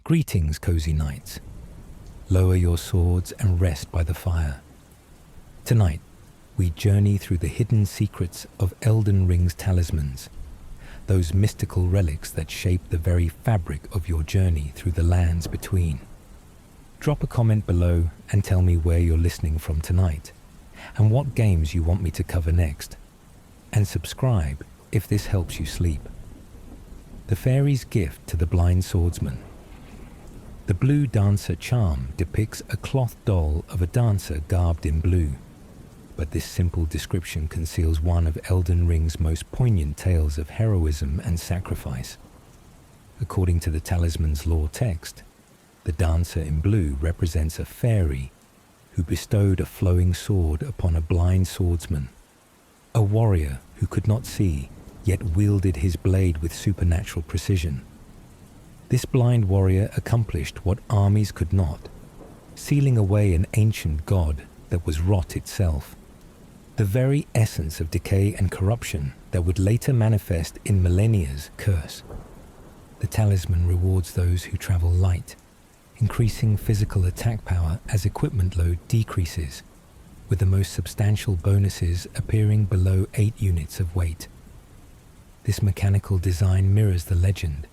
Greetings, cozy knights. Lower your swords and rest by the fire. Tonight, we journey through the hidden secrets of Elden Ring's talismans, those mystical relics that shape the very fabric of your journey through the lands between. Drop a comment below and tell me where you're listening from tonight, and what games you want me to cover next. And subscribe if this helps you sleep. The Fairy's Gift to the Blind Swordsman. The Blue Dancer charm depicts a cloth doll of a dancer garbed in blue, but this simple description conceals one of Elden Ring's most poignant tales of heroism and sacrifice. According to the talisman's lore text, the dancer in blue represents a fairy who bestowed a flowing sword upon a blind swordsman, a warrior who could not see, yet wielded his blade with supernatural precision. This blind warrior accomplished what armies could not, sealing away an ancient god that was rot itself, the very essence of decay and corruption that would later manifest in Millennia's curse. The talisman rewards those who travel light, increasing physical attack power as equipment load decreases, with the most substantial bonuses appearing below 8 units of weight. This mechanical design mirrors the legend,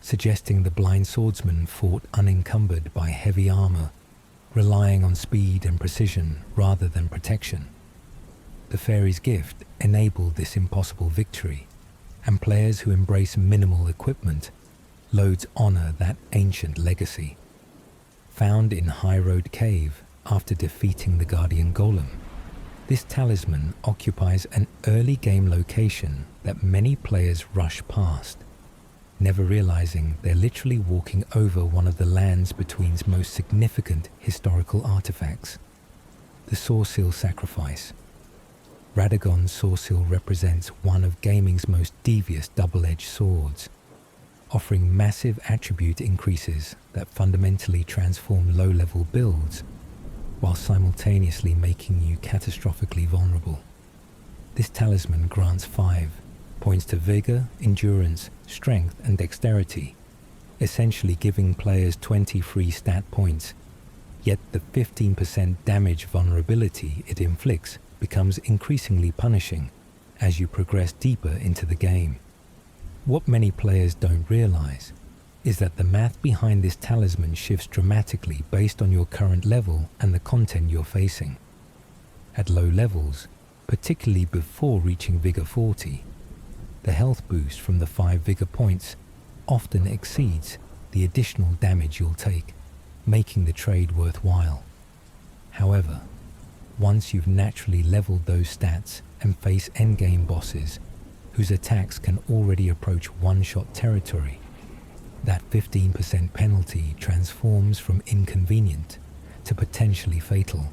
suggesting the blind swordsman fought unencumbered by heavy armor, relying on speed and precision rather than protection. The Fairy's Gift enabled this impossible victory, and players who embrace minimal equipment loads honor that ancient legacy. Found in High Road Cave after defeating the Guardian Golem, this talisman occupies an early game location that many players rush past, never realizing they're literally walking over one of the lands between's most significant historical artifacts, the Soreseal sacrifice. Radagon's Soreseal represents one of gaming's most devious double-edged swords, offering massive attribute increases that fundamentally transform low-level builds, while simultaneously making you catastrophically vulnerable. This talisman grants 5 points to vigor, endurance, strength, and dexterity, essentially giving players 20 free stat points, yet the 15% damage vulnerability it inflicts becomes increasingly punishing as you progress deeper into the game. What many players don't realize is that the math behind this talisman shifts dramatically based on your current level and the content you're facing. At low levels, particularly before reaching Vigor 40, the health boost from the 5 Vigor points often exceeds the additional damage you'll take, making the trade worthwhile. However, once you've naturally leveled those stats and face endgame bosses whose attacks can already approach one-shot territory, that 15% penalty transforms from inconvenient to potentially fatal.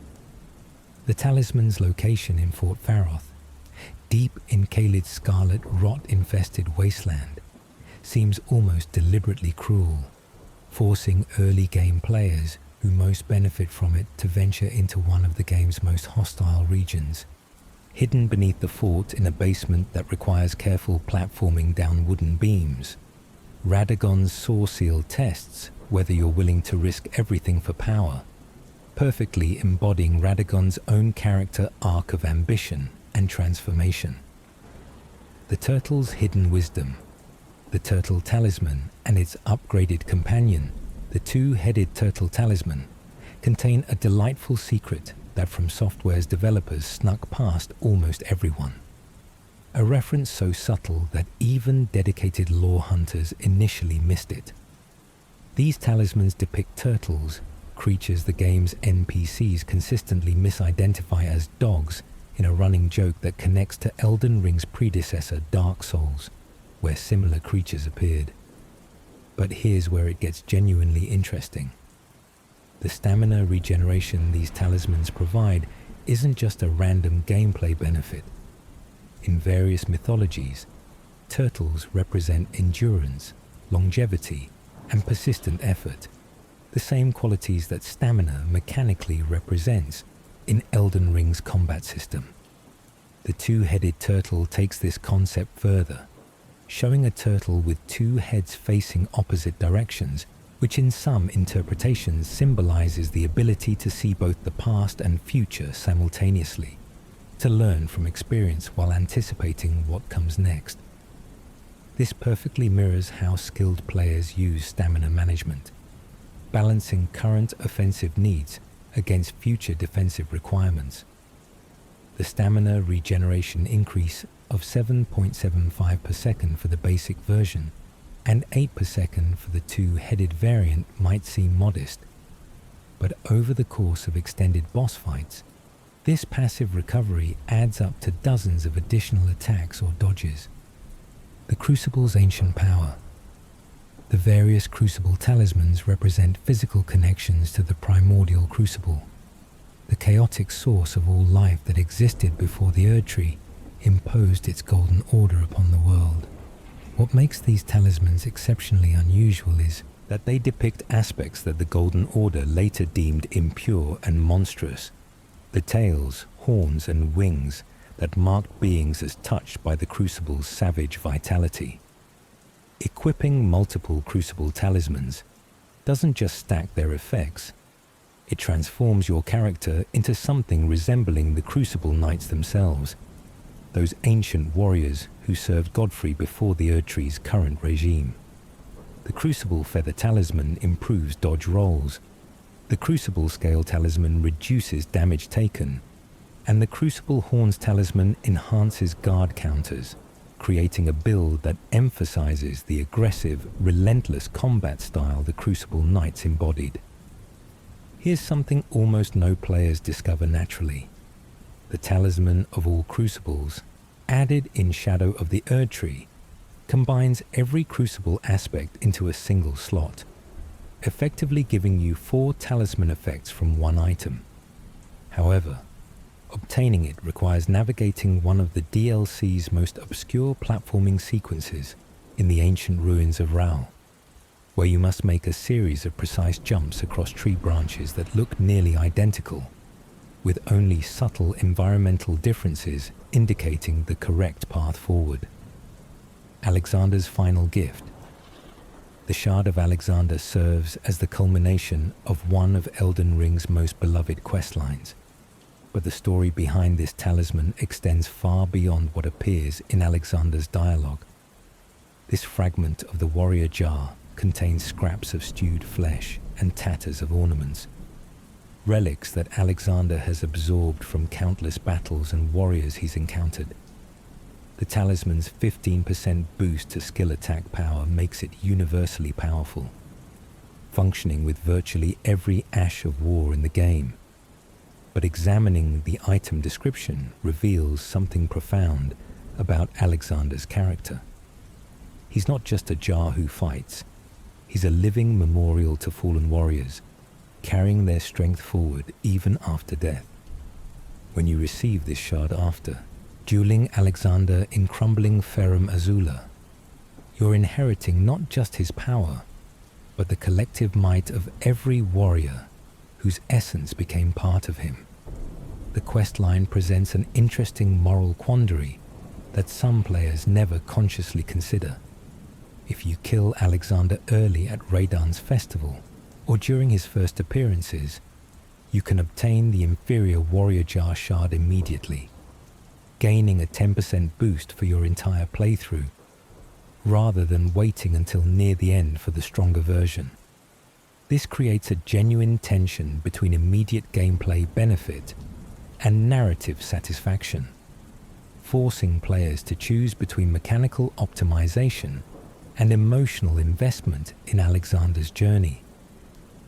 The talisman's location in Fort Faroth, deep in Caelid's scarlet rot-infested wasteland, seems almost deliberately cruel, forcing early game players who most benefit from it to venture into one of the game's most hostile regions. Hidden beneath the fort in a basement that requires careful platforming down wooden beams, Radagon's Soreseal tests whether you're willing to risk everything for power, perfectly embodying Radagon's own character arc of ambition and transformation. The turtle's hidden wisdom. The Turtle Talisman and its upgraded companion, the Two-Headed Turtle Talisman, contain a delightful secret that From Software's developers snuck past almost everyone. A reference so subtle that even dedicated lore hunters initially missed it. These talismans depict turtles, creatures the game's NPCs consistently misidentify as dogs in a running joke that connects to Elden Ring's predecessor Dark Souls, where similar creatures appeared. But here's where it gets genuinely interesting. The stamina regeneration these talismans provide isn't just a random gameplay benefit. In various mythologies, turtles represent endurance, longevity, and persistent effort, the same qualities that stamina mechanically represents in Elden Ring's combat system. The Two-Headed Turtle takes this concept further, showing a turtle with 2 heads facing opposite directions which in some interpretations symbolizes the ability to see both the past and future simultaneously, to learn from experience while anticipating what comes next. This perfectly mirrors how skilled players use stamina management, balancing current offensive needs against future defensive requirements. The stamina regeneration increase of 7.75 per second for the basic version and 8 per second for the two-headed variant might seem modest, but over the course of extended boss fights, this passive recovery adds up to dozens of additional attacks or dodges. The Crucible's ancient power. The various Crucible Talismans represent physical connections to the primordial Crucible, the chaotic source of all life that existed before the Erdtree imposed its golden order upon the world. What makes these talismans exceptionally unusual is that they depict aspects that the Golden Order later deemed impure and monstrous. The tails, horns and wings that marked beings as touched by the Crucible's savage vitality. Equipping multiple Crucible Talismans doesn't just stack their effects, it transforms your character into something resembling the Crucible Knights themselves, those ancient warriors who served Godfrey before the Erdtree's current regime. The Crucible Feather Talisman improves dodge rolls, the Crucible Scale Talisman reduces damage taken, and the Crucible Horns Talisman enhances guard counters, creating a build that emphasizes the aggressive, relentless combat style the Crucible Knights embodied. Here's something almost no players discover naturally. The Talisman of all Crucibles, added in Shadow of the Erdtree, combines every Crucible aspect into a single slot, effectively giving you 4 talisman effects from one item. However, obtaining it requires navigating one of the DLC's most obscure platforming sequences in the ancient ruins of Ral, where you must make a series of precise jumps across tree branches that look nearly identical, with only subtle environmental differences indicating the correct path forward. Alexander's final gift. The Shard of Alexander serves as the culmination of one of Elden Ring's most beloved questlines, but the story behind this talisman extends far beyond what appears in Alexander's dialogue. This fragment of the warrior jar contains scraps of stewed flesh and tatters of ornaments, relics that Alexander has absorbed from countless battles and warriors he's encountered. The talisman's 15% boost to skill attack power makes it universally powerful, functioning with virtually every ash of war in the game. But examining the item description reveals something profound about Alexander's character. He's not just a jar who fights, he's a living memorial to fallen warriors, carrying their strength forward even after death. When you receive this shard after dueling Alexander in crumbling Ferrum Azula, you're inheriting not just his power, but the collective might of every warrior whose essence became part of him. The questline presents an interesting moral quandary that some players never consciously consider. If you kill Alexander early at Radagon's festival, or during his first appearances, you can obtain the inferior warrior jar shard immediately, gaining a 10% boost for your entire playthrough, rather than waiting until near the end for the stronger version. This creates a genuine tension between immediate gameplay benefit and narrative satisfaction, forcing players to choose between mechanical optimization and emotional investment in Alexander's journey.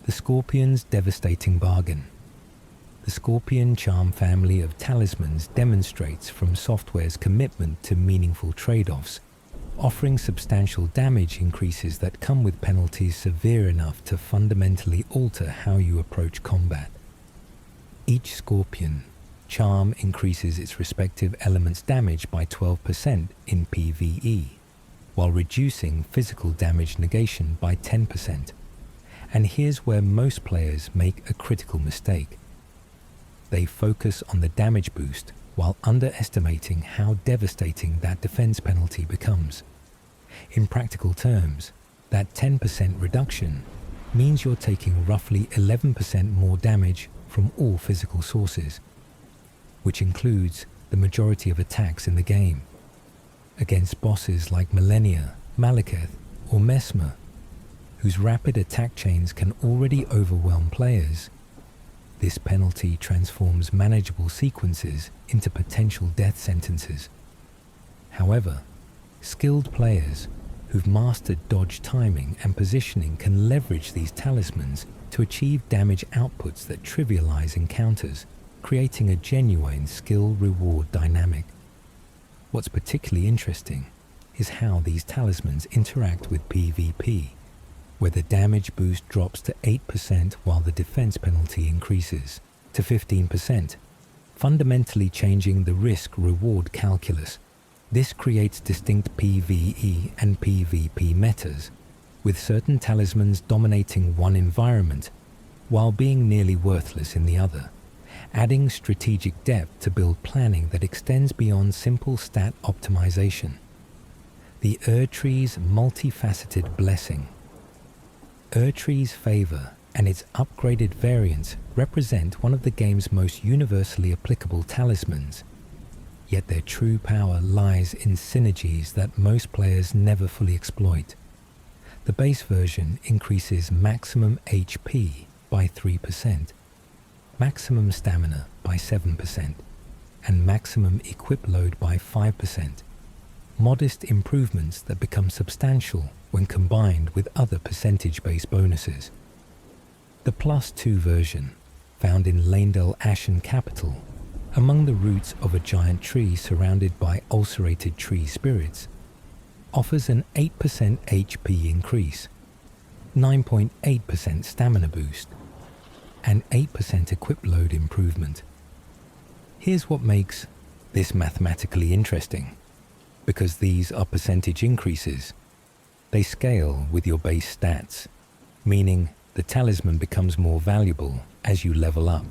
The Scorpion's devastating bargain. The Scorpion Charm family of talismans demonstrates From Software's commitment to meaningful trade-offs, offering substantial damage increases that come with penalties severe enough to fundamentally alter how you approach combat. Each Scorpion Charm increases its respective element's damage by 12% in PvE, while reducing physical damage negation by 10%. And here's where most players make a critical mistake. They focus on the damage boost while underestimating how devastating that defense penalty becomes. In practical terms, that 10% reduction means you're taking roughly 11% more damage from all physical sources, which includes the majority of attacks in the game. Against bosses like Millennia, Malekith, or Mesmer, whose rapid attack chains can already overwhelm players, this penalty transforms manageable sequences into potential death sentences. However, skilled players who've mastered dodge timing and positioning can leverage these talismans to achieve damage outputs that trivialize encounters, creating a genuine skill-reward dynamic. What's particularly interesting is how these talismans interact with PvP, where the damage boost drops to 8% while the defense penalty increases to 15%, fundamentally changing the risk-reward calculus. This creates distinct PvE and PvP metas, with certain talismans dominating one environment while being nearly worthless in the other, adding strategic depth to build planning that extends beyond simple stat optimization. The Erdtree's multifaceted blessing. Erdtree's favor and its upgraded variants represent one of the game's most universally applicable talismans, yet their true power lies in synergies that most players never fully exploit. The base version increases maximum HP by 3%, maximum stamina by 7%, and maximum equip load by 5%. Modest improvements that become substantial when combined with other percentage-based bonuses. The +2 version, found in Leyndell Ashen Capital, among the roots of a giant tree surrounded by ulcerated tree spirits, offers an 8% HP increase, 9.8% stamina boost, and 8% equip load improvement. Here's what makes this mathematically interesting. Because these are percentage increases, they scale with your base stats, meaning the talisman becomes more valuable as you level up.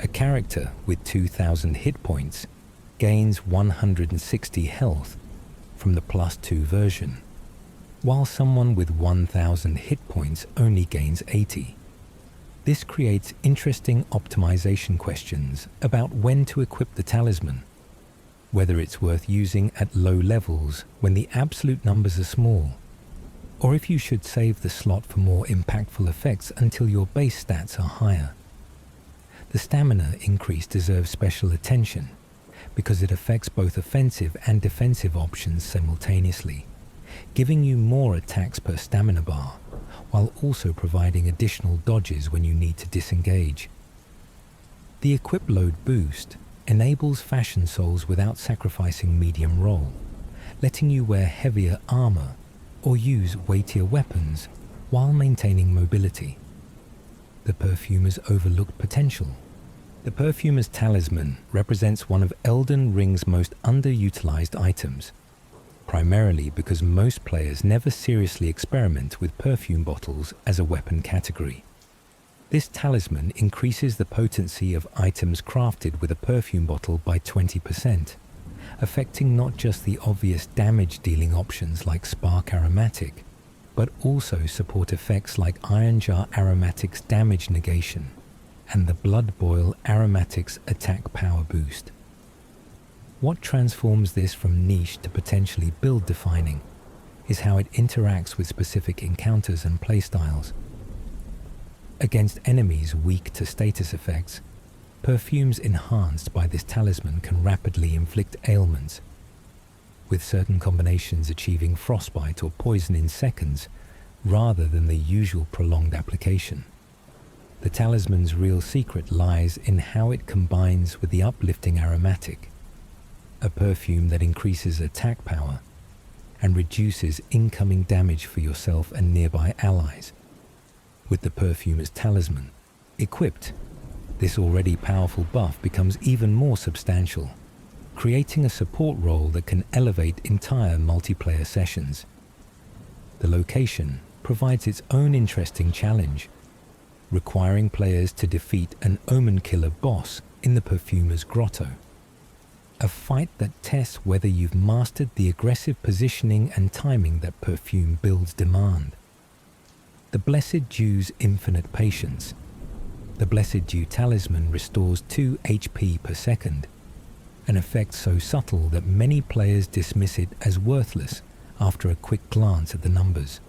A character with 2,000 hit points gains 160 health from the +2 version, while someone with 1,000 hit points only gains 80. This creates interesting optimization questions about when to equip the talisman, whether it's worth using at low levels when the absolute numbers are small, or if you should save the slot for more impactful effects until your base stats are higher. The stamina increase deserves special attention because it affects both offensive and defensive options simultaneously, giving you more attacks per stamina bar, while also providing additional dodges when you need to disengage. The equip load boost enables fashion souls without sacrificing medium roll, letting you wear heavier armor or use weightier weapons while maintaining mobility. The Perfumer's overlooked potential. The Perfumer's Talisman represents one of Elden Ring's most underutilized items, primarily because most players never seriously experiment with perfume bottles as a weapon category. This talisman increases the potency of items crafted with a perfume bottle by 20%, affecting not just the obvious damage-dealing options like Spark Aromatic, but also support effects like Iron Jar Aromatic's damage negation and the Blood Boil Aromatic's attack power boost. What transforms this from niche to potentially build-defining is how it interacts with specific encounters and playstyles. Against enemies weak to status effects, perfumes enhanced by this talisman can rapidly inflict ailments, with certain combinations achieving frostbite or poison in seconds rather than the usual prolonged application. The talisman's real secret lies in how it combines with the uplifting aromatic, a perfume that increases attack power and reduces incoming damage for yourself and nearby allies. With the Perfumer's Talisman equipped, this already powerful buff becomes even more substantial, creating a support role that can elevate entire multiplayer sessions. The location provides its own interesting challenge, requiring players to defeat an Omen Killer boss in the Perfumer's Grotto, a fight that tests whether you've mastered the aggressive positioning and timing that perfume builds demand. the Blessed Dew's Infinite Patience. The Blessed Dew Talisman restores 2 HP per second, an effect so subtle that many players dismiss it as worthless after a quick glance at the numbers.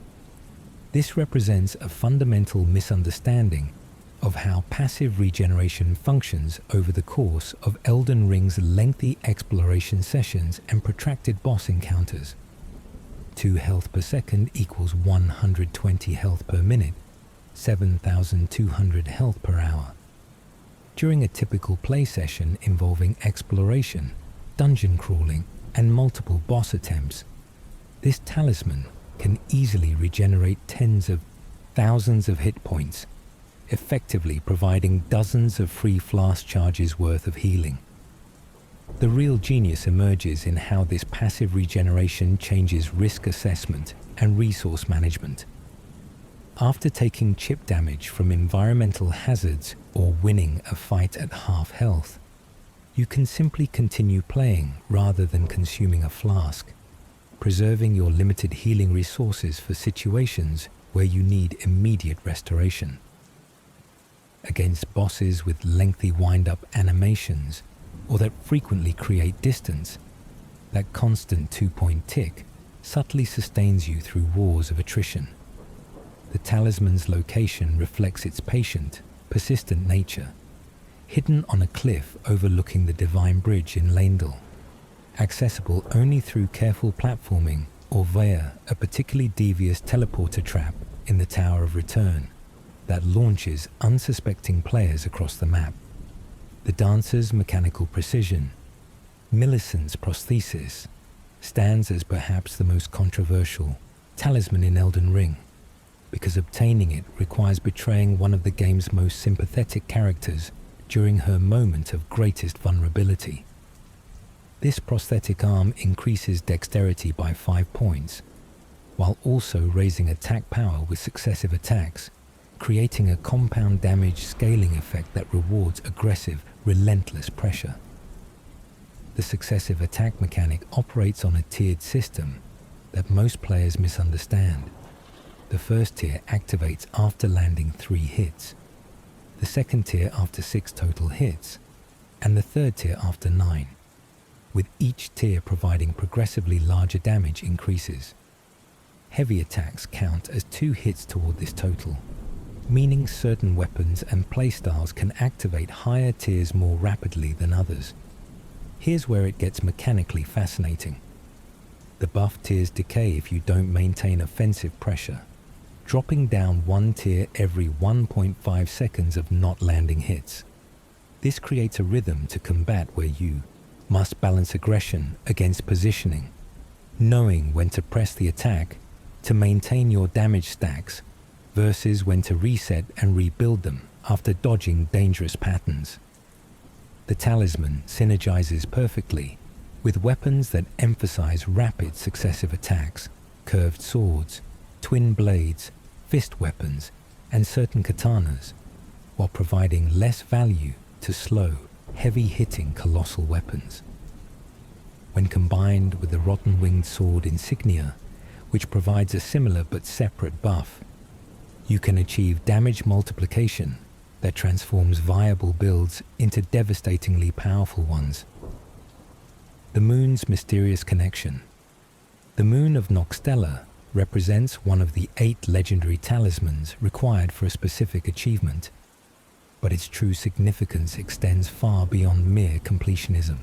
This represents a fundamental misunderstanding of how passive regeneration functions over the course of Elden Ring's lengthy exploration sessions and protracted boss encounters. 2 health per second equals 120 health per minute, 7,200 health per hour. During a typical play session involving exploration, dungeon crawling, and multiple boss attempts, this talisman can easily regenerate tens of thousands of hit points, effectively providing dozens of free flask charges worth of healing. The real genius emerges in how this passive regeneration changes risk assessment and resource management. After taking chip damage from environmental hazards or winning a fight at half health, you can simply continue playing rather than consuming a flask, preserving your limited healing resources for situations where you need immediate restoration. Against bosses with lengthy wind-up animations or that frequently create distance, that constant 2-point tick subtly sustains you through wars of attrition. The talisman's location reflects its patient, persistent nature, hidden on a cliff overlooking the Divine Bridge in Leyndell, accessible only through careful platforming or via a particularly devious teleporter trap in the Tower of Return that launches unsuspecting players across the map. The dancer's mechanical precision, Millicent's Prosthesis, stands as perhaps the most controversial talisman in Elden Ring, because obtaining it requires betraying one of the game's most sympathetic characters during her moment of greatest vulnerability. This prosthetic arm increases dexterity by 5 points, while also raising attack power with successive attacks, creating a compound damage scaling effect that rewards aggressive, relentless pressure. The successive attack mechanic operates on a tiered system that most players misunderstand. The first tier activates after landing 3 hits, the second tier after 6 total hits, and the third tier after 9, with each tier providing progressively larger damage increases. Heavy attacks count as 2 hits toward this total, meaning certain weapons and playstyles can activate higher tiers more rapidly than others. Here's where it gets mechanically fascinating. The buff tiers decay if you don't maintain offensive pressure, dropping down 1 tier every 1.5 seconds of not landing hits. This creates a rhythm to combat where you must balance aggression against positioning, knowing when to press the attack to maintain your damage stacks versus when to reset and rebuild them after dodging dangerous patterns. The talisman synergizes perfectly with weapons that emphasize rapid successive attacks, curved swords, twin blades, fist weapons, and certain katanas, while providing less value to slow, heavy-hitting colossal weapons. When combined with the rotten-winged sword Insignia, which provides a similar but separate buff, you can achieve damage multiplication that transforms viable builds into devastatingly powerful ones. The Moon's mysterious connection. The Moon of Nokstella represents one of the 8 legendary talismans required for a specific achievement, but its true significance extends far beyond mere completionism.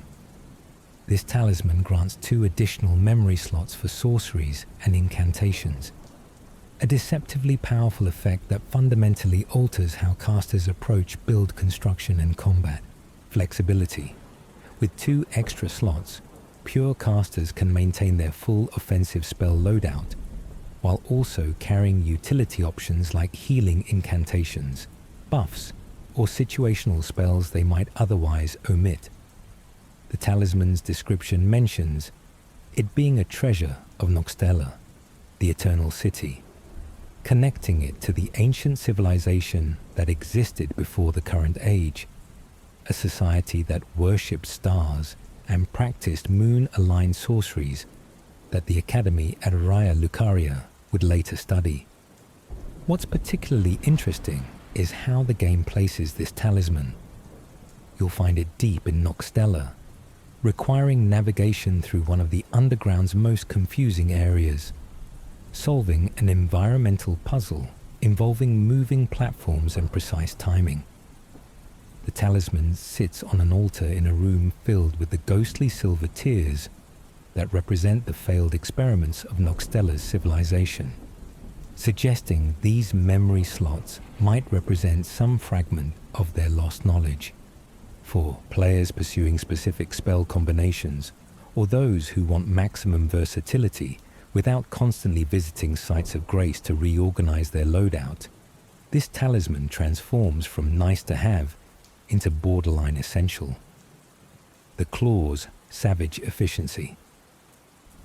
This talisman grants 2 additional memory slots for sorceries and incantations, a deceptively powerful effect that fundamentally alters how casters approach build construction and combat. Flexibility. With 2 extra slots, pure casters can maintain their full offensive spell loadout, while also carrying utility options like healing incantations, buffs, or situational spells they might otherwise omit. The talisman's description mentions it being a treasure of Nokstella, the Eternal City, connecting it to the ancient civilization that existed before the current age, a society that worshipped stars and practiced moon-aligned sorceries that the Academy at Raya Lucaria would later study. What's particularly interesting is how the game places this talisman. You'll find it deep in Nokstella, requiring navigation through one of the underground's most confusing areas, solving an environmental puzzle involving moving platforms and precise timing. The talisman sits on an altar in a room filled with the ghostly silver tears that represent the failed experiments of Nokstella's civilization, suggesting these memory slots might represent some fragment of their lost knowledge. For players pursuing specific spell combinations, or those who want maximum versatility without constantly visiting sites of grace to reorganize their loadout, this talisman transforms from nice to have into borderline essential. The Claw's Savage Efficiency.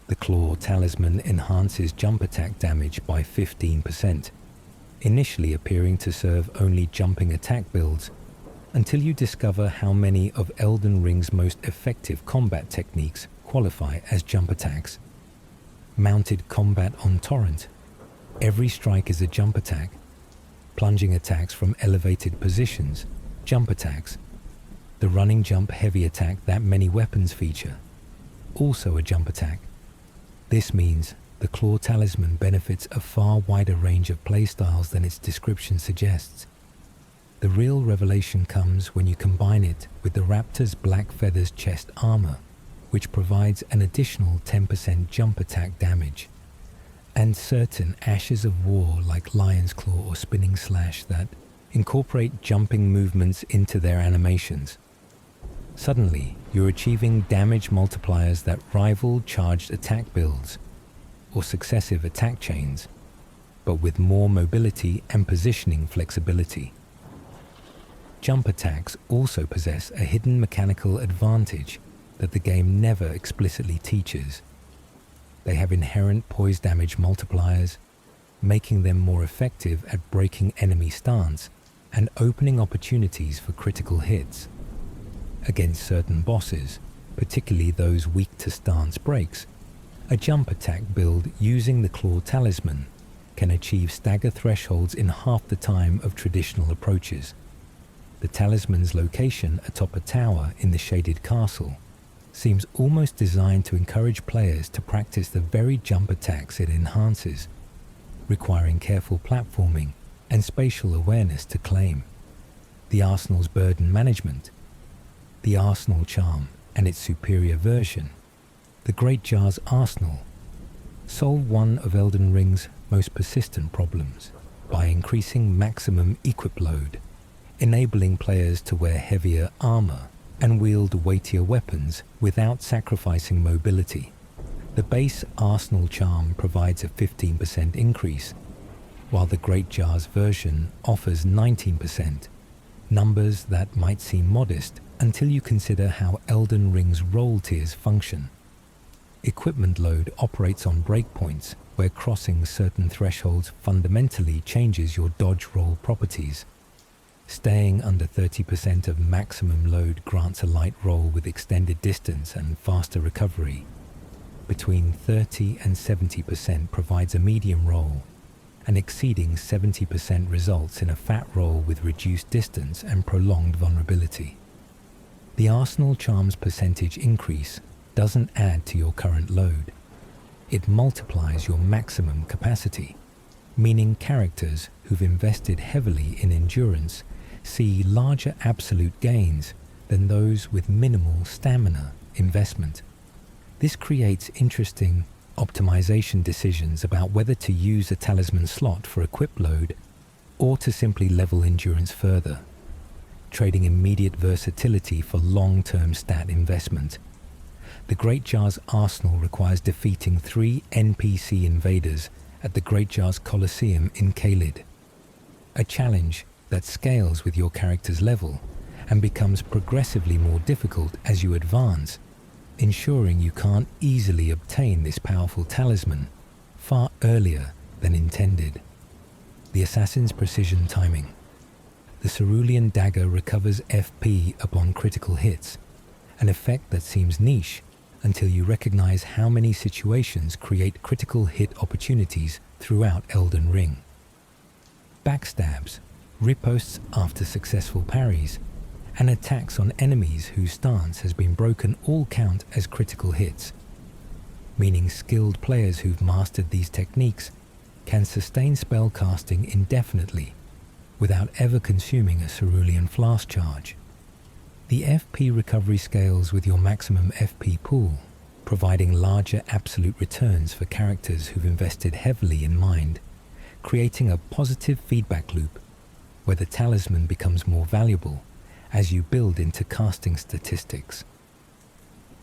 The Claw Talisman enhances jump attack damage by 15%, initially appearing to serve only jumping attack builds, until you discover how many of Elden Ring's most effective combat techniques qualify as jump attacks. Mounted combat on Torrent. Every strike is a jump attack. Plunging attacks from elevated positions, jump attacks. The running jump heavy attack that many weapons feature, also a jump attack. This means the Claw Talisman benefits a far wider range of playstyles than its description suggests. The real revelation comes when you combine it with the Raptor's Black Feathers chest armor, which provides an additional 10% jump attack damage, and certain Ashes of War like Lion's Claw or Spinning Slash that incorporate jumping movements into their animations. Suddenly, you're achieving damage multipliers that rival charged attack builds or successive attack chains, but with more mobility and positioning flexibility. Jump attacks also possess a hidden mechanical advantage that the game never explicitly teaches. They have inherent poise damage multipliers, making them more effective at breaking enemy stance and opening opportunities for critical hits. Against certain bosses, particularly those weak to stance breaks, a jump attack build using the Claw Talisman can achieve stagger thresholds in half the time of traditional approaches. The talisman's location atop a tower in the shaded castle seems almost designed to encourage players to practice the very jump attacks it enhances, requiring careful platforming and spatial awareness to claim. The Arsenal's Burden Management. The Arsenal Charm and its superior version, the Great Jar's Arsenal, solve one of Elden Ring's most persistent problems by increasing maximum equip load, enabling players to wear heavier armor and wield weightier weapons without sacrificing mobility. The base Arsenal Charm provides a 15% increase, while the Great Jar's version offers 19%, numbers that might seem modest until you consider how Elden Ring's roll tiers function. Equipment load operates on breakpoints where crossing certain thresholds fundamentally changes your dodge roll properties. Staying under 30% of maximum load grants a light roll with extended distance and faster recovery. Between 30 and 70% provides a medium roll, and exceeding 70% results in a fat roll with reduced distance and prolonged vulnerability. The Arsenal Charm's percentage increase doesn't add to your current load. It multiplies your maximum capacity, meaning characters who've invested heavily in endurance see larger absolute gains than those with minimal stamina investment. This creates interesting optimization decisions about whether to use a talisman slot for equip load or to simply level endurance further, trading immediate versatility for long-term stat investment. The Great Jar's Arsenal requires defeating 3 NPC invaders at the Great Jar's Colosseum in Caelid, a challenge that scales with your character's level and becomes progressively more difficult as you advance, ensuring you can't easily obtain this powerful talisman far earlier than intended. The Assassin's Precision Timing. The Cerulean Dagger recovers FP upon critical hits, an effect that seems niche until you recognize how many situations create critical hit opportunities throughout Elden Ring. backstabs, riposts after successful parries, and attacks on enemies whose stance has been broken all count as critical hits, meaning skilled players who've mastered these techniques can sustain spell casting indefinitely without ever consuming a cerulean flask charge. The FP recovery scales with your maximum FP pool, providing larger absolute returns for characters who've invested heavily in mind, creating a positive feedback loop where the talisman becomes more valuable as you build into casting statistics.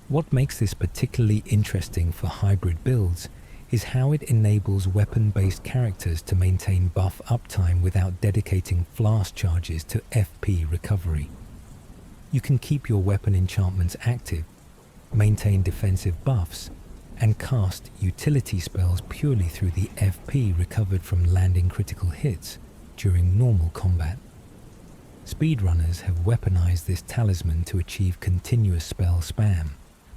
What makes this particularly interesting for hybrid builds is how it enables weapon-based characters to maintain buff uptime without dedicating flask charges to FP recovery. You can keep your weapon enchantments active, maintain defensive buffs, and cast utility spells purely through the FP recovered from landing critical hits during normal combat. Speedrunners have weaponized this talisman to achieve continuous spell spam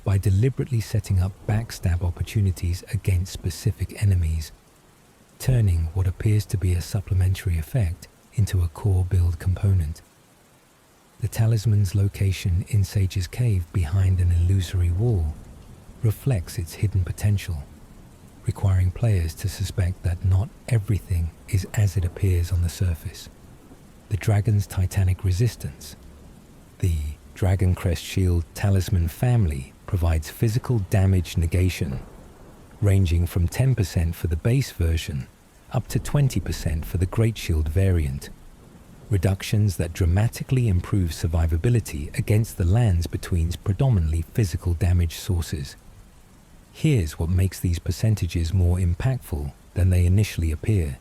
by deliberately setting up backstab opportunities against specific enemies, turning what appears to be a supplementary effect into a core build component. The talisman's location in Sage's Cave behind an illusory wall reflects its hidden potential, requiring players to suspect that not everything is as it appears on the surface. The dragon's titanic resistance. The Dragon Crest Shield Talisman family provides physical damage negation, ranging from 10% for the base version up to 20% for the Great Shield variant, reductions that dramatically improve survivability against the lands between predominantly physical damage sources. Here's what makes these percentages more impactful than they initially appear.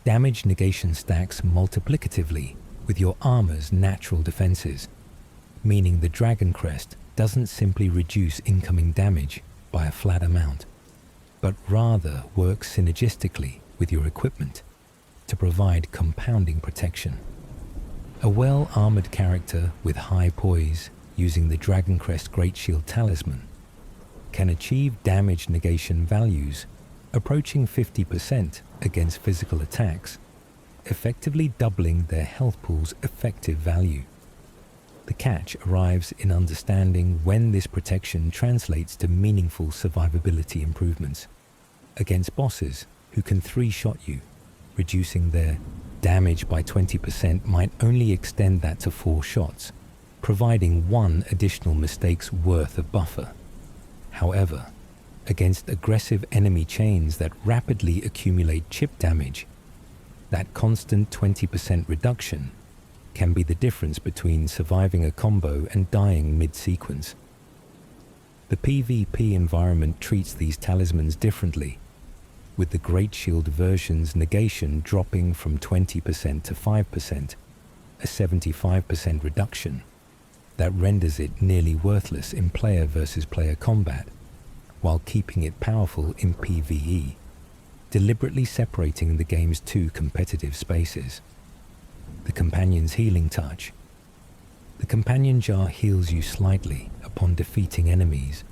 Damage negation stacks multiplicatively with your armor's natural defenses, meaning the Dragon Crest doesn't simply reduce incoming damage by a flat amount, but rather works synergistically with your equipment to provide compounding protection. A well-armored character with high poise using the Dragon Crest Great Shield Talisman can achieve damage negation values approaching 50% against physical attacks, effectively doubling their health pool's effective value. The catch arrives in understanding when this protection translates to meaningful survivability improvements against bosses who can three-shot you. Reducing their damage by 20% might only extend that to 4 shots, providing 1 additional mistake's worth of buffer. However, against aggressive enemy chains that rapidly accumulate chip damage, that constant 20% reduction can be the difference between surviving a combo and dying mid-sequence. The PvP environment treats these talismans differently, with the Great Shield version's negation dropping from 20% to 5%, a 75% reduction that renders it nearly worthless in player versus player combat, while keeping it powerful in PvE, deliberately separating the game's 2 competitive spaces. The Companion's Healing Touch. The Companion Jar heals you slightly upon defeating enemies,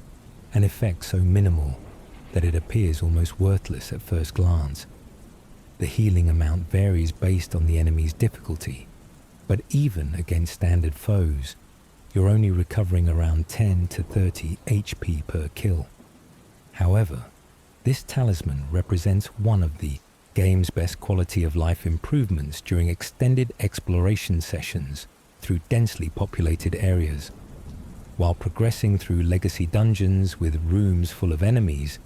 an effect so minimal that it appears almost worthless at first glance. The healing amount varies based on the enemy's difficulty, but even against standard foes, you're only recovering around 10 to 30 HP per kill. However, this talisman represents one of the game's best quality of life improvements during extended exploration sessions through densely populated areas. While progressing through legacy dungeons with rooms full of enemies,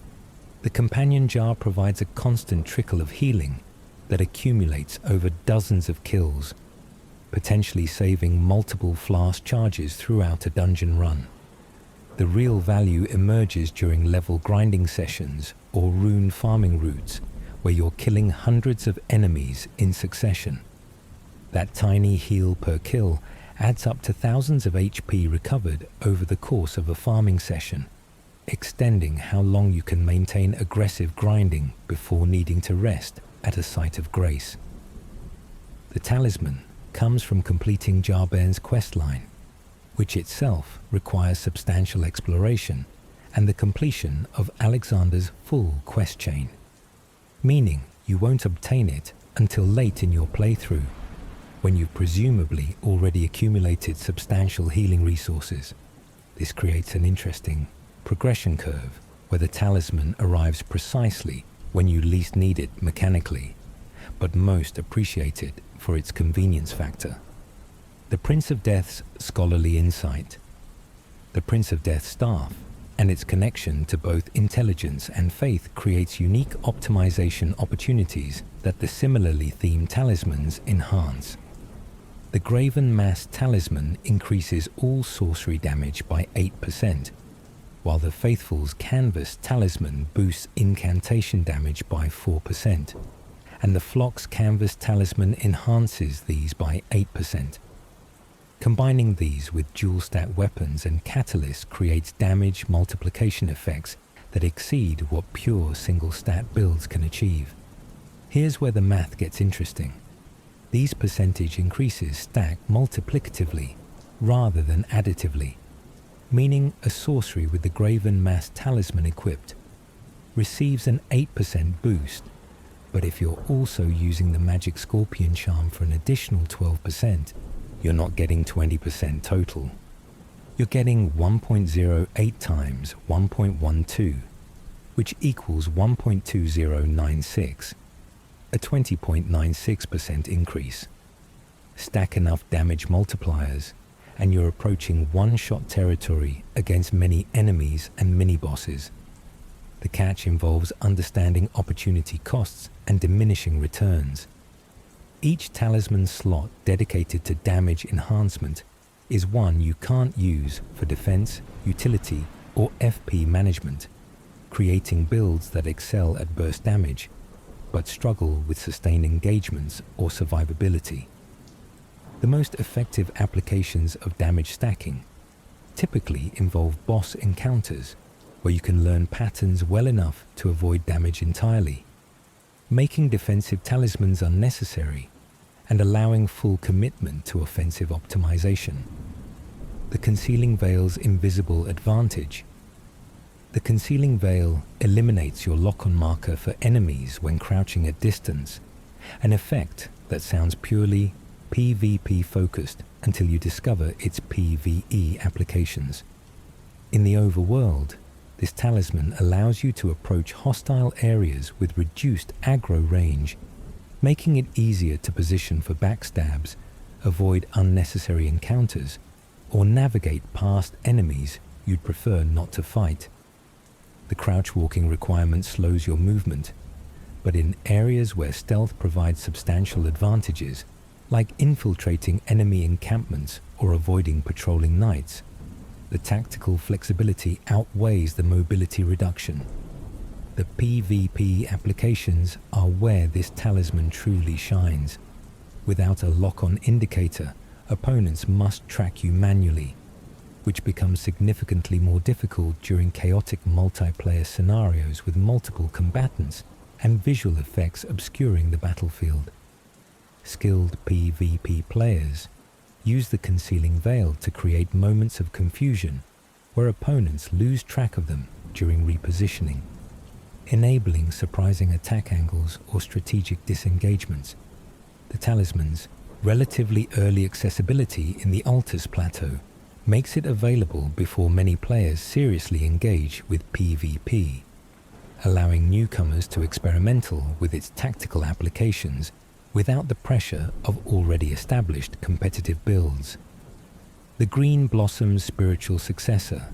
the Companion Jar provides a constant trickle of healing that accumulates over dozens of kills, potentially saving multiple flask charges throughout a dungeon run. The real value emerges during level grinding sessions or rune farming routes where you're killing hundreds of enemies in succession. That tiny heal per kill adds up to thousands of HP recovered over the course of a farming session, extending how long you can maintain aggressive grinding before needing to rest at a site of grace. The talisman comes from completing Jarbane's questline, which itself requires substantial exploration and the completion of Alexander's full quest chain, meaning you won't obtain it until late in your playthrough, when you've presumably already accumulated substantial healing resources. This creates an interesting progression curve where the talisman arrives precisely when you least need it mechanically, but most appreciate it for its convenience factor. The Prince of Death's scholarly insight. The Prince of Death's staff and its connection to both intelligence and faith creates unique optimization opportunities that the similarly themed talismans enhance. The Graven Mass Talisman increases all sorcery damage by 8%, while the Faithful's Canvas Talisman boosts incantation damage by 4%, and the Flock's Canvas Talisman enhances these by 8%. Combining these with dual-stat weapons and catalysts creates damage multiplication effects that exceed what pure single-stat builds can achieve. Here's where the math gets interesting. These percentage increases stack multiplicatively rather than additively, meaning a sorcery with the Graven Mass Talisman equipped receives an 8% boost, but if you're also using the Magic Scorpion Charm for an additional 12%, you're not getting 20% total. You're getting 1.08 times 1.12, which equals 1.2096, a 20.96% increase. Stack enough damage multipliers, and you're approaching one-shot territory against many enemies and mini-bosses. The catch involves understanding opportunity costs and diminishing returns. Each talisman slot dedicated to damage enhancement is one you can't use for defense, utility, or FP management, creating builds that excel at burst damage, but struggle with sustained engagements or survivability. The most effective applications of damage stacking typically involve boss encounters, where you can learn patterns well enough to avoid damage entirely, making defensive talismans unnecessary and allowing full commitment to offensive optimization. The Concealing Veil's invisible advantage. The Concealing Veil eliminates your lock-on marker for enemies when crouching at distance, an effect that sounds purely PvP focused until you discover its PvE applications. In the overworld, this talisman allows you to approach hostile areas with reduced aggro range, making it easier to position for backstabs, avoid unnecessary encounters, or navigate past enemies you'd prefer not to fight. The crouch walking requirement slows your movement, but in areas where stealth provides substantial advantages, like infiltrating enemy encampments or avoiding patrolling knights, the tactical flexibility outweighs the mobility reduction. The PvP applications are where this talisman truly shines. Without a lock-on indicator, opponents must track you manually, which becomes significantly more difficult during chaotic multiplayer scenarios with multiple combatants and visual effects obscuring the battlefield. Skilled PvP players use the Concealing Veil to create moments of confusion where opponents lose track of them during repositioning, enabling surprising attack angles or strategic disengagements. The talisman's relatively early accessibility in the Altus Plateau makes it available before many players seriously engage with PvP, allowing newcomers to experimental with its tactical applications without the pressure of already established competitive builds. The Green Blossom's spiritual successor,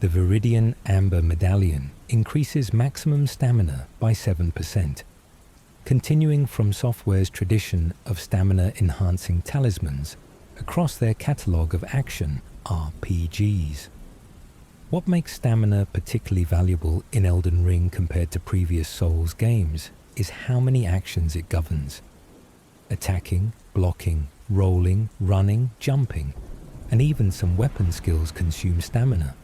the Viridian Amber Medallion, increases maximum stamina by 7%, continuing from software's tradition of stamina-enhancing talismans across their catalogue of action RPGs. What makes stamina particularly valuable in Elden Ring compared to previous Souls games is how many actions it governs. Attacking, blocking, rolling, running, jumping, and even some weapon skills consume stamina,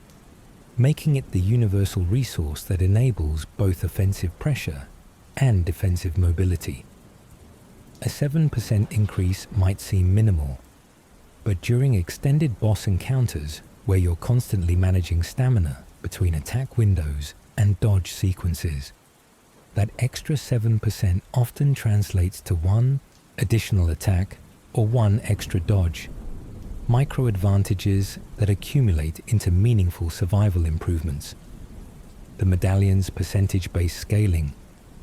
making it the universal resource that enables both offensive pressure and defensive mobility. A 7% increase might seem minimal, but during extended boss encounters where you're constantly managing stamina between attack windows and dodge sequences, that extra 7% often translates to 1 additional attack or 1 extra dodge. Micro advantages that accumulate into meaningful survival improvements. The Medallion's percentage-based scaling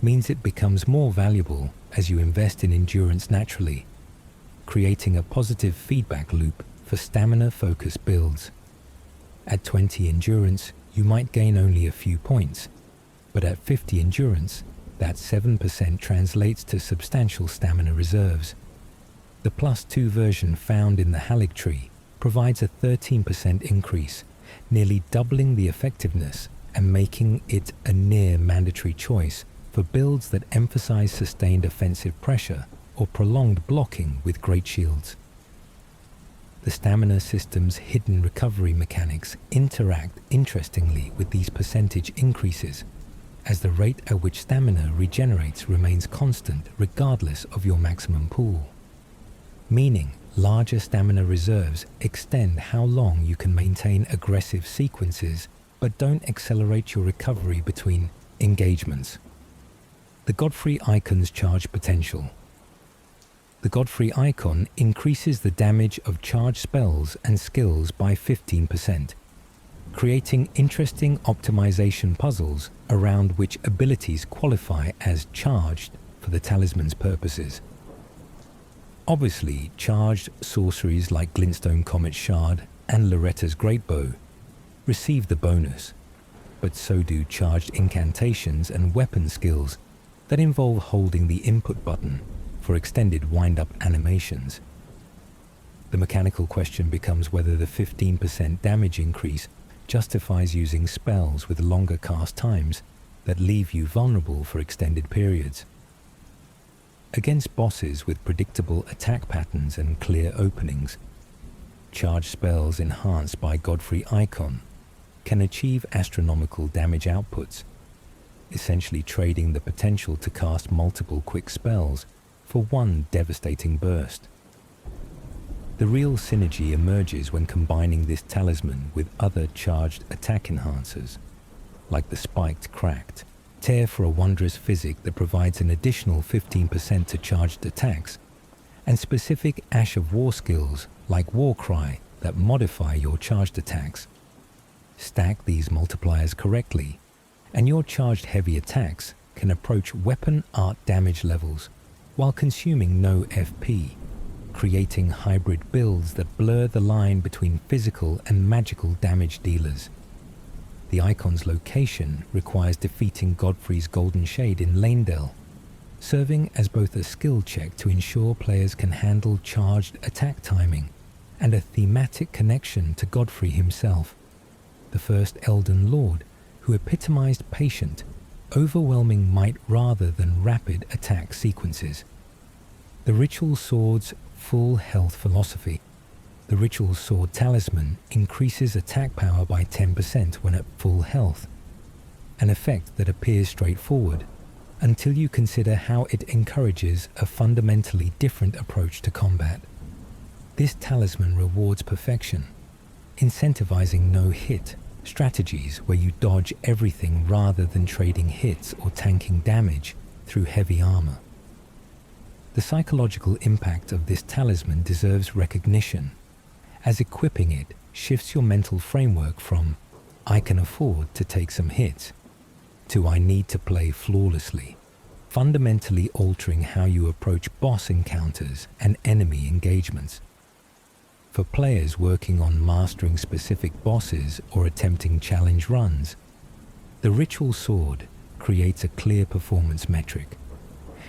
means it becomes more valuable as you invest in endurance naturally, creating a positive feedback loop for stamina-focused builds. At 20 endurance, you might gain only a few points, but at 50 endurance, that 7% translates to substantial stamina reserves. The +2 version found in the Erdtree provides a 13% increase, nearly doubling the effectiveness and making it a near mandatory choice for builds that emphasize sustained offensive pressure or prolonged blocking with great shields. The stamina system's hidden recovery mechanics interact interestingly with these percentage increases, as the rate at which stamina regenerates remains constant regardless of your maximum pool. Meaning, larger stamina reserves extend how long you can maintain aggressive sequences but don't accelerate your recovery between engagements. The Godfrey Icon's charge potential. The Godfrey Icon increases the damage of charged spells and skills by 15%, creating interesting optimization puzzles around which abilities qualify as charged for the talisman's purposes. Obviously, charged sorceries like Glintstone Comet Shard and Loretta's Greatbow receive the bonus, but so do charged incantations and weapon skills that involve holding the input button for extended wind-up animations. The mechanical question becomes whether the 15% damage increase justifies using spells with longer cast times that leave you vulnerable for extended periods. Against bosses with predictable attack patterns and clear openings, charged spells enhanced by Godfrey Icon can achieve astronomical damage outputs, essentially trading the potential to cast multiple quick spells for one devastating burst. The real synergy emerges when combining this talisman with other charged attack enhancers, like the spiked Cracked, Tear for a wondrous physic that provides an additional 15% to charged attacks, and specific Ash of War skills like Warcry that modify your charged attacks. Stack these multipliers correctly, and your charged heavy attacks can approach weapon art damage levels while consuming no FP, creating hybrid builds that blur the line between physical and magical damage dealers. The icon's location requires defeating Godfrey's Golden Shade in Leyndell, serving as both a skill check to ensure players can handle charged attack timing and a thematic connection to Godfrey himself, the first Elden Lord who epitomized patient, overwhelming might rather than rapid attack sequences. The Ritual Sword's full health philosophy. The Ritual Sword Talisman increases attack power by 10% when at full health, an effect that appears straightforward until you consider how it encourages a fundamentally different approach to combat. This talisman rewards perfection, incentivizing no-hit strategies where you dodge everything rather than trading hits or tanking damage through heavy armor. The psychological impact of this talisman deserves recognition, as equipping it shifts your mental framework from "I can afford to take some hits" to "I need to play flawlessly," fundamentally altering how you approach boss encounters and enemy engagements. For players working on mastering specific bosses or attempting challenge runs, the Ritual Sword creates a clear performance metric.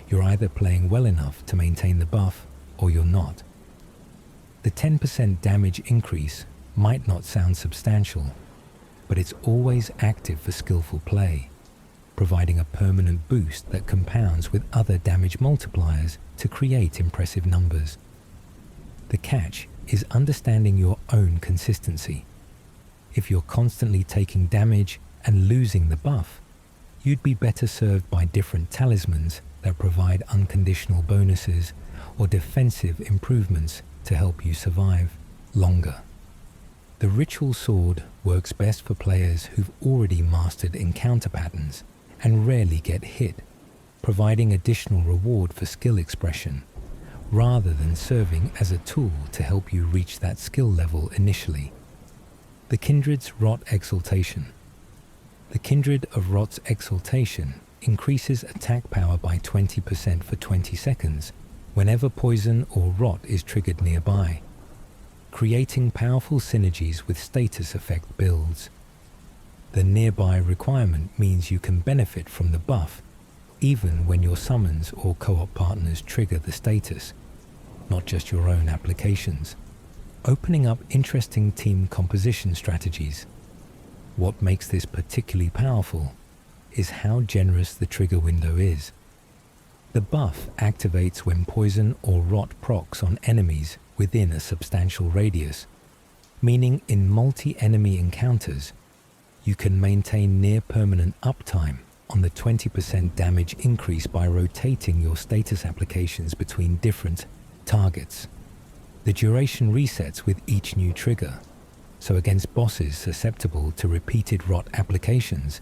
You're either playing well enough to maintain the buff, or you're not. The 10% damage increase might not sound substantial, but it's always active for skillful play, providing a permanent boost that compounds with other damage multipliers to create impressive numbers. The catch is understanding your own consistency. If you're constantly taking damage and losing the buff, you'd be better served by different talismans that provide unconditional bonuses or defensive improvements to help you survive longer. The Ritual Sword works best for players who've already mastered encounter patterns and rarely get hit providing additional reward for skill expression, rather than serving as a tool to help you reach that skill level initially. The Kindred's Rot Exaltation. The Kindred of Rot's Exaltation increases attack power by 20% for 20 seconds whenever poison or rot is triggered nearby, creating powerful synergies with status effect builds. The nearby requirement means you can benefit from the buff even when your summons or co-op partners trigger the status, not just your own applications, opening up interesting team composition strategies. What makes this particularly powerful is how generous the trigger window is. The buff activates when poison or rot procs on enemies within a substantial radius, meaning in multi-enemy encounters, you can maintain near-permanent uptime on the 20% damage increase by rotating your status applications between different targets. The duration resets with each new trigger, so against bosses susceptible to repeated rot applications,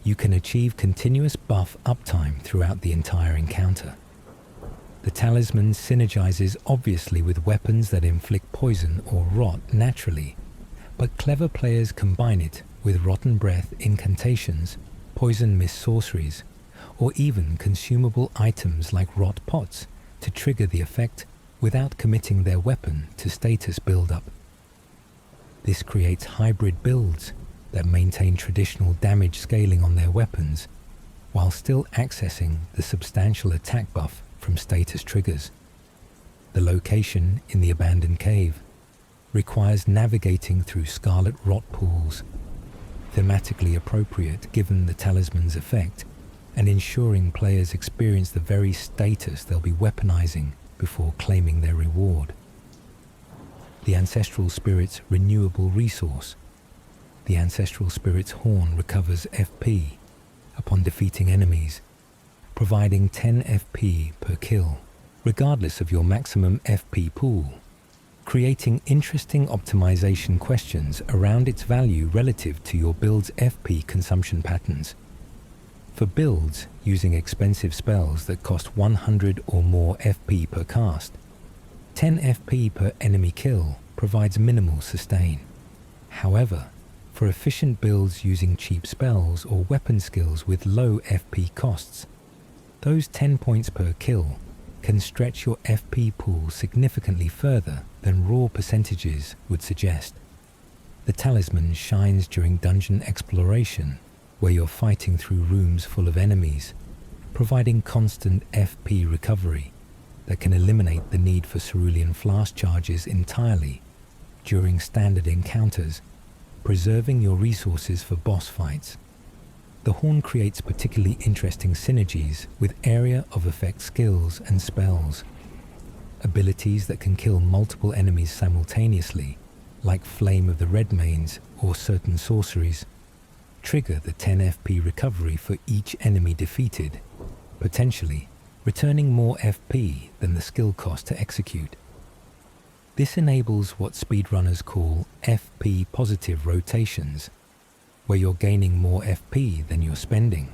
you can achieve continuous buff uptime throughout the entire encounter. The talisman synergizes obviously with weapons that inflict poison or rot naturally, but clever players combine it with rotten breath incantations, poison mist sorceries, or even consumable items like rot pots to trigger the effect without committing their weapon to status build-up. This creates hybrid builds that maintain traditional damage scaling on their weapons while still accessing the substantial attack buff from status triggers. The location in the abandoned cave requires navigating through scarlet rot pools, thematically appropriate given the talisman's effect, and ensuring players experience the very status they'll be weaponizing before claiming their reward. The Ancestral Spirit's renewable resource. The Ancestral Spirit's horn recovers FP upon defeating enemies, providing 10 FP per kill, regardless of your maximum FP pool, creating interesting optimization questions around its value relative to your build's FP consumption patterns. For builds using expensive spells that cost 100 or more FP per cast, 10 FP per enemy kill provides minimal sustain. However, for efficient builds using cheap spells or weapon skills with low FP costs, those 10 points per kill can stretch your FP pool significantly further than raw percentages would suggest. The talisman shines during dungeon exploration, where you're fighting through rooms full of enemies, providing constant FP recovery that can eliminate the need for cerulean flask charges entirely during standard encounters, preserving your resources for boss fights. The horn creates particularly interesting synergies with area of effect skills and spells. Abilities that can kill multiple enemies simultaneously, like Flame of the Redmanes or certain sorceries, trigger the 10 FP recovery for each enemy defeated, potentially returning more FP than the skill cost to execute. This enables what speedrunners call FP positive rotations, where you're gaining more FP than you're spending,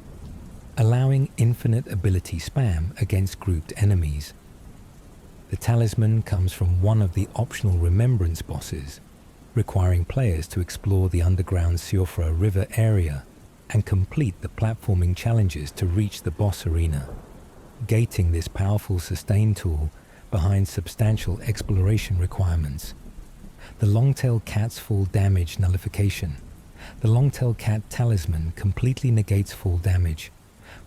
allowing infinite ability spam against grouped enemies. The talisman comes from one of the optional remembrance bosses, requiring players to explore the underground Siofra River area and complete the platforming challenges to reach the boss arena, gating this powerful sustain tool behind substantial exploration requirements. The Longtail Cat's full damage nullification. The Longtail Cat Talisman completely negates full damage,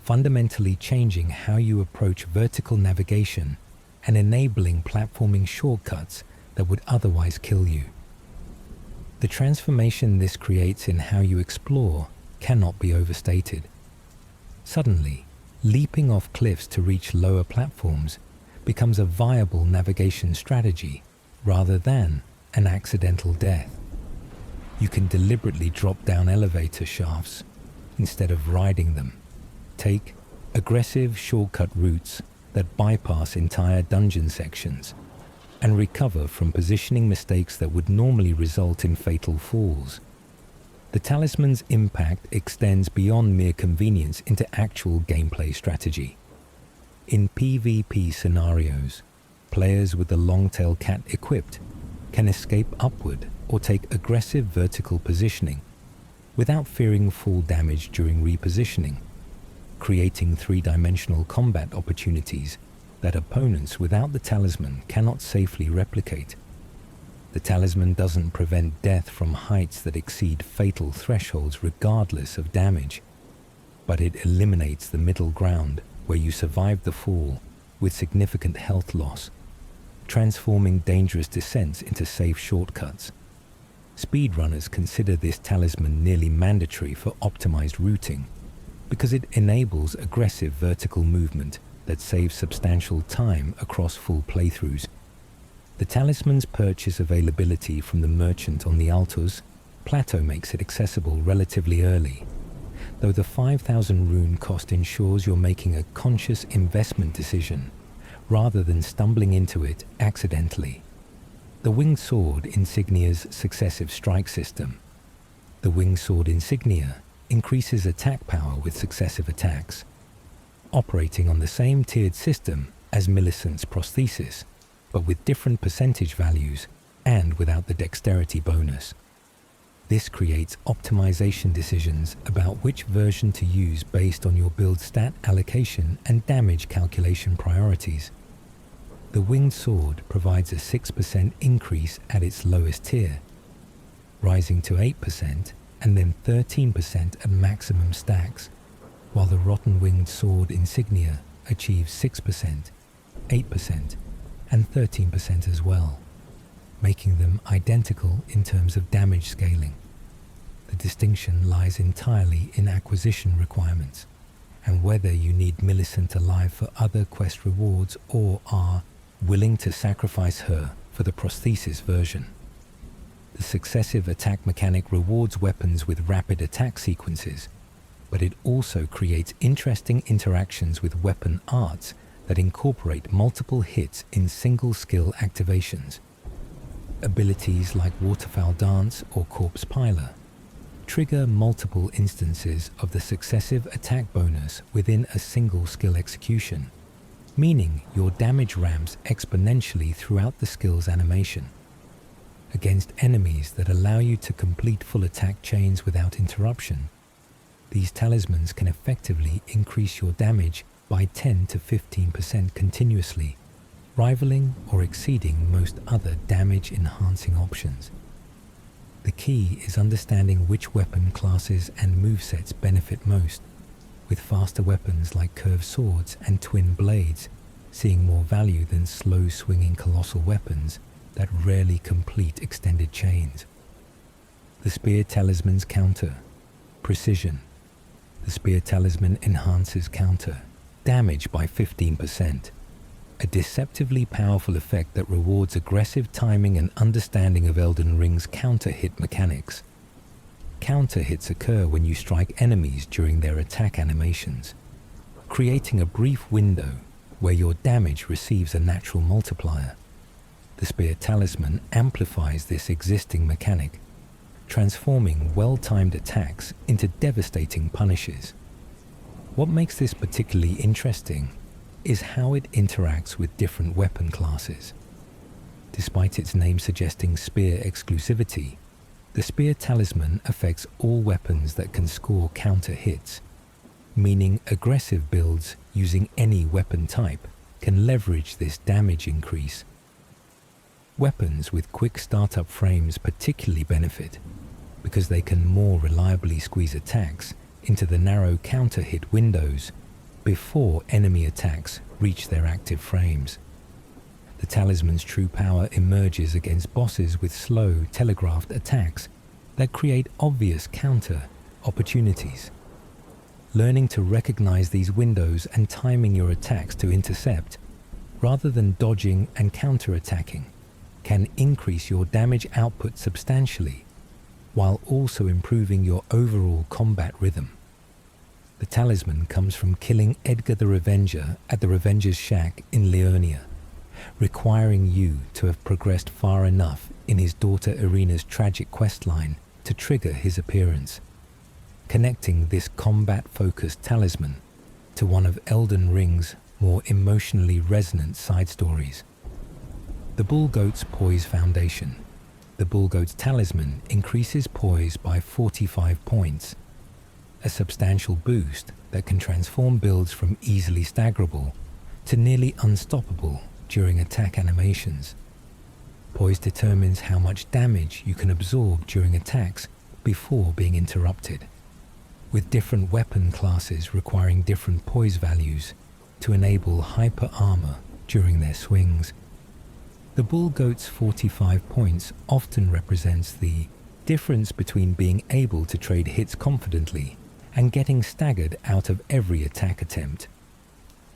fundamentally changing how you approach vertical navigation and enabling platforming shortcuts that would otherwise kill you. The transformation this creates in how you explore cannot be overstated. Suddenly, leaping off cliffs to reach lower platforms becomes a viable navigation strategy rather than an accidental death. You can deliberately drop down elevator shafts instead of riding them, take aggressive shortcut routes that bypass entire dungeon sections, and recover from positioning mistakes that would normally result in fatal falls. The talisman's impact extends beyond mere convenience into actual gameplay strategy. In PvP scenarios, players with the Longtail Cat equipped can escape upward or take aggressive vertical positioning without fearing fall damage during repositioning, creating three-dimensional combat opportunities that opponents without the talisman cannot safely replicate. The talisman doesn't prevent death from heights that exceed fatal thresholds regardless of damage, but it eliminates the middle ground where you survive the fall with significant health loss, transforming dangerous descents into safe shortcuts. Speedrunners consider this talisman nearly mandatory for optimized routing because it enables aggressive vertical movement that saves substantial time across full playthroughs. The talisman's purchase availability from the merchant on the Altus plateau makes it accessible relatively early, though the 5,000 rune cost ensures you're making a conscious investment decision rather than stumbling into it accidentally. The Winged Sword Insignia's successive strike system. The Winged Sword Insignia increases attack power with successive attacks, operating on the same tiered system as Millicent's Prosthesis, but with different percentage values and without the dexterity bonus. This creates optimization decisions about which version to use based on your build stat allocation and damage calculation priorities. The Winged Sword provides a 6% increase at its lowest tier, rising to 8% and then 13% at maximum stacks, while the Rotten Winged Sword Insignia achieves 6%, 8%, and 13% as well, making them identical in terms of damage scaling. The distinction lies entirely in acquisition requirements, and whether you need Millicent alive for other quest rewards or are willing to sacrifice her for the Prosthesis version. The successive attack mechanic rewards weapons with rapid attack sequences, but it also creates interesting interactions with weapon arts that incorporate multiple hits in single skill activations. Abilities like Waterfowl Dance or Corpse Piler trigger multiple instances of the successive attack bonus within a single skill execution, meaning your damage ramps exponentially throughout the skill's animation. Against enemies that allow you to complete full attack chains without interruption, these talismans can effectively increase your damage by 10 to 15% continuously, rivaling or exceeding most other damage-enhancing options. The key is understanding which weapon classes and movesets benefit most, with faster weapons like curved swords and twin blades seeing more value than slow-swinging colossal weapons that rarely complete extended chains. The Spear Talisman's counter. Precision. The Spear Talisman enhances counter damage by 15%, a deceptively powerful effect that rewards aggressive timing and understanding of Elden Ring's counter-hit mechanics. Counter-hits occur when you strike enemies during their attack animations, creating a brief window where your damage receives a natural multiplier. The Spear Talisman amplifies this existing mechanic, transforming well-timed attacks into devastating punishes. What makes this particularly interesting is how it interacts with different weapon classes. Despite its name suggesting spear exclusivity, the Spear Talisman affects all weapons that can score counter hits, meaning aggressive builds using any weapon type can leverage this damage increase. Weapons with quick startup frames particularly benefit because they can more reliably squeeze attacks into the narrow counter hit windows before enemy attacks reach their active frames. The talisman's true power emerges against bosses with slow, telegraphed attacks that create obvious counter opportunities. Learning to recognize these windows and timing your attacks to intercept, rather than dodging and counter-attacking, can increase your damage output substantially, while also improving your overall combat rhythm. The talisman comes from killing Edgar the Revenger at the Revenger's Shack in Leonia, requiring you to have progressed far enough in his daughter Irina's tragic questline to trigger his appearance, connecting this combat-focused talisman to one of Elden Ring's more emotionally resonant side stories. The Bull Goat's Poise Foundation. The Bull Goat's Talisman increases poise by 45 points, a substantial boost that can transform builds from easily staggerable to nearly unstoppable during attack animations. Poise determines how much damage you can absorb during attacks before being interrupted, with different weapon classes requiring different poise values to enable hyper armor during their swings. The Bull Goat's 45 points often represents the difference between being able to trade hits confidently and getting staggered out of every attack attempt.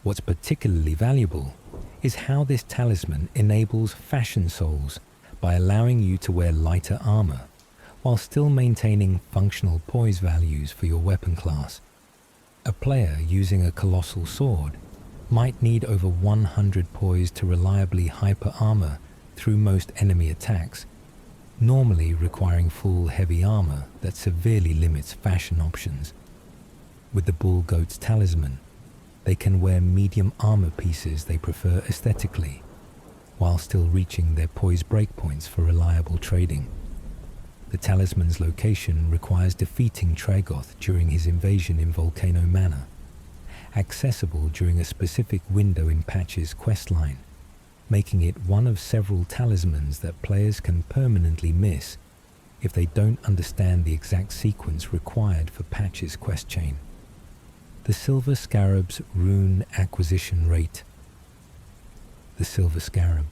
What's particularly valuable is how this talisman enables fashion souls by allowing you to wear lighter armor while still maintaining functional poise values for your weapon class. A player using a colossal sword might need over 100 poise to reliably hyper armor through most enemy attacks, normally requiring full heavy armor that severely limits fashion options. With the Bull Goat's Talisman, they can wear medium armor pieces they prefer aesthetically, while still reaching their poise breakpoints for reliable trading. The talisman's location requires defeating Tragoth during his invasion in Volcano Manor, accessible during a specific window in Patch's questline, making it one of several talismans that players can permanently miss if they don't understand the exact sequence required for Patch's quest chain. The Silver Scarab's Rune Acquisition Rate. The Silver Scarab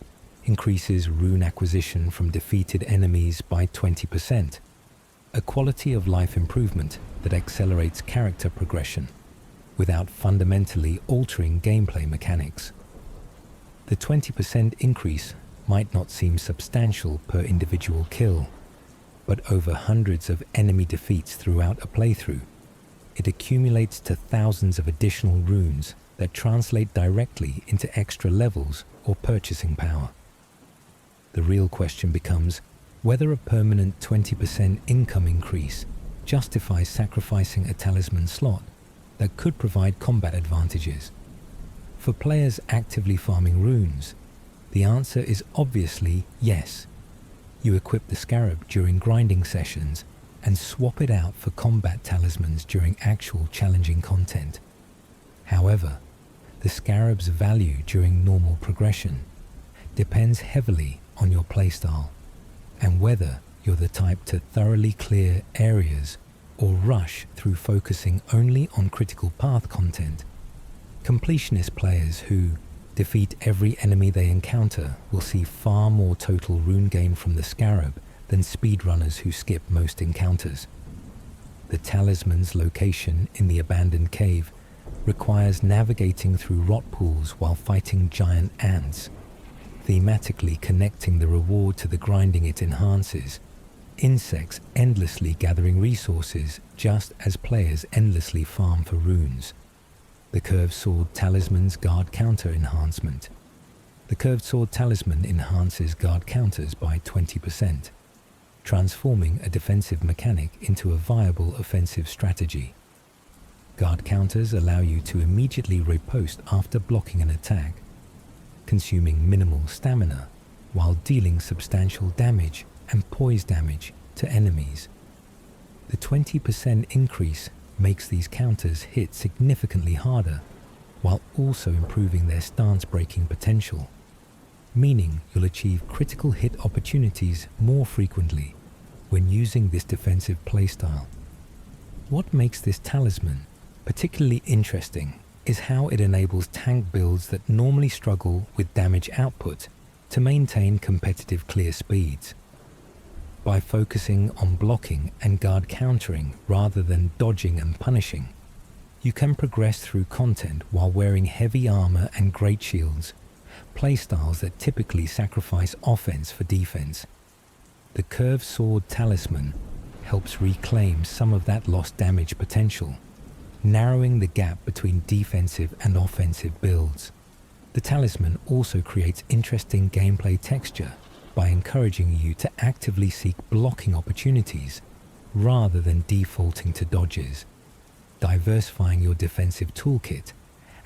increases rune acquisition from defeated enemies by 20%, a quality of life improvement that accelerates character progression without fundamentally altering gameplay mechanics. The 20% increase might not seem substantial per individual kill, but over hundreds of enemy defeats throughout a playthrough, it accumulates to thousands of additional runes that translate directly into extra levels or purchasing power. The real question becomes whether a permanent 20% income increase justifies sacrificing a talisman slot that could provide combat advantages. For players actively farming runes, the answer is obviously yes. You equip the Scarab during grinding sessions and swap it out for combat talismans during actual challenging content. However, the Scarab's value during normal progression depends heavily on your playstyle and whether you're the type to thoroughly clear areas or rush through focusing only on critical path content. Completionist players who defeat every enemy they encounter will see far more total rune gain from the Scarab than speedrunners who skip most encounters. The talisman's location in the abandoned cave requires navigating through rot pools while fighting giant ants, thematically connecting the reward to the grinding it enhances. Insects endlessly gathering resources just as players endlessly farm for runes. The Curved Sword Talisman's Guard Counter Enhancement. The Curved Sword Talisman enhances guard counters by 20%, transforming a defensive mechanic into a viable offensive strategy. Guard counters allow you to immediately riposte after blocking an attack, consuming minimal stamina while dealing substantial damage and poise damage to enemies. The 20% increase makes these counters hit significantly harder while also improving their stance breaking potential, meaning you'll achieve critical hit opportunities more frequently when using this defensive playstyle. What makes this talisman particularly interesting is how it enables tank builds that normally struggle with damage output to maintain competitive clear speeds. By focusing on blocking and guard countering rather than dodging and punishing, you can progress through content while wearing heavy armor and great shields, playstyles that typically sacrifice offense for defense. The Curved Sword Talisman helps reclaim some of that lost damage potential, narrowing the gap between defensive and offensive builds. The talisman also creates interesting gameplay texture by encouraging you to actively seek blocking opportunities rather than defaulting to dodges, diversifying your defensive toolkit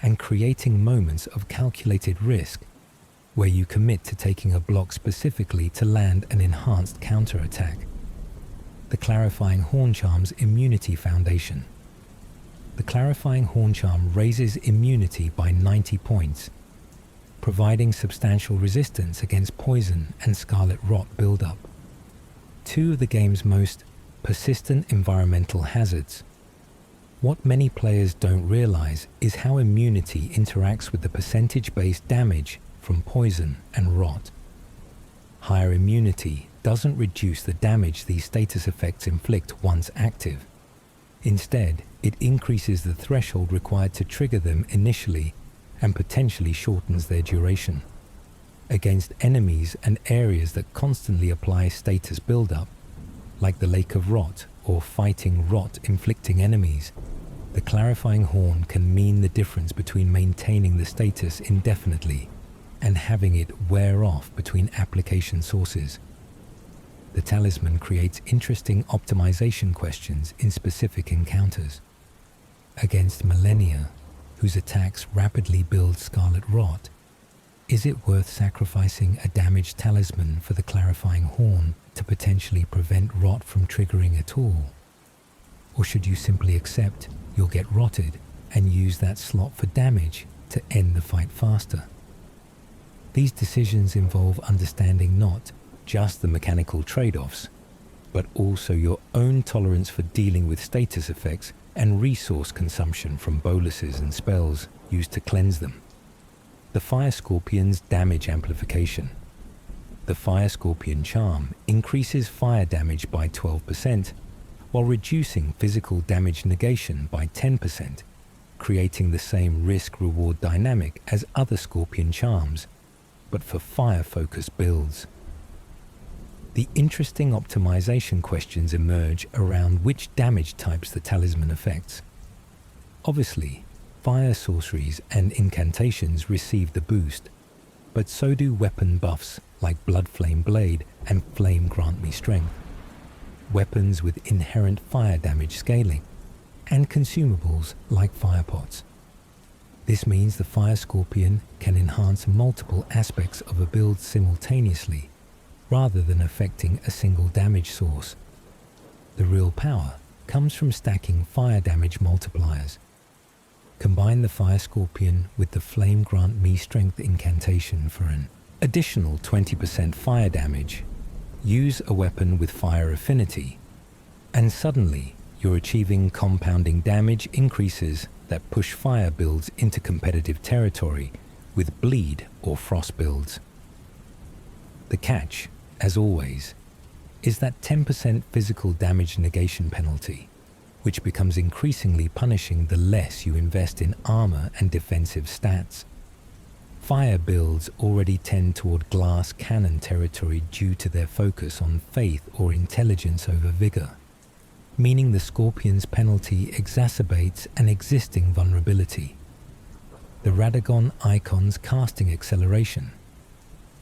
and creating moments of calculated risk where you commit to taking a block specifically to land an enhanced counterattack. The Clarifying Horn Charm's Immunity Foundation. The Clarifying Horn Charm raises immunity by 90 points, providing substantial resistance against poison and scarlet rot buildup, two of the game's most persistent environmental hazards. What many players don't realize is how immunity interacts with the percentage-based damage from poison and rot. Higher immunity doesn't reduce the damage these status effects inflict once active. Instead, it increases the threshold required to trigger them initially and potentially shortens their duration. Against enemies and areas that constantly apply status buildup, like the Lake of Rot or fighting rot-inflicting enemies, the Clarifying Horn can mean the difference between maintaining the status indefinitely and having it wear off between application sources. The talisman creates interesting optimization questions in specific encounters. Against Millennia, whose attacks rapidly build scarlet rot, is it worth sacrificing a damaged talisman for the Clarifying Horn to potentially prevent rot from triggering at all? Or should you simply accept you'll get rotted and use that slot for damage to end the fight faster? These decisions involve understanding not just the mechanical trade-offs, but also your own tolerance for dealing with status effects and resource consumption from boluses and spells used to cleanse them. The Fire Scorpion's damage amplification. The Fire Scorpion charm increases fire damage by 12%, while reducing physical damage negation by 10%, creating the same risk-reward dynamic as other Scorpion charms, but for fire-focused builds. The interesting optimization questions emerge around which damage types the talisman affects. Obviously, fire sorceries and incantations receive the boost, but so do weapon buffs like Bloodflame Blade and Flame Grant Me Strength, weapons with inherent fire damage scaling, and consumables like firepots. This means the Fire Scorpion can enhance multiple aspects of a build simultaneously, rather than affecting a single damage source. The real power comes from stacking fire damage multipliers. Combine the Fire Scorpion with the Flame Grant Me Strength incantation for an additional 20% fire damage. Use a weapon with fire affinity, and suddenly you're achieving compounding damage increases that push fire builds into competitive territory with bleed or frost builds. The catch, as always, is that 10% physical damage negation penalty, which becomes increasingly punishing the less you invest in armor and defensive stats. Fire builds already tend toward glass cannon territory due to their focus on faith or intelligence over vigor, meaning the Scorpion's penalty exacerbates an existing vulnerability. The Radagon Icon's casting acceleration.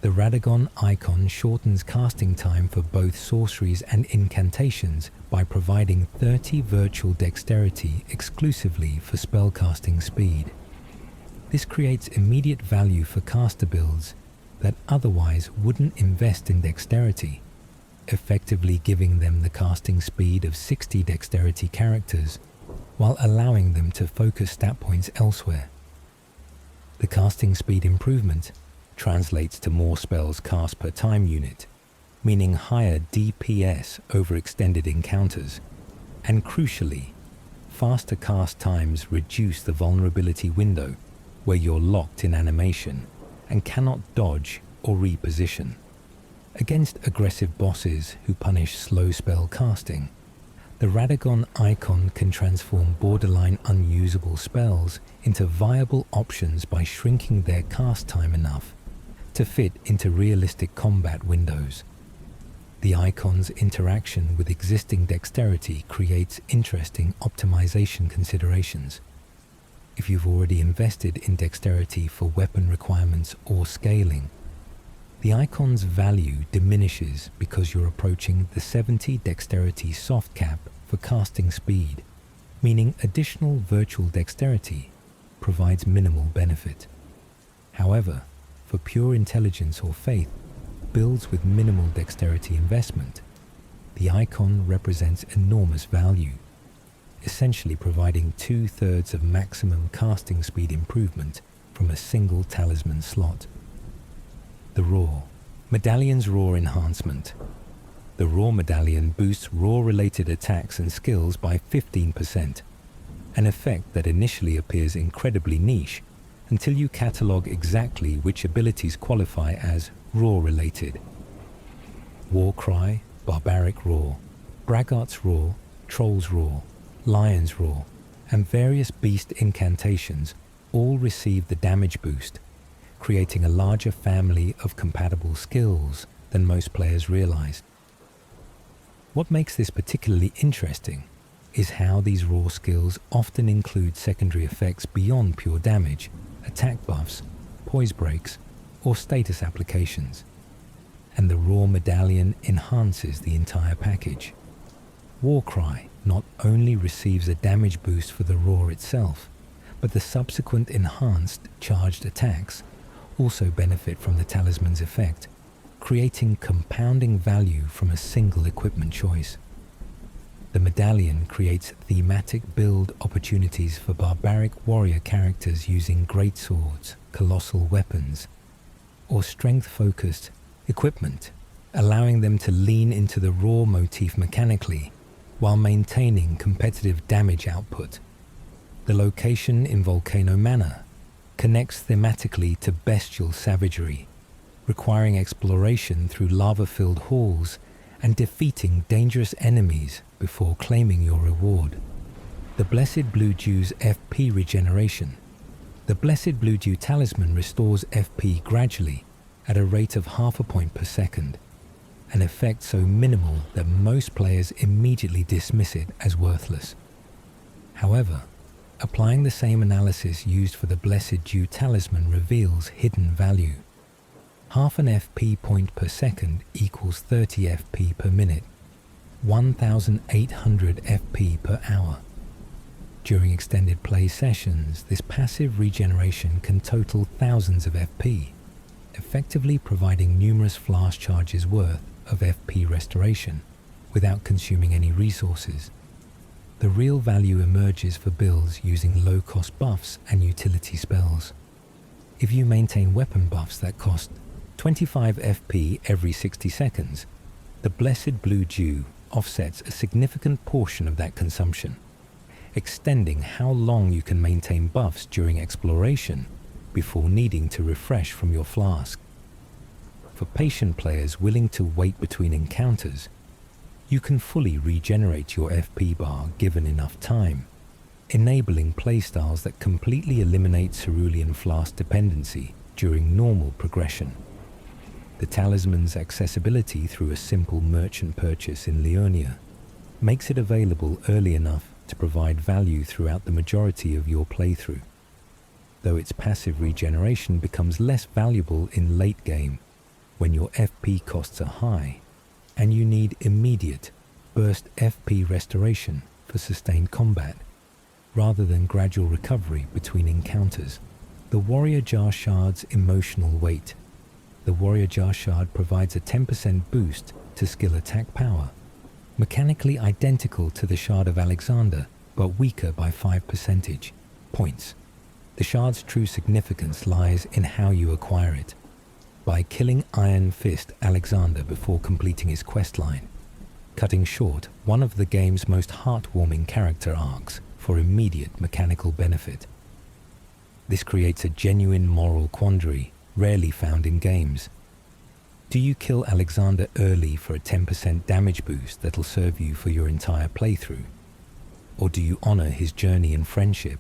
The Radagon Icon shortens casting time for both sorceries and incantations by providing 30 virtual dexterity exclusively for spellcasting speed. This creates immediate value for caster builds that otherwise wouldn't invest in dexterity, effectively giving them the casting speed of 60 dexterity characters while allowing them to focus stat points elsewhere. The casting speed improvement translates to more spells cast per time unit, meaning higher DPS over extended encounters, and crucially, faster cast times reduce the vulnerability window where you're locked in animation and cannot dodge or reposition. Against aggressive bosses who punish slow spell casting, the Radagon Icon can transform borderline unusable spells into viable options by shrinking their cast time enough to fit into realistic combat windows. The Icon's interaction with existing dexterity creates interesting optimization considerations. If you've already invested in dexterity for weapon requirements or scaling, the Icon's value diminishes because you're approaching the 70 dexterity soft cap for casting speed, meaning additional virtual dexterity provides minimal benefit. However, for pure intelligence or faith, builds with minimal dexterity investment, the icon represents enormous value, essentially providing 2/3 of maximum casting speed improvement from a single talisman slot. The Raw. Medallion's Raw Enhancement. The Raw Medallion boosts Raw-related attacks and skills by 15%, an effect that initially appears incredibly niche until you catalogue exactly which abilities qualify as Raw-related. Warcry, Barbaric Raw, Braggart's Raw, Troll's Raw, Lion's Raw, and various beast incantations all receive the damage boost, creating a larger family of compatible skills than most players realize. What makes this particularly interesting is how these raw skills often include secondary effects beyond pure damage, attack buffs, poise breaks, or status applications, and the Raw Medallion enhances the entire package. Warcry not only receives a damage boost for the Raw itself, but the subsequent enhanced charged attacks also benefit from the talisman's effect, creating compounding value from a single equipment choice. The Medallion creates thematic build opportunities for barbaric warrior characters using greatswords, colossal weapons, or strength-focused equipment, allowing them to lean into the Raw motif mechanically while maintaining competitive damage output. The location in Volcano Manor connects thematically to bestial savagery, requiring exploration through lava-filled halls and defeating dangerous enemies before claiming your reward. The Blessed Blue Dew's FP regeneration. The Blessed Blue Dew Talisman restores FP gradually at a rate of 0.5 point per second, an effect so minimal that most players immediately dismiss it as worthless. However, applying the same analysis used for the Blessed Dew Talisman reveals hidden value. Half an FP point per second equals 30 FP per minute, 1,800 FP per hour. During extended play sessions, this passive regeneration can total thousands of FP, effectively providing numerous flash charges worth of FP restoration without consuming any resources. The real value emerges for builds using low-cost buffs and utility spells. If you maintain weapon buffs that cost 25 FP every 60 seconds, the Blessed Blue Dew offsets a significant portion of that consumption, extending how long you can maintain buffs during exploration before needing to refresh from your flask. For patient players willing to wait between encounters, you can fully regenerate your FP bar given enough time, enabling playstyles that completely eliminate cerulean flask dependency during normal progression. The talisman's accessibility through a simple merchant purchase in Leonia makes it available early enough to provide value throughout the majority of your playthrough, though its passive regeneration becomes less valuable in late game when your FP costs are high and you need immediate burst FP restoration for sustained combat, rather than gradual recovery between encounters. The Warrior Jar Shard's emotional weight. The Warrior Jar Shard provides a 10% boost to skill attack power, mechanically identical to the Shard of Alexander, but weaker by 5 percentage points. The Shard's true significance lies in how you acquire it. By killing Iron Fist Alexander before completing his questline, cutting short one of the game's most heartwarming character arcs for immediate mechanical benefit. This creates a genuine moral quandary rarely found in games. Do you kill Alexander early for a 10% damage boost that'll serve you for your entire playthrough? Or do you honor his journey and friendship,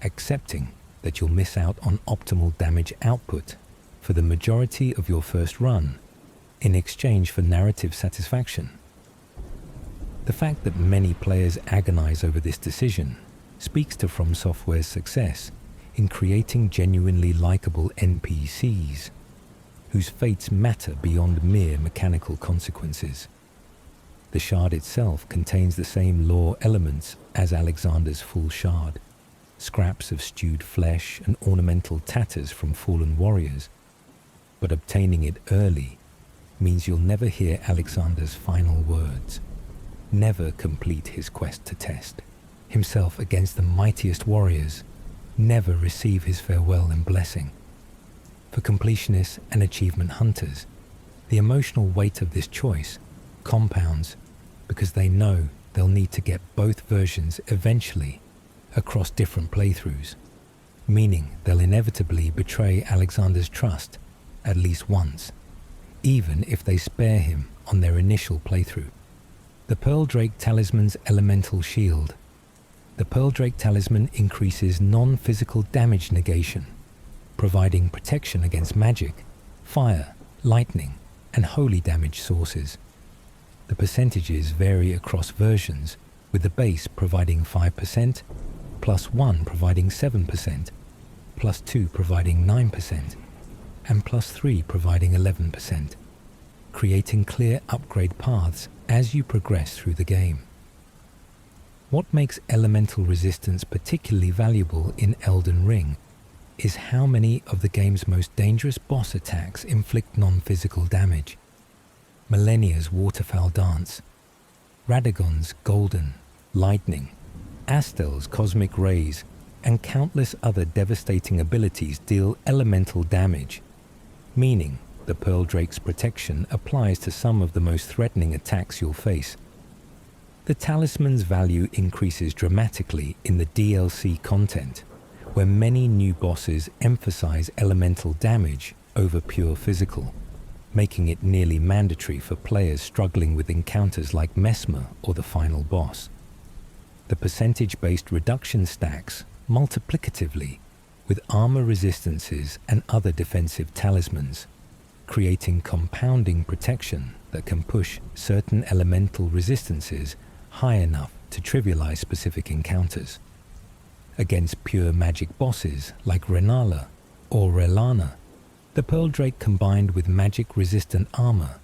accepting that you'll miss out on optimal damage output for the majority of your first run in exchange for narrative satisfaction? The fact that many players agonize over this decision speaks to From Software's success in creating genuinely likable NPCs whose fates matter beyond mere mechanical consequences. The shard itself contains the same lore elements as Alexander's full shard, scraps of stewed flesh and ornamental tatters from fallen warriors, but obtaining it early means you'll never hear Alexander's final words, never complete his quest to test himself against the mightiest warriors, never receive his farewell and blessing. For completionists and achievement hunters, the emotional weight of this choice compounds because they know they'll need to get both versions eventually across different playthroughs, meaning they'll inevitably betray Alexander's trust at least once, even if they spare him on their initial playthrough. The Pearl Drake Talisman's Elemental Shield. The Pearl Drake Talisman increases non-physical damage negation, providing protection against magic, fire, lightning, and holy damage sources. The percentages vary across versions, with the base providing 5%, +1 providing 7%, +2 providing 9%, and +3 providing 11%, creating clear upgrade paths as you progress through the game. What makes elemental resistance particularly valuable in Elden Ring is how many of the game's most dangerous boss attacks inflict non-physical damage. Millennia's Waterfowl Dance, Radagon's Golden, Lightning, Astel's Cosmic Rays, and countless other devastating abilities deal elemental damage, meaning the Pearl Drake's protection applies to some of the most threatening attacks you'll face. The talisman's value increases dramatically in the DLC content, where many new bosses emphasize elemental damage over pure physical, making it nearly mandatory for players struggling with encounters like Mesmer or the final boss. The percentage-based reduction stacks multiplicatively with armor resistances and other defensive talismans, creating compounding protection that can push certain elemental resistances high enough to trivialize specific encounters. Against pure magic bosses like Renala or Relana, the Pearl Drake combined with magic-resistant armor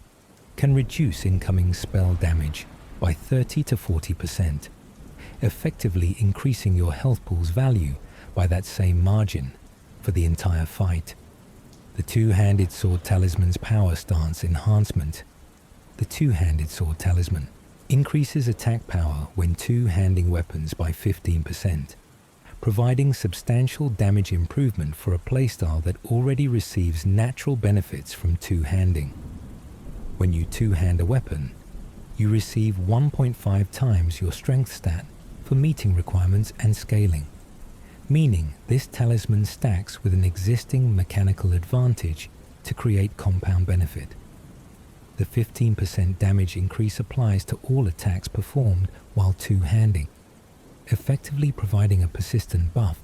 can reduce incoming spell damage by 30 to 40%, effectively increasing your health pool's value by that same margin for the entire fight. The Two-Handed Sword Talisman's Power Stance Enhancement. The Two-Handed Sword Talisman increases attack power when two-handing weapons by 15%, providing substantial damage improvement for a playstyle that already receives natural benefits from two-handing. When you two-hand a weapon, you receive 1.5 times your strength stat for meeting requirements and scaling, meaning this talisman stacks with an existing mechanical advantage to create compound benefit. The 15% damage increase applies to all attacks performed while two-handing, effectively providing a persistent buff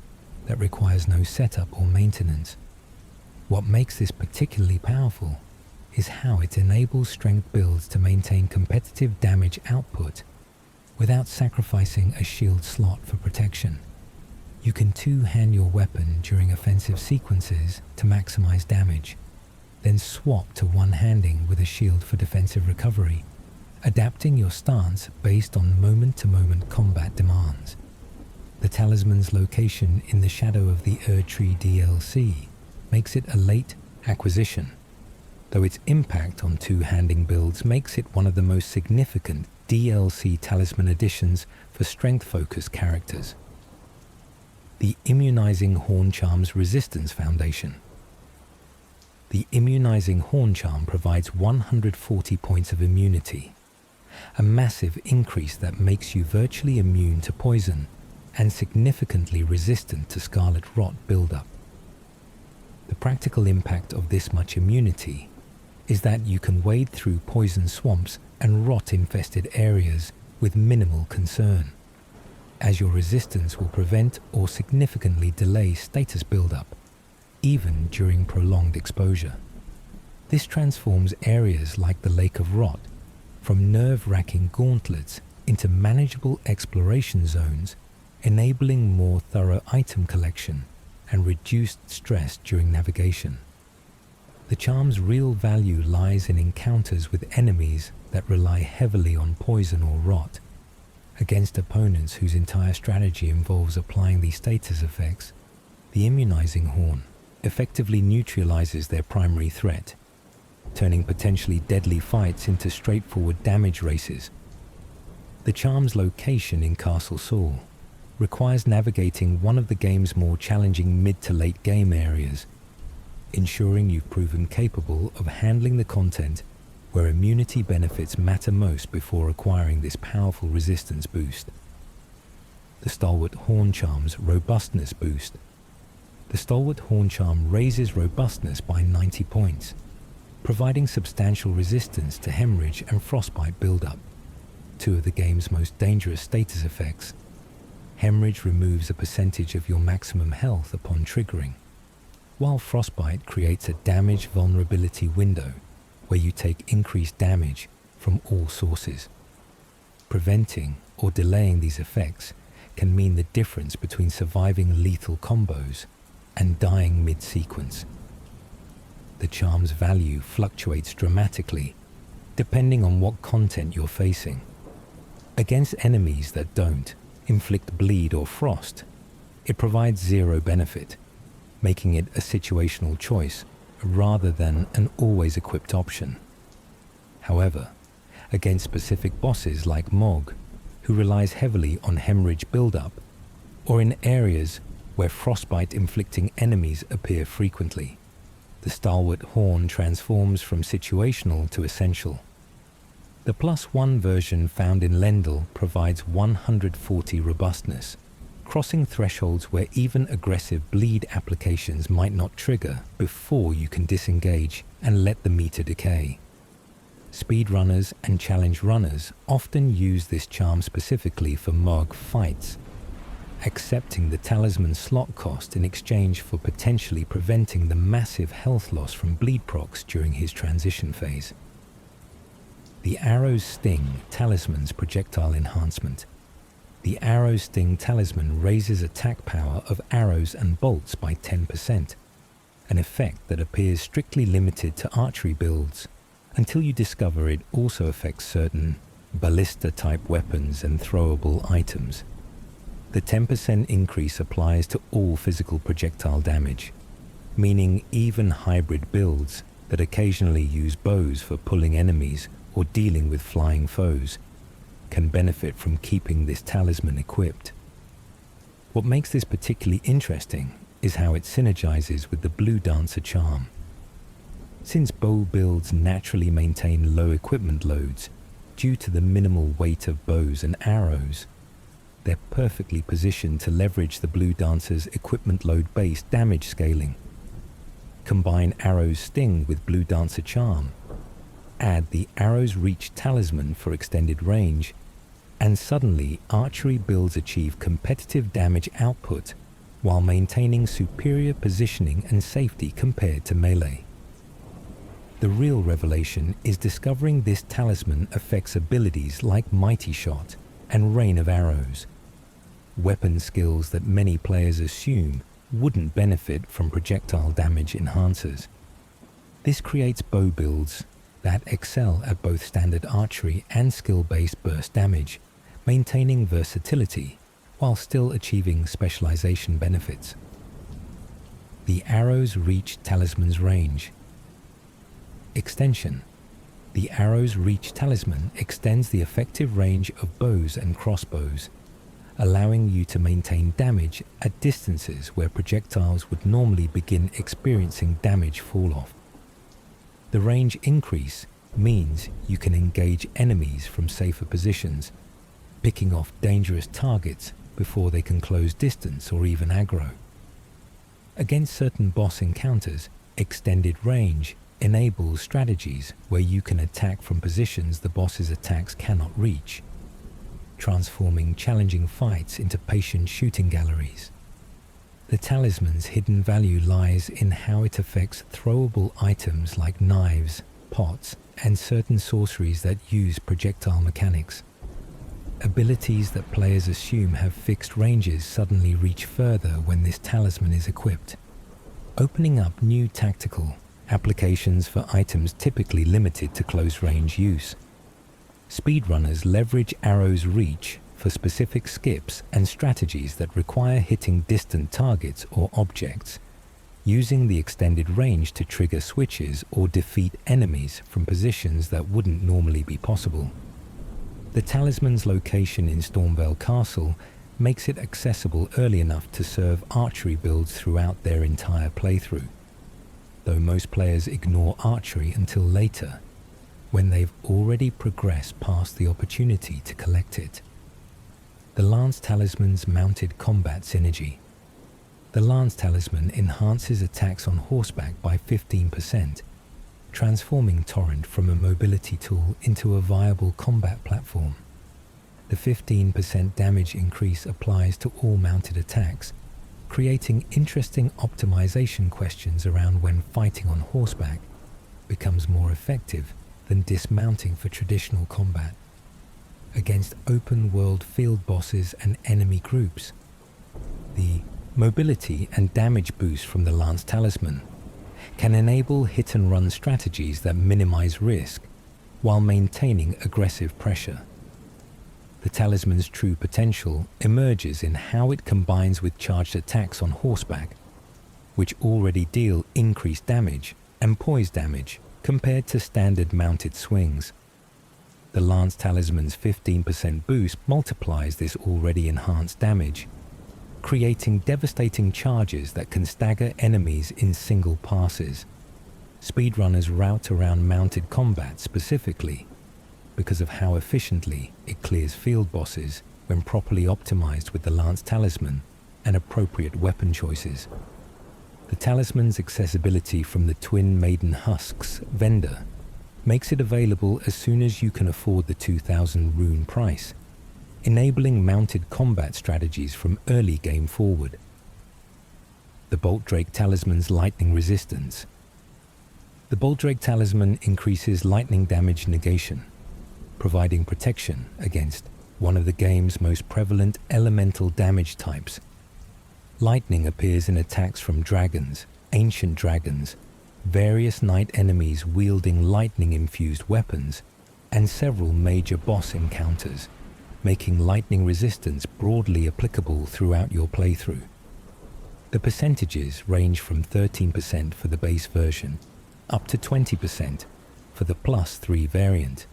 that requires no setup or maintenance. What makes this particularly powerful is how it enables strength builds to maintain competitive damage output without sacrificing a shield slot for protection. You can two-hand your weapon during offensive sequences to maximize damage, then swap to one-handing with a shield for defensive recovery, adapting your stance based on moment-to-moment combat demands. The talisman's location in the shadow of the Erdtree DLC makes it a late acquisition, though its impact on two-handing builds makes it one of the most significant DLC talisman additions for strength-focused characters. The Immunizing Horn Charm's Resistance Foundation. The Immunizing Horn Charm provides 140 points of immunity, a massive increase that makes you virtually immune to poison and significantly resistant to Scarlet Rot buildup. The practical impact of this much immunity is that you can wade through poison swamps and rot-infested areas with minimal concern, as your resistance will prevent or significantly delay status buildup, even during prolonged exposure. This transforms areas like the Lake of Rot from nerve-wracking gauntlets into manageable exploration zones, enabling more thorough item collection and reduced stress during navigation. The charm's real value lies in encounters with enemies that rely heavily on poison or rot, Against opponents whose entire strategy involves applying these status effects, the Immunizing Horn effectively neutralizes their primary threat, turning potentially deadly fights into straightforward damage races. The charm's location in Castle Saul requires navigating one of the game's more challenging mid to late game areas, ensuring you've proven capable of handling the content where immunity benefits matter most before acquiring this powerful resistance boost. The Stalwart Horn Charm's Robustness boost. The Stalwart Horn Charm raises robustness by 90 points, providing substantial resistance to hemorrhage and frostbite buildup, two of the game's most dangerous status effects. Hemorrhage removes a percentage of your maximum health upon triggering, while frostbite creates a damage vulnerability window where you take increased damage from all sources. Preventing or delaying these effects can mean the difference between surviving lethal combos and dying mid-sequence. The charm's value fluctuates dramatically depending on what content you're facing. Against enemies that don't inflict bleed or frost, it provides zero benefit, making it a situational choice rather than an always equipped option. However, against specific bosses like Mog, who relies heavily on hemorrhage buildup, or in areas where frostbite inflicting enemies appear frequently, the Stalwart Horn transforms from situational to essential. The +1 version found in Lendl provides 140 robustness, crossing thresholds where even aggressive bleed applications might not trigger before you can disengage and let the meter decay. Speedrunners and challenge runners often use this charm specifically for Mog fights, accepting the talisman slot cost in exchange for potentially preventing the massive health loss from bleed procs during his transition phase. The Arrow's Sting Talisman's projectile enhancement. The Arrow's Sting Talisman raises attack power of arrows and bolts by 10%, an effect that appears strictly limited to archery builds until you discover it also affects certain ballista-type weapons and throwable items. The 10% increase applies to all physical projectile damage, meaning even hybrid builds that occasionally use bows for pulling enemies or dealing with flying foes can benefit from keeping this talisman equipped. What makes this particularly interesting is how it synergizes with the Blue Dancer charm. Since bow builds naturally maintain low equipment loads due to the minimal weight of bows and arrows, they're perfectly positioned to leverage the Blue Dancer's equipment load-based damage scaling. Combine Arrow's Sting with Blue Dancer charm, add the Arrow's Reach Talisman for extended range, and suddenly archery builds achieve competitive damage output while maintaining superior positioning and safety compared to melee. The real revelation is discovering this talisman affects abilities like Mighty Shot and Rain of Arrows, weapon skills that many players assume wouldn't benefit from projectile damage enhancers. This creates bow builds that excel at both standard archery and skill-based burst damage, maintaining versatility while still achieving specialization benefits. The Arrow's Reach Talisman's range. Extension. The Arrow's Reach Talisman extends the effective range of bows and crossbows, allowing you to maintain damage at distances where projectiles would normally begin experiencing damage fall-off. The range increase means you can engage enemies from safer positions, picking off dangerous targets before they can close distance or even aggro. Against certain boss encounters, extended range enables strategies where you can attack from positions the boss's attacks cannot reach, transforming challenging fights into patient shooting galleries. The talisman's hidden value lies in how it affects throwable items like knives, pots, and certain sorceries that use projectile mechanics. Abilities that players assume have fixed ranges suddenly reach further when this talisman is equipped, opening up new tactical applications for items typically limited to close-range use. Speedrunners leverage Arrow's Reach for specific skips and strategies that require hitting distant targets or objects, using the extended range to trigger switches or defeat enemies from positions that wouldn't normally be possible. The talisman's location in Stormveil Castle makes it accessible early enough to serve archery builds throughout their entire playthrough, though most players ignore archery until later, when they've already progressed past the opportunity to collect it. The Lance Talisman's mounted combat synergy. The Lance Talisman enhances attacks on horseback by 15%, transforming Torrent from a mobility tool into a viable combat platform. The 15% damage increase applies to all mounted attacks, creating interesting optimization questions around when fighting on horseback becomes more effective than dismounting for traditional combat. Against open-world field bosses and enemy groups, the mobility and damage boost from the Lance Talisman can enable hit-and-run strategies that minimize risk while maintaining aggressive pressure. The talisman's true potential emerges in how it combines with charged attacks on horseback, which already deal increased damage and poise damage compared to standard mounted swings. The Lance Talisman's 15% boost multiplies this already enhanced damage, creating devastating charges that can stagger enemies in single passes. Speedrunners route around mounted combat specifically because of how efficiently it clears field bosses when properly optimized with the Lance Talisman and appropriate weapon choices. The talisman's accessibility from the Twin Maiden Husks vendor makes it available as soon as you can afford the 2,000 rune price, enabling mounted combat strategies from early game forward. The Bolt Drake Talisman's lightning resistance. The Bolt Drake Talisman increases lightning damage negation, providing protection against one of the game's most prevalent elemental damage types. Lightning appears in attacks from dragons, ancient dragons, various knight enemies wielding lightning-infused weapons, and several major boss encounters, making lightning resistance broadly applicable throughout your playthrough. The percentages range from 13% for the base version up to 20% for the +3 variant,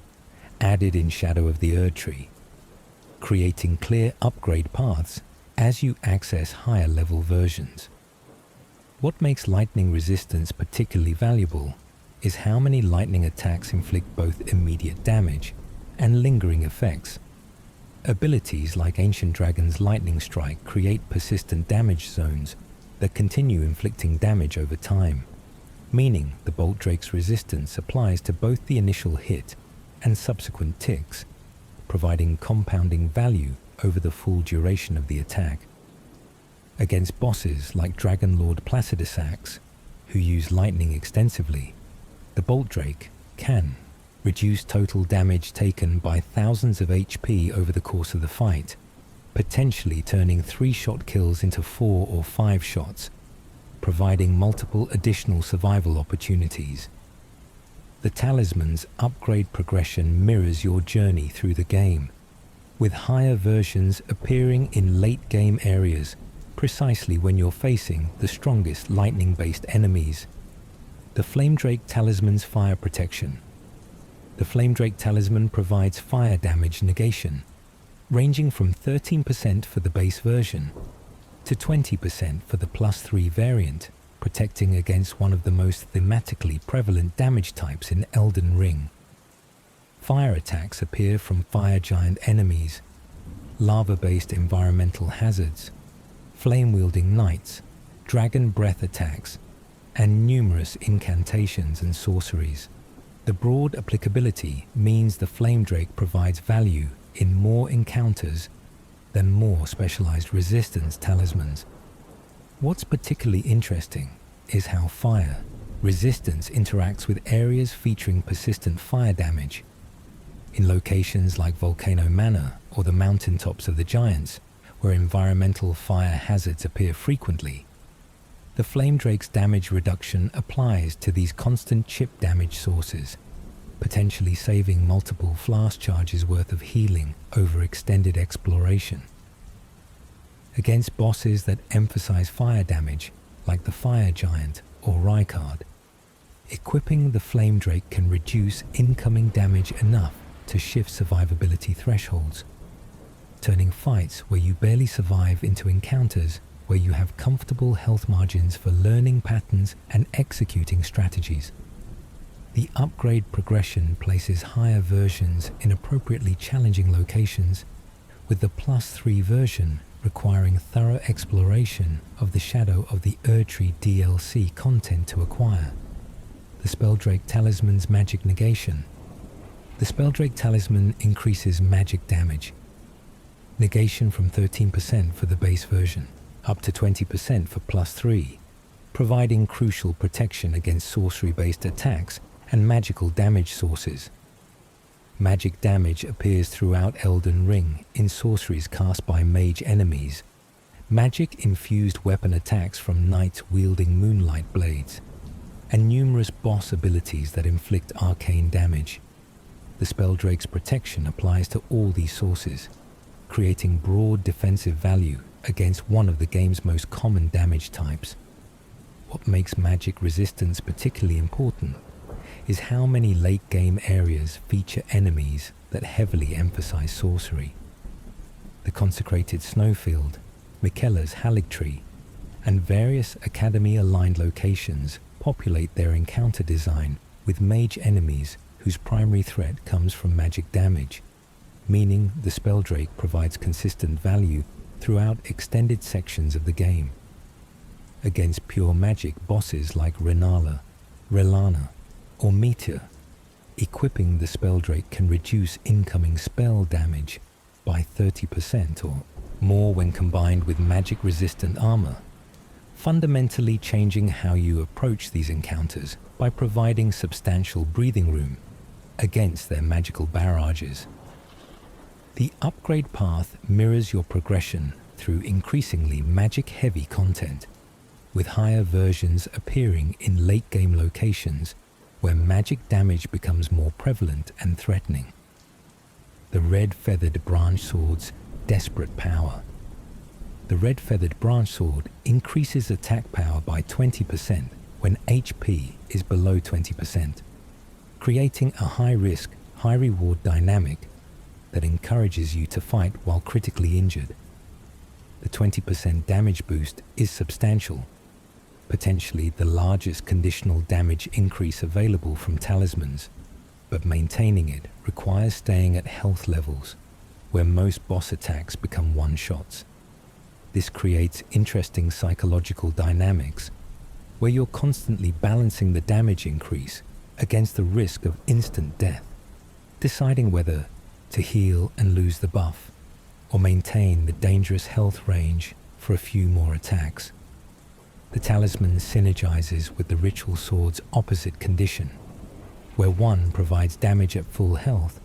added in Shadow of the Erdtree, creating clear upgrade paths as you access higher level versions. What makes lightning resistance particularly valuable is how many lightning attacks inflict both immediate damage and lingering effects. Abilities like Ancient Dragon's Lightning Strike create persistent damage zones that continue inflicting damage over time, meaning the Bolt Drake's resistance applies to both the initial hit and subsequent ticks, providing compounding value over the full duration of the attack. Against bosses like Dragon Lord Placidusax, who use lightning extensively, the Bolt Drake can reduce total damage taken by thousands of HP over the course of the fight, potentially turning 3-shot kills into 4 or 5 shots, providing multiple additional survival opportunities. The talisman's upgrade progression mirrors your journey through the game, with higher versions appearing in late game areas precisely when you're facing the strongest lightning-based enemies. The Flame Drake Talisman's fire protection. The Flame Drake Talisman provides fire damage negation, ranging from 13% for the base version to 20% for the +3 variant, protecting against one of the most thematically prevalent damage types in Elden Ring. Fire attacks appear from fire giant enemies, lava-based environmental hazards, flame-wielding knights, dragon breath attacks, and numerous incantations and sorceries. The broad applicability means the Flame Drake provides value in more encounters than more specialized resistance talismans. What's particularly interesting is how fire resistance interacts with areas featuring persistent fire damage. In locations like Volcano Manor or the mountaintops of the Giants, where environmental fire hazards appear frequently, the Flame Drake's damage reduction applies to these constant chip damage sources, potentially saving multiple flask charges worth of healing over extended exploration. Against bosses that emphasize fire damage, like the Fire Giant or Rykard, equipping the Flame Drake can reduce incoming damage enough to shift survivability thresholds, turning fights where you barely survive into encounters where you have comfortable health margins for learning patterns and executing strategies. The upgrade progression places higher versions in appropriately challenging locations, with the +3 version requiring thorough exploration of the shadow of the Erdtree DLC content to acquire. The Spelldrake Talisman's Magic Negation. The Spelldrake Talisman increases magic damage. Negation from 13% for the base version, up to 20% for +3, providing crucial protection against sorcery-based attacks and magical damage sources. Magic damage appears throughout Elden Ring in sorceries cast by mage enemies, magic-infused weapon attacks from knights wielding moonlight blades, and numerous boss abilities that inflict arcane damage. The Spelldrake's protection applies to all these sources, creating broad defensive value against one of the game's most common damage types. What makes magic resistance particularly important is how many late-game areas feature enemies that heavily emphasize sorcery. The Consecrated Snowfield, Miquella's Haligtree, and various Academy-aligned locations populate their encounter design with mage enemies whose primary threat comes from magic damage, meaning the Spelldrake provides consistent value throughout extended sections of the game. Against pure magic bosses like Renala, Relana, or Meteor, equipping the Spelldrake can reduce incoming spell damage by 30% or more when combined with magic-resistant armor, fundamentally changing how you approach these encounters by providing substantial breathing room against their magical barrages. The upgrade path mirrors your progression through increasingly magic-heavy content, with higher versions appearing in late-game locations where magic damage becomes more prevalent and threatening. The Red-Feathered Branchsword's Desperate Power. The Red-Feathered Branchsword increases attack power by 20% when HP is below 20%, creating a high-risk, high-reward dynamic that encourages you to fight while critically injured. The 20% damage boost is substantial, potentially the largest conditional damage increase available from talismans, but maintaining it requires staying at health levels where most boss attacks become one-shots. This creates interesting psychological dynamics where you're constantly balancing the damage increase against the risk of instant death, deciding whether to heal and lose the buff or maintain the dangerous health range for a few more attacks. The talisman synergizes with the ritual sword's opposite condition, where one provides damage at full health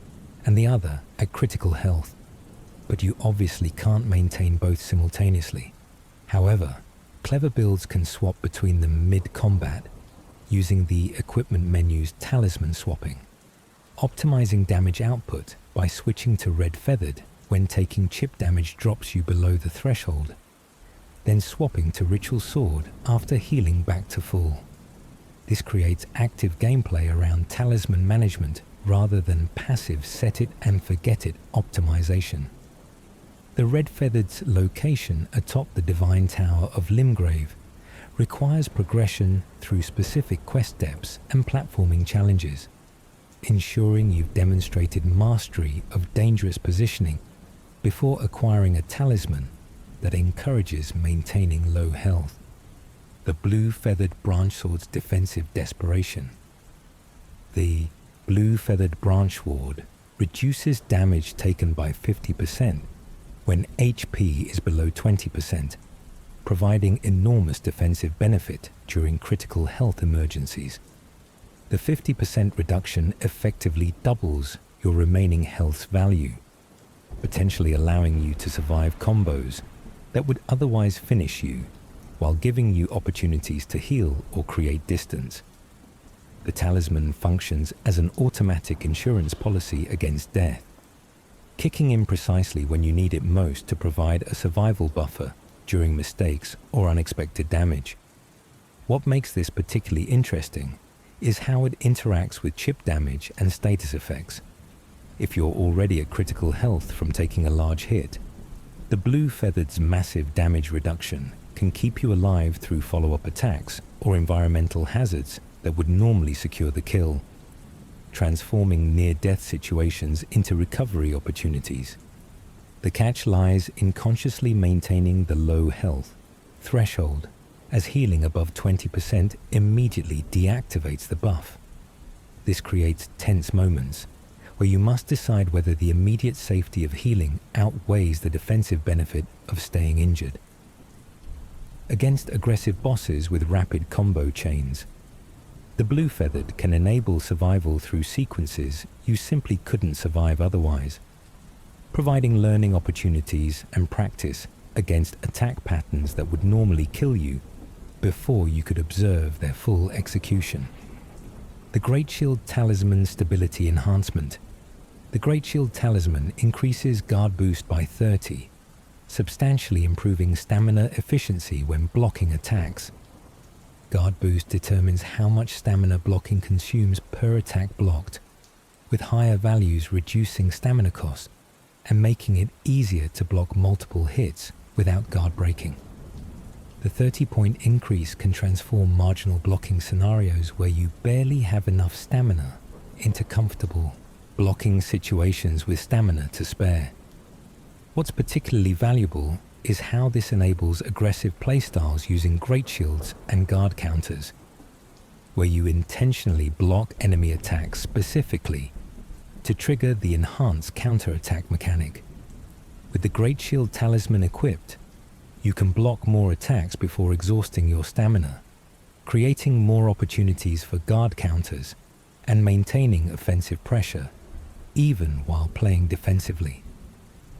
and the other at critical health, but you obviously can't maintain both simultaneously. However, clever builds can swap between them mid-combat using the equipment menu's talisman swapping, optimizing damage output by switching to red-feathered when taking chip damage drops you below the threshold, then swapping to Ritual Sword after healing back to full. This creates active gameplay around talisman management rather than passive set-it-and-forget-it optimization. The Red-Feathered's location atop the Divine Tower of Limgrave requires progression through specific quest steps and platforming challenges, ensuring you've demonstrated mastery of dangerous positioning before acquiring a talisman that encourages maintaining low health. The Blue-Feathered Branchsword's defensive desperation. The Blue-Feathered Branchsword reduces damage taken by 50% when HP is below 20%, providing enormous defensive benefit during critical health emergencies. The 50% reduction effectively doubles your remaining health's value, potentially allowing you to survive combos that would otherwise finish you while giving you opportunities to heal or create distance. The talisman functions as an automatic insurance policy against death, kicking in precisely when you need it most to provide a survival buffer during mistakes or unexpected damage. What makes this particularly interesting is how it interacts with chip damage and status effects. If you're already at critical health from taking a large hit, the blue feathered's massive damage reduction can keep you alive through follow-up attacks or environmental hazards that would normally secure the kill, transforming near-death situations into recovery opportunities. The catch lies in consciously maintaining the low health threshold, as healing above 20% immediately deactivates the buff. This creates tense moments where you must decide whether the immediate safety of healing outweighs the defensive benefit of staying injured. Against aggressive bosses with rapid combo chains, the blue feathered can enable survival through sequences you simply couldn't survive otherwise, providing learning opportunities and practice against attack patterns that would normally kill you before you could observe their full execution. The Great Shield Talisman Stability Enhancement. The Great Shield Talisman increases guard boost by 30, substantially improving stamina efficiency when blocking attacks. Guard boost determines how much stamina blocking consumes per attack blocked, with higher values reducing stamina cost and making it easier to block multiple hits without guard breaking. The 30-point increase can transform marginal blocking scenarios where you barely have enough stamina into comfortable blocking situations with stamina to spare. What's particularly valuable is how this enables aggressive playstyles using great shields and guard counters, where you intentionally block enemy attacks specifically to trigger the enhanced counter-attack mechanic. With the Great Shield Talisman equipped, you can block more attacks before exhausting your stamina, creating more opportunities for guard counters and maintaining offensive pressure, even while playing defensively.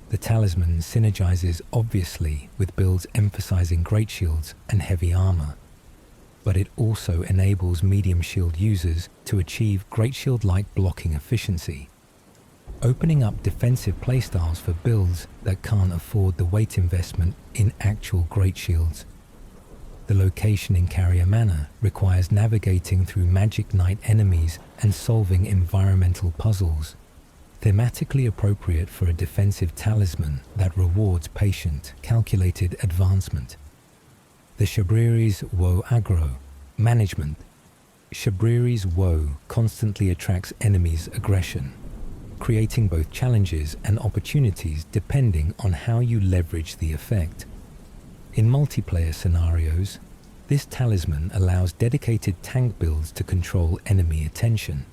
The talisman synergizes obviously with builds emphasizing great shields and heavy armor, but it also enables medium shield users to achieve great shield-like blocking efficiency, opening up defensive playstyles for builds that can't afford the weight investment in actual great shields. The location in Carrier Manor requires navigating through Magic Knight enemies and solving environmental puzzles, thematically appropriate for a defensive talisman that rewards patient, calculated advancement. The Shabriri's Woe Aggro Management. Shabriri's Woe constantly attracts enemies' aggression, creating both challenges and opportunities depending on how you leverage the effect. In multiplayer scenarios, this talisman allows dedicated tank builds to control enemy attention,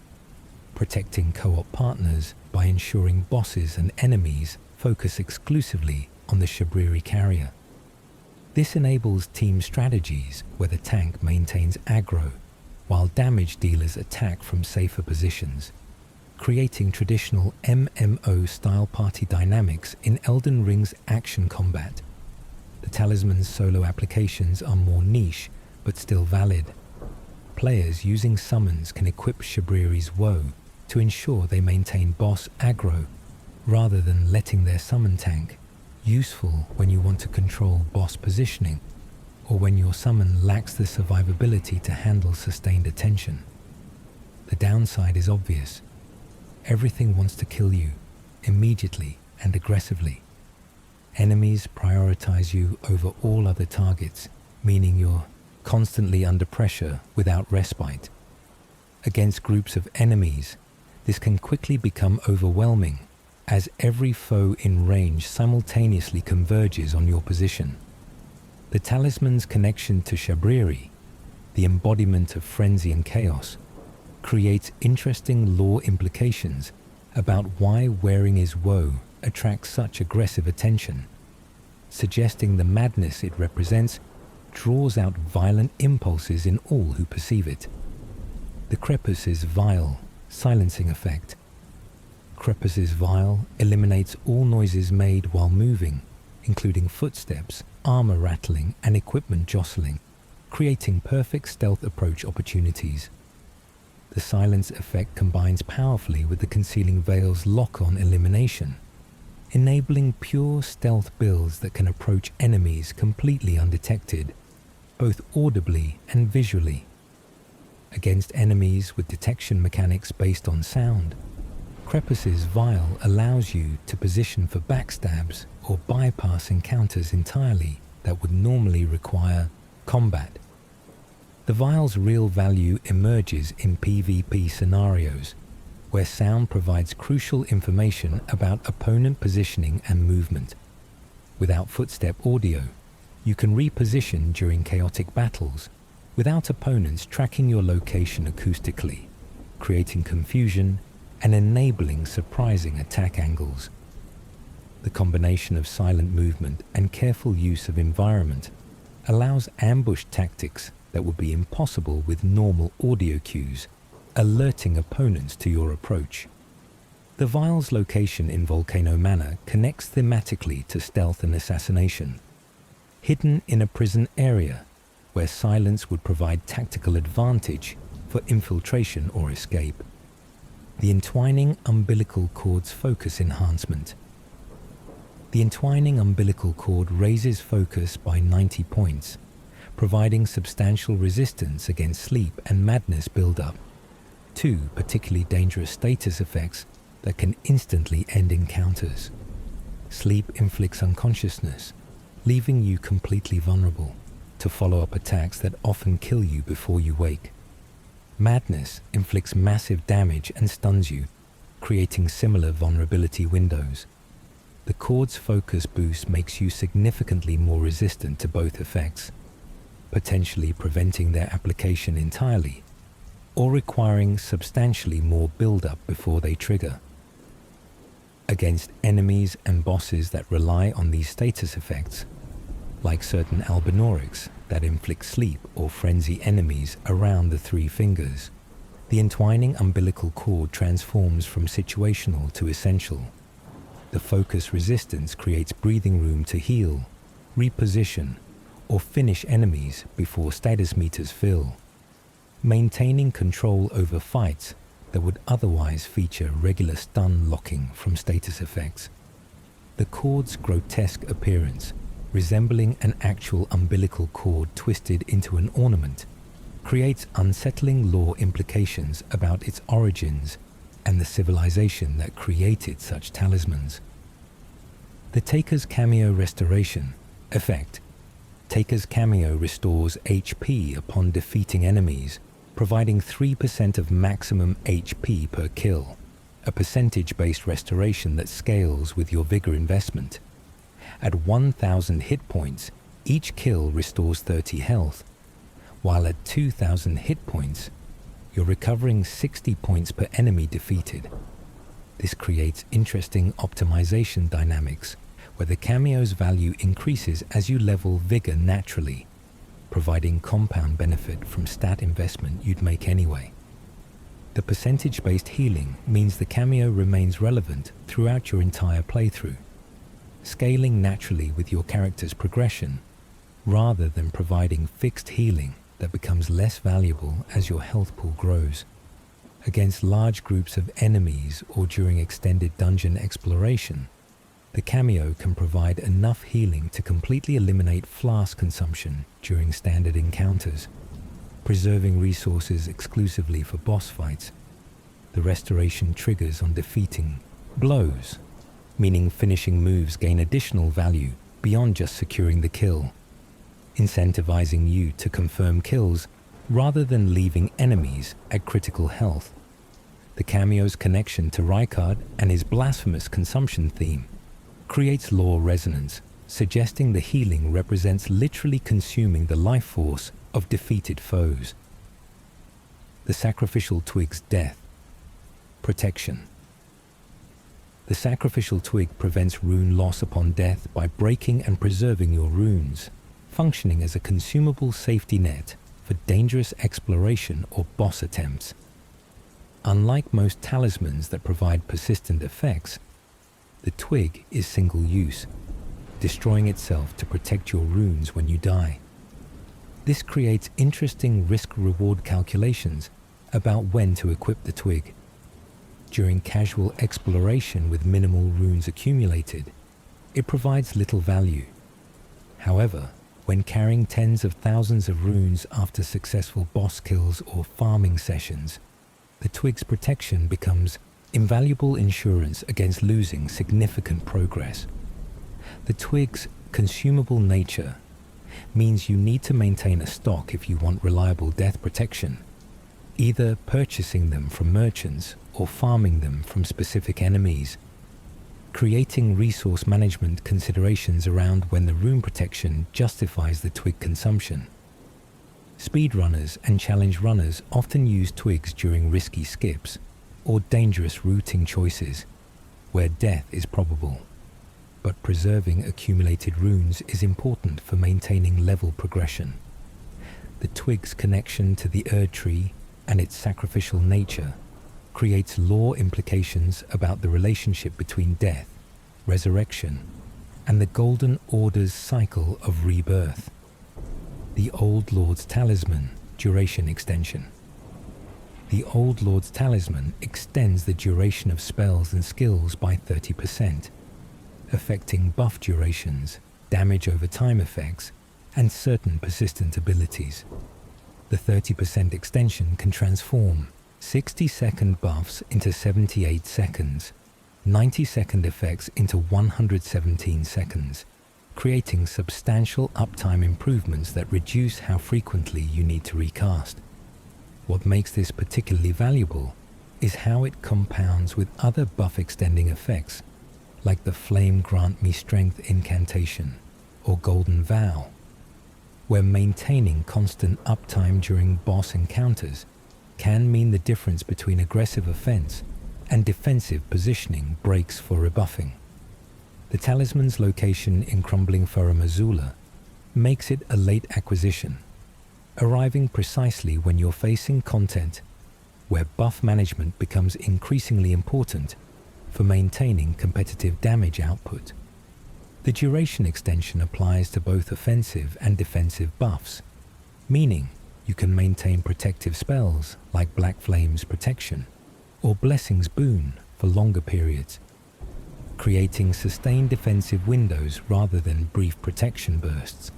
protecting co-op partners by ensuring bosses and enemies focus exclusively on the Shabriri carrier. This enables team strategies where the tank maintains aggro, while damage dealers attack from safer positions, creating traditional MMO-style party dynamics in Elden Ring's action combat. The talisman's solo applications are more niche, but still valid. Players using summons can equip Shabriri's Woe to ensure they maintain boss aggro, rather than letting their summon tank, useful when you want to control boss positioning, or when your summon lacks the survivability to handle sustained attention. The downside is obvious. Everything wants to kill you, immediately and aggressively. Enemies prioritize you over all other targets, meaning you're constantly under pressure without respite. Against groups of enemies, this can quickly become overwhelming, as every foe in range simultaneously converges on your position. The talisman's connection to Shabriri, the embodiment of frenzy and chaos, creates interesting lore implications about why wearing his woe attracts such aggressive attention, suggesting the madness it represents draws out violent impulses in all who perceive it. The Crepus's Vial silencing effect. Crepus's Vial eliminates all noises made while moving, including footsteps, armor rattling, and equipment jostling, creating perfect stealth approach opportunities. The silence effect combines powerfully with the Concealing Veil's lock-on elimination, enabling pure stealth builds that can approach enemies completely undetected, both audibly and visually. Against enemies with detection mechanics based on sound, Crepus's Vial allows you to position for backstabs or bypass encounters entirely that would normally require combat. The Vial's real value emerges in PvP scenarios, where sound provides crucial information about opponent positioning and movement. Without footstep audio, you can reposition during chaotic battles without opponents tracking your location acoustically, creating confusion and enabling surprising attack angles. The combination of silent movement and careful use of environment allows ambush tactics that would be impossible with normal audio cues, alerting opponents to your approach. The Vial's location in Volcano Manor connects thematically to stealth and assassination. Hidden in a prison area, where silence would provide tactical advantage for infiltration or escape. The Entwining Umbilical Cord's focus enhancement. The Entwining Umbilical Cord raises focus by 90 points, providing substantial resistance against sleep and madness buildup. 2 particularly dangerous status effects that can instantly end encounters. Sleep inflicts unconsciousness, leaving you completely vulnerable to follow-up attacks that often kill you before you wake. Madness inflicts massive damage and stuns you, creating similar vulnerability windows. The Cord's focus boost makes you significantly more resistant to both effects, potentially preventing their application entirely, or requiring substantially more build-up before they trigger. Against enemies and bosses that rely on these status effects, like certain Albinorics that inflict sleep or frenzy enemies around the 3 fingers, the Entwining Umbilical Cord transforms from situational to essential. The focus resistance creates breathing room to heal, reposition, or finish enemies before status meters fill, maintaining control over fights that would otherwise feature regular stun locking from status effects. The cord's grotesque appearance, resembling an actual umbilical cord twisted into an ornament, creates unsettling lore implications about its origins and the civilization that created such talismans. The Taker's Cameo Restoration effect. Taker's Cameo restores HP upon defeating enemies, providing 3% of maximum HP per kill, a percentage-based restoration that scales with your vigor investment. At 1,000 hit points, each kill restores 30 health, while at 2,000 hit points, you're recovering 60 points per enemy defeated. This creates interesting optimization dynamics, where the cameo's value increases as you level vigor naturally, providing compound benefit from stat investment you'd make anyway. The percentage-based healing means the cameo remains relevant throughout your entire playthrough, scaling naturally with your character's progression, rather than providing fixed healing that becomes less valuable as your health pool grows. Against large groups of enemies or during extended dungeon exploration, the cameo can provide enough healing to completely eliminate flask consumption during standard encounters, preserving resources exclusively for boss fights. The restoration triggers on defeating blows, meaning finishing moves gain additional value beyond just securing the kill, incentivizing you to confirm kills rather than leaving enemies at critical health. The cameo's connection to Rykard and his blasphemous consumption theme creates lore resonance, suggesting the healing represents literally consuming the life force of defeated foes. The Sacrificial Twig's death. Protection. The Sacrificial Twig prevents rune loss upon death by breaking and preserving your runes, functioning as a consumable safety net for dangerous exploration or boss attempts. Unlike most talismans that provide persistent effects, the twig is single-use, destroying itself to protect your runes when you die. This creates interesting risk-reward calculations about when to equip the twig. During casual exploration with minimal runes accumulated, it provides little value. However, when carrying tens of thousands of runes after successful boss kills or farming sessions, the twig's protection becomes invaluable insurance against losing significant progress. The twig's consumable nature means you need to maintain a stock if you want reliable death protection, either purchasing them from merchants or farming them from specific enemies. Creating resource management considerations around when the rune protection justifies the twig consumption. Speedrunners and challenge runners often use twigs during risky skips or dangerous routing choices where death is probable. But preserving accumulated runes is important for maintaining level progression. The twig's connection to the Erdtree and its sacrificial nature creates lore implications about the relationship between death, resurrection, and the Golden Order's cycle of rebirth. The Old Lord's Talisman duration extension. The Old Lord's Talisman extends the duration of spells and skills by 30%, affecting buff durations, damage over time effects, and certain persistent abilities. The 30% extension can transform 60-second buffs into 78 seconds, 90-second effects into 117 seconds, creating substantial uptime improvements that reduce how frequently you need to recast. What makes this particularly valuable is how it compounds with other buff-extending effects, like the Flame Grant Me Strength incantation or Golden Vow, where maintaining constant uptime during boss encounters can mean the difference between aggressive offense and defensive positioning breaks for rebuffing. The talisman's location in Crumbling Farum Azula makes it a late acquisition, arriving precisely when you're facing content where buff management becomes increasingly important for maintaining competitive damage output. The duration extension applies to both offensive and defensive buffs, meaning you can maintain protective spells like Black Flame's Protection or Blessing's Boon for longer periods, creating sustained defensive windows rather than brief protection bursts.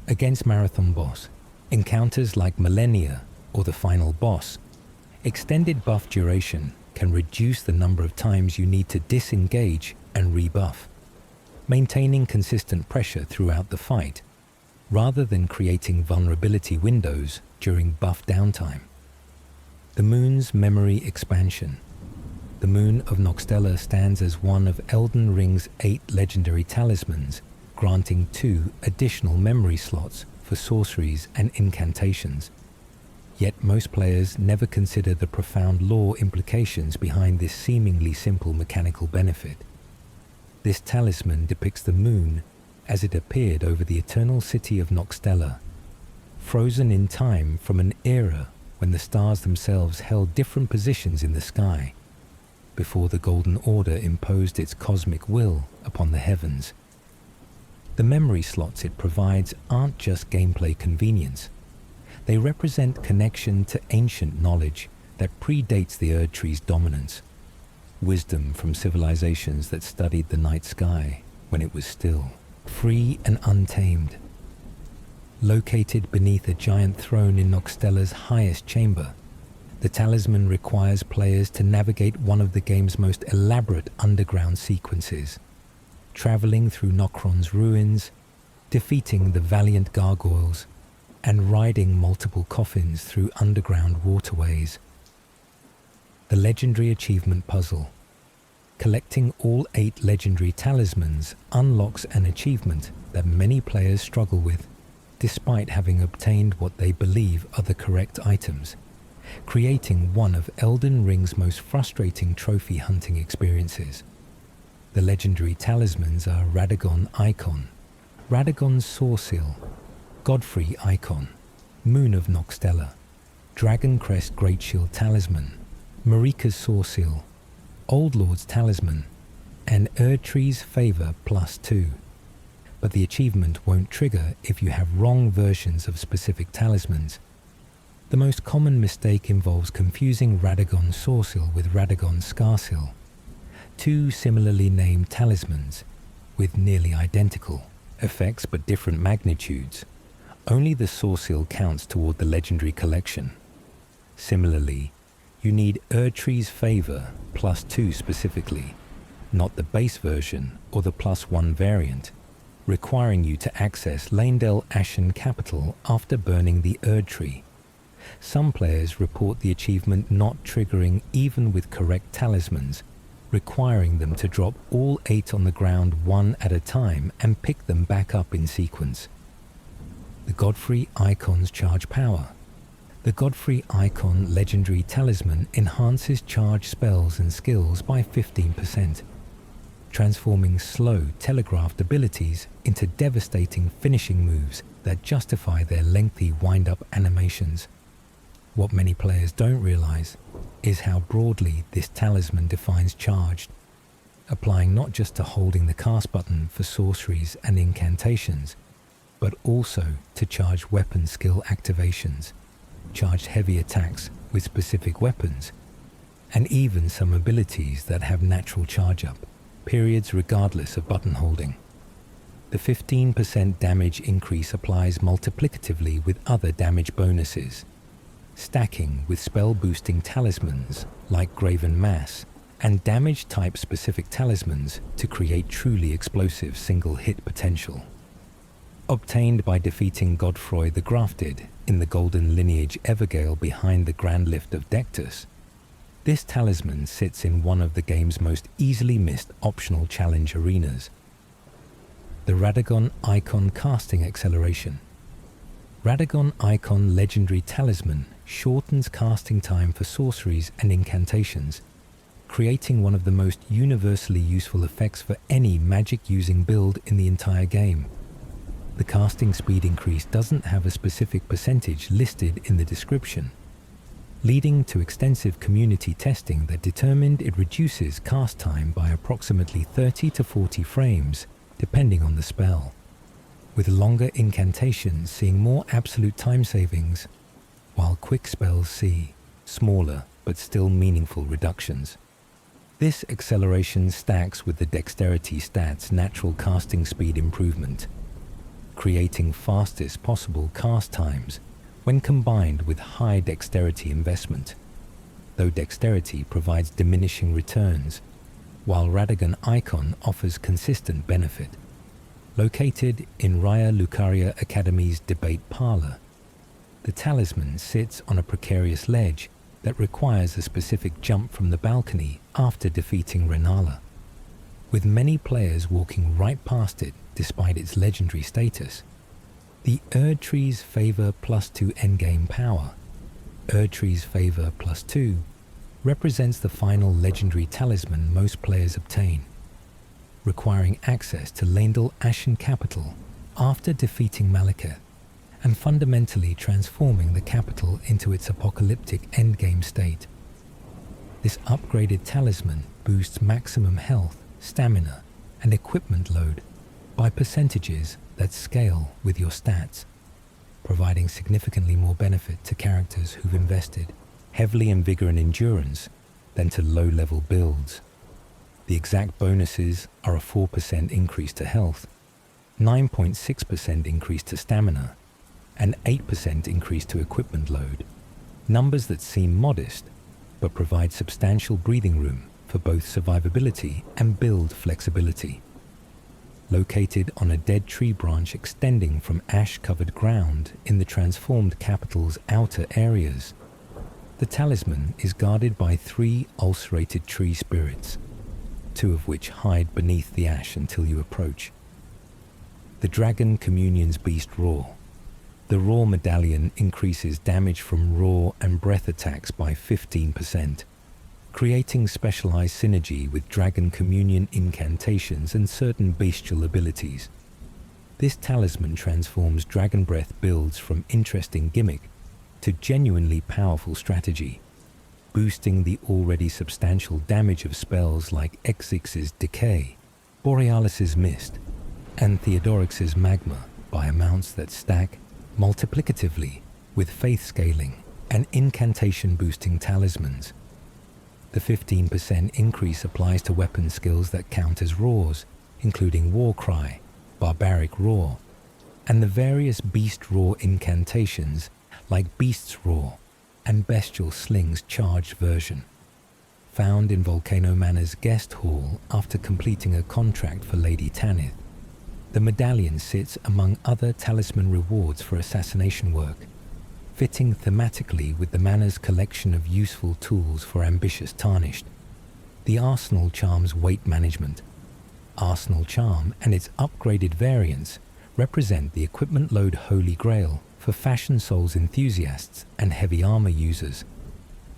Against Marathon boss, encounters like Millennia or the final boss, extended buff duration can reduce the number of times you need to disengage and rebuff, maintaining consistent pressure throughout the fight, rather than creating vulnerability windows during buff downtime. The Moon's Memory Expansion. The Moon of Nokstella stands as one of Elden Ring's 8 legendary talismans, granting 2 additional memory slots for sorceries and incantations. Yet most players never consider the profound lore implications behind this seemingly simple mechanical benefit. This talisman depicts the moon as it appeared over the eternal city of Nokstella, frozen in time from an era when the stars themselves held different positions in the sky, before the Golden Order imposed its cosmic will upon the heavens. The memory slots it provides aren't just gameplay convenience. They represent connection to ancient knowledge that predates the Erdtree's dominance, wisdom from civilizations that studied the night sky when it was still, free and untamed. Located beneath a giant throne in Nokstella's highest chamber, the talisman requires players to navigate one of the game's most elaborate underground sequences, traveling through Nokron's ruins, defeating the valiant gargoyles, and riding multiple coffins through underground waterways. The Legendary Achievement Puzzle. Collecting all 8 legendary talismans unlocks an achievement that many players struggle with, despite having obtained what they believe are the correct items, creating one of Elden Ring's most frustrating trophy hunting experiences. The legendary talismans are Radagon Icon, Radagon's Soreseal, Godfrey Icon, Moon of Nokstella, Dragon Crest Great Shield Talisman, Marika's Soreseal, Old Lord's Talisman, and Erdtree's Favor +2. But the achievement won't trigger if you have wrong versions of specific talismans. The most common mistake involves confusing Radagon Soreseal with Radagon Scarseal, two similarly named talismans with nearly identical effects but different magnitudes. Only the Soreseal counts toward the legendary collection. Similarly, you need Erdtree's Favour +2 specifically, not the base version or the +1 variant, requiring you to access Leyndell Ashen Capital after burning the Erdtree. Some players report the achievement not triggering even with correct talismans, requiring them to drop all 8 on the ground one at a time and pick them back up in sequence. The Godfrey Icon's charge power. The Godfrey Icon Legendary Talisman enhances charge spells and skills by 15%, transforming slow, telegraphed abilities into devastating finishing moves that justify their lengthy wind-up animations. What many players don't realize is how broadly this talisman defines charged, applying not just to holding the cast button for sorceries and incantations, but also to charged weapon skill activations, charged heavy attacks with specific weapons, and even some abilities that have natural charge-up periods regardless of button holding. The 15% damage increase applies multiplicatively with other damage bonuses, stacking with spell-boosting talismans like Graven Mass and damage-type specific talismans to create truly explosive single-hit potential. Obtained by defeating Godfrey the Grafted in the Golden Lineage Evergale behind the Grand Lift of Dectus, this talisman sits in one of the game's most easily missed optional challenge arenas. The Radagon Icon Casting Acceleration. Radagon Icon Legendary Talisman shortens casting time for sorceries and incantations, creating one of the most universally useful effects for any magic-using build in the entire game. The casting speed increase doesn't have a specific percentage listed in the description, leading to extensive community testing that determined it reduces cast time by approximately 30 to 40 frames, depending on the spell, with longer incantations seeing more absolute time savings, while quick spells see smaller but still meaningful reductions. This acceleration stacks with the dexterity stat's natural casting speed improvement, creating fastest possible cast times when combined with high dexterity investment, though dexterity provides diminishing returns, while Radagon Icon offers consistent benefit. Located in Raya Lucaria Academy's debate parlor, the talisman sits on a precarious ledge that requires a specific jump from the balcony after defeating Renala, with many players walking right past it despite its legendary status. The Erdtree's Favour +2 endgame power, Erdtree's Favour +2, represents the final legendary talisman most players obtain, requiring access to Leyndell Ashen Capital after defeating Malekith, and fundamentally transforming the capital into its apocalyptic endgame state. This upgraded talisman boosts maximum health, stamina, and equipment load by percentages that scale with your stats, providing significantly more benefit to characters who've invested heavily in vigor and endurance than to low-level builds. The exact bonuses are a 4% increase to health, 9.6% increase to stamina, and 8% increase to equipment load, numbers that seem modest but provide substantial breathing room for both survivability and build flexibility. Located on a dead tree branch extending from ash-covered ground in the transformed capital's outer areas, the talisman is guarded by 3 ulcerated tree spirits, 2 of which hide beneath the ash until you approach. The Dragon Communion's Beast Roar. The Roar Medallion increases damage from roar and breath attacks by 15%, creating specialized synergy with Dragon Communion incantations and certain bestial abilities. This talisman transforms Dragon Breath builds from interesting gimmick to genuinely powerful strategy, boosting the already substantial damage of spells like Exix's Decay, Borealis's Mist, and Theodorix's Magma by amounts that stack multiplicatively with faith scaling and incantation-boosting talismans. The 15% increase applies to weapon skills that count as roars, including Warcry, Barbaric Roar, and the various Beast Roar incantations like Beast's Roar and Bestial Sling's charged version. Found in Volcano Manor's guest hall after completing a contract for Lady Tanith, the Medallion sits among other talisman rewards for assassination work, fitting thematically with the Manor's collection of useful tools for ambitious Tarnished. The Arsenal Charm's weight management. Arsenal Charm and its upgraded variants represent the equipment load Holy Grail for Fashion Souls enthusiasts and heavy armor users,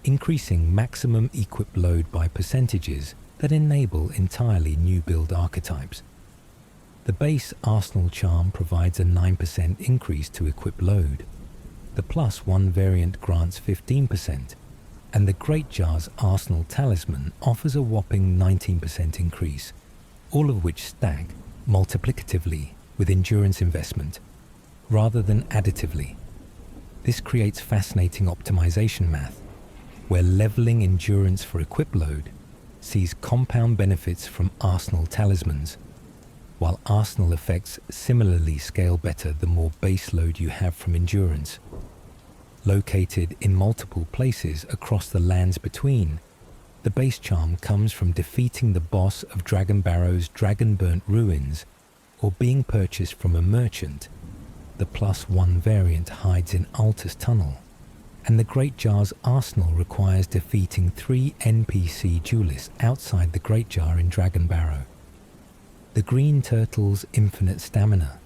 increasing maximum equip load by percentages that enable entirely new build archetypes. The base Arsenal Charm provides a 9% increase to equip load. The +1 variant grants 15%, and the Greatjar's Arsenal Talisman offers a whopping 19% increase, all of which stack multiplicatively with endurance investment, rather than additively. This creates fascinating optimization math, where leveling endurance for equip load sees compound benefits from Arsenal Talismans, while Arsenal effects similarly scale better the more base load you have from endurance. Located in multiple places across the lands between, the base charm comes from defeating the boss of Dragon Barrow's Dragonburnt Ruins or being purchased from a merchant. The +1 variant hides in Altus Tunnel, and the Greatjar's Arsenal requires defeating 3 NPC duelists outside the Greatjar in Dragon Barrow. The Green Turtle's Infinite Stamina.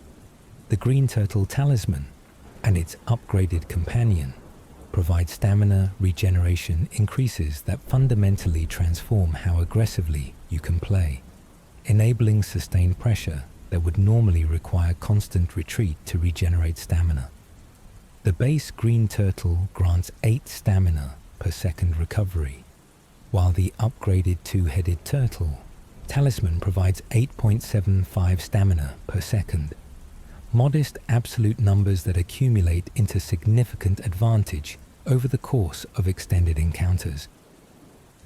The Green Turtle Talisman and its upgraded companion provide stamina regeneration increases that fundamentally transform how aggressively you can play, enabling sustained pressure that would normally require constant retreat to regenerate stamina. The base Green Turtle grants 8 stamina per second recovery, while the upgraded Two-Headed Turtle Talisman provides 8.75 stamina per second, modest absolute numbers that accumulate into significant advantage over the course of extended encounters.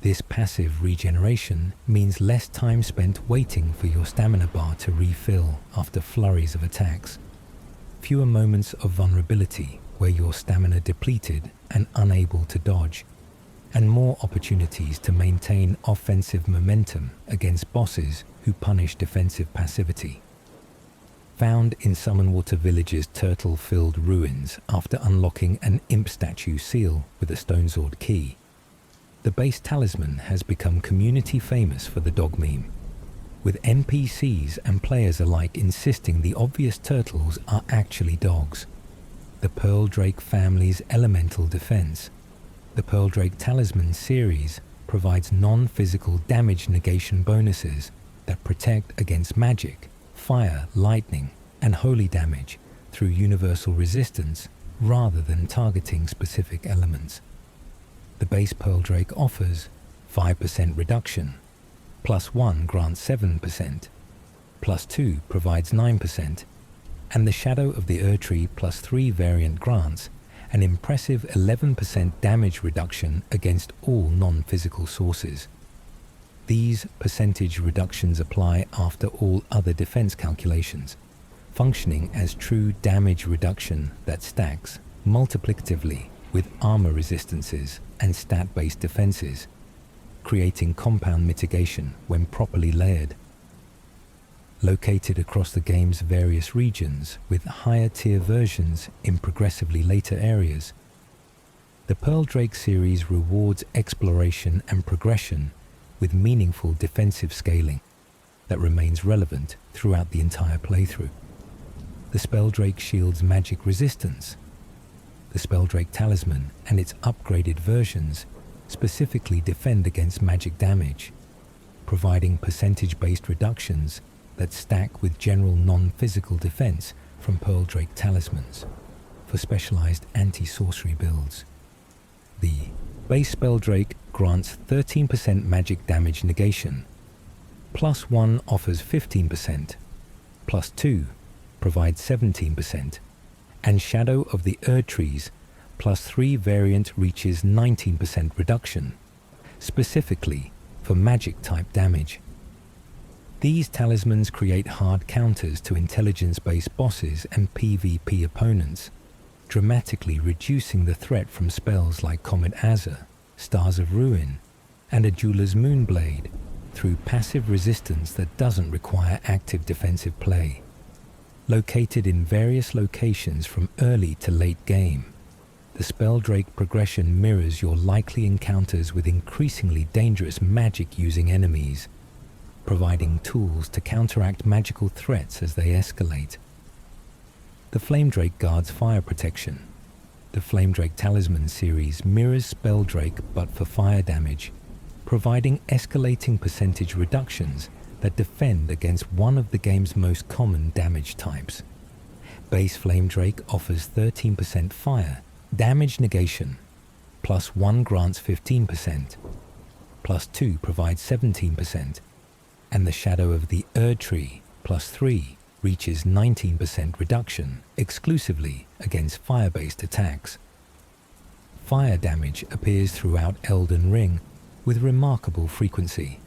This passive regeneration means less time spent waiting for your stamina bar to refill after flurries of attacks, fewer moments of vulnerability where your stamina depleted and unable to dodge, and more opportunities to maintain offensive momentum against bosses who punish defensive passivity. Found in Summonwater Village's turtle-filled ruins after unlocking an imp statue seal with a Stonesword key, the base talisman has become community famous for the dog meme, with NPCs and players alike insisting the obvious turtles are actually dogs. The Pearl Drake family's elemental defense. The Pearl Drake Talisman series provides non-physical damage negation bonuses that protect against magic, fire, lightning, and holy damage through universal resistance rather than targeting specific elements. The base Pearl Drake offers 5% reduction, +1 grants 7%, +2 provides 9%, and the Shadow of the Erdtree +3 variant grants an impressive 11% damage reduction against all non-physical sources. These percentage reductions apply after all other defense calculations, functioning as true damage reduction that stacks multiplicatively with armor resistances and stat-based defenses, creating compound mitigation when properly layered. Located across the game's various regions with higher tier versions in progressively later areas, the Pearl Drake series rewards exploration and progression with meaningful defensive scaling that remains relevant throughout the entire playthrough. The Spelldrake shield's magic resistance. The Spelldrake Talisman and its upgraded versions specifically defend against magic damage, providing percentage-based reductions that stack with general non-physical defense from Pearl Drake Talismans for specialized anti-sorcery builds. The base Spelldrake grants 13% magic damage negation, +1 offers 15%, +2 provides 17%, and Shadow of the Erdtree's +3 variant reaches 19% reduction, specifically for magic-type damage. These talismans create hard counters to intelligence-based bosses and PvP opponents, dramatically reducing the threat from spells like Comet Azur, Stars of Ruin, and a Jeweler's Moonblade through passive resistance that doesn't require active defensive play. Located in various locations from early to late game, the Spelldrake progression mirrors your likely encounters with increasingly dangerous magic-using enemies, providing tools to counteract magical threats as they escalate. The Flamedrake guards fire protection. The Flamedrake Talisman series mirrors Spelldrake but for fire damage, providing escalating percentage reductions that defend against one of the game's most common damage types. Base Flamedrake offers 13% fire, damage negation, +1 grants 15%, +2 provides 17%, and the Shadow of the Erdtree, +3, reaches 19% reduction exclusively against fire-based attacks. Fire damage appears throughout Elden Ring with remarkable frequency,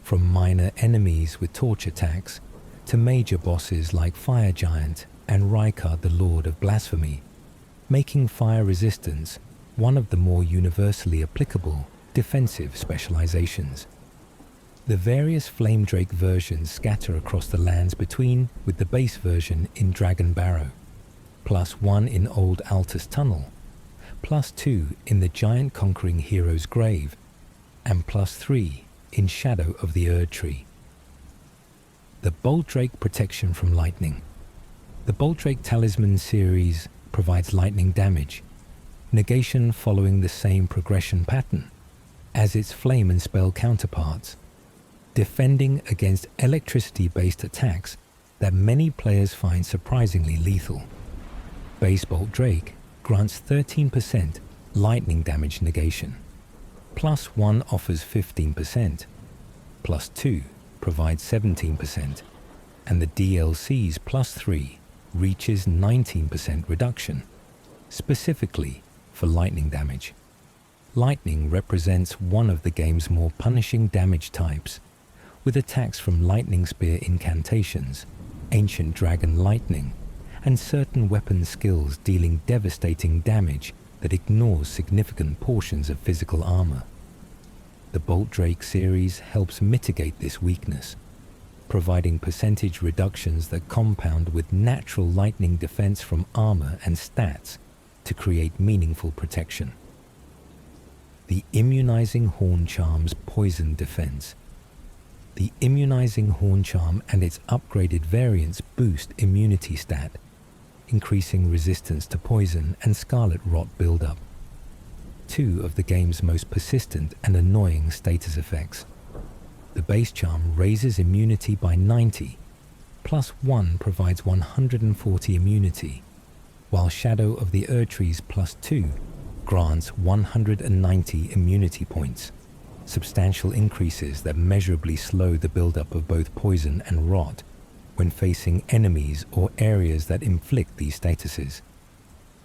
from minor enemies with torch attacks to major bosses like Fire Giant and Rykard the Lord of Blasphemy, making fire resistance one of the more universally applicable defensive specializations. The various Flamedrake versions scatter across the lands between, with the base version in Dragon Barrow, +1 in Old Altus Tunnel, +2 in the Giant Conquering Hero's Grave, and +3 in Shadow of the Erdtree. The Boltdrake protection from lightning. The Boltdrake Talisman series provides lightning damage, negation following the same progression pattern as its flame and spell counterparts, defending against electricity-based attacks that many players find surprisingly lethal. Base Boltdrake grants 13% lightning damage negation, +1 offers 15%, +2 provides 17%, and the DLC's +3 reaches 19% reduction, specifically for lightning damage. Lightning represents one of the game's more punishing damage types, with attacks from Lightning Spear incantations, Ancient Dragon Lightning, and certain weapon skills dealing devastating damage that ignores significant portions of physical armor. The Boltdrake series helps mitigate this weakness, providing percentage reductions that compound with natural lightning defense from armor and stats to create meaningful protection. The Immunizing Horn Charm's Poison Defense. The Immunizing Horn Charm and its upgraded variants boost immunity stat, increasing resistance to poison and scarlet rot buildup, two of the game's most persistent and annoying status effects. The base charm raises immunity by 90, +1 provides 140 immunity, while Shadow of the Erdtree's +2 grants 190 immunity points, substantial increases that measurably slow the buildup of both poison and rot when facing enemies or areas that inflict these statuses.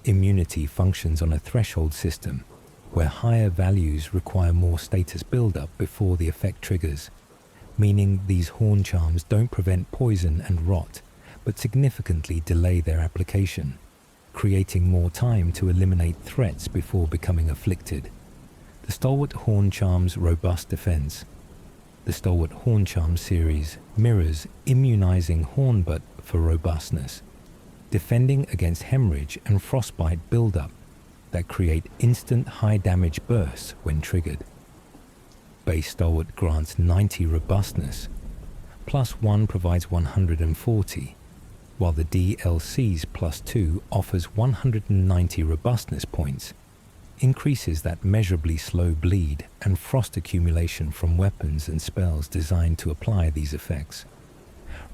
Immunity functions on a threshold system, where higher values require more status buildup before the effect triggers, meaning these horn charms don't prevent poison and rot, but significantly delay their application, creating more time to eliminate threats before becoming afflicted. The Stalwart Horn Charm's robust defense. The Stalwart Horn Charm series mirrors Immunizing Horn but for robustness, defending against hemorrhage and frostbite buildup that create instant high damage bursts when triggered. Base Stalwart grants 90 robustness, +1 provides 140, while the DLC's +2 offers 190 robustness points, increases that measurably slow bleed and frost accumulation from weapons and spells designed to apply these effects.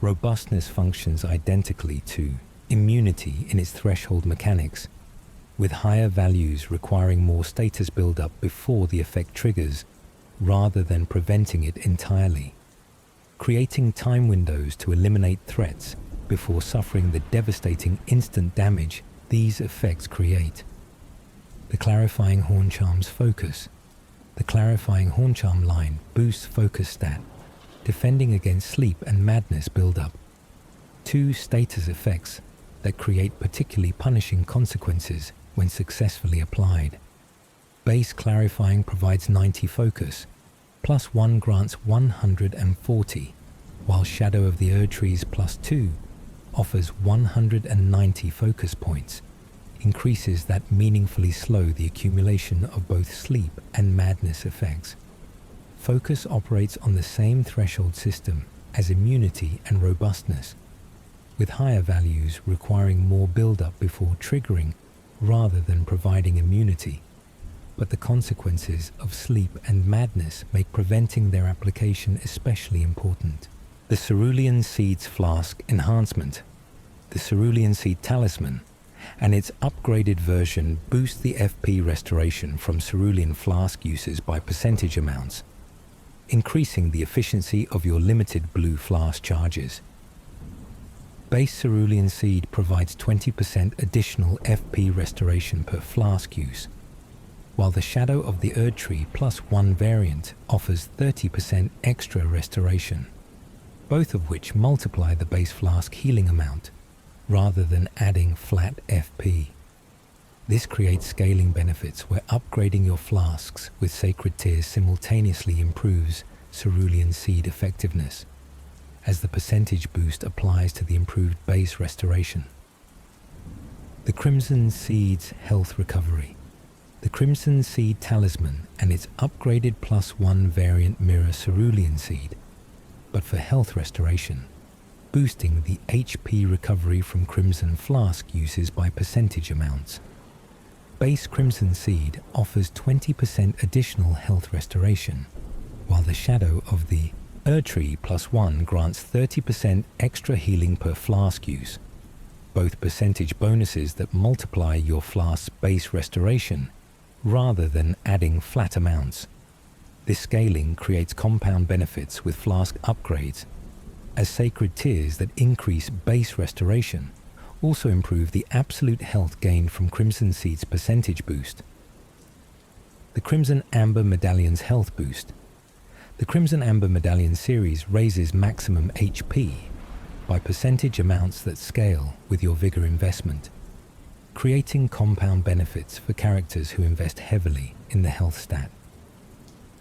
Robustness functions identically to immunity in its threshold mechanics, with higher values requiring more status buildup before the effect triggers, rather than preventing it entirely, creating time windows to eliminate threats before suffering the devastating instant damage these effects create. The Clarifying Horn Charm's Focus. The Clarifying Horn Charm line boosts focus stat, defending against sleep and madness build-up. 2 status effects that create particularly punishing consequences when successfully applied. Base Clarifying provides 90 focus, +1 grants 140, while Shadow of the Erdtree's +2 offers 190 focus points, increases that meaningfully slow the accumulation of both sleep and madness effects. Focus operates on the same threshold system as immunity and robustness, with higher values requiring more build-up before triggering rather than providing immunity. But the consequences of sleep and madness make preventing their application especially important. The Cerulean Seed's Flask Enhancement. The Cerulean Seed Talisman and its upgraded version boost the FP restoration from Cerulean Flask uses by percentage amounts, increasing the efficiency of your limited blue flask charges. Base Cerulean Seed provides 20% additional FP restoration per flask use, while the Shadow of the Erdtree +1 variant offers 30% extra restoration, both of which multiply the base flask healing amount rather than adding flat FP. This creates scaling benefits where upgrading your flasks with Sacred Tears simultaneously improves Cerulean Seed effectiveness, as the percentage boost applies to the improved base restoration. The Crimson Seed's Health Recovery. The Crimson Seed Talisman and its upgraded +1 variant mirror Cerulean Seed, but for health restoration, boosting the HP recovery from Crimson Flask uses by percentage amounts. Base Crimson Seed offers 20% additional health restoration, while the Shadow of the Erdtree +1 grants 30% extra healing per flask use, both percentage bonuses that multiply your flask's base restoration rather than adding flat amounts. This scaling creates compound benefits with flask upgrades, as Sacred Tears that increase base restoration also improve the absolute health gained from Crimson Seed's percentage boost. The Crimson Amber Medallion's Health Boost. The Crimson Amber Medallion series raises maximum HP by percentage amounts that scale with your Vigor investment, creating compound benefits for characters who invest heavily in the health stat.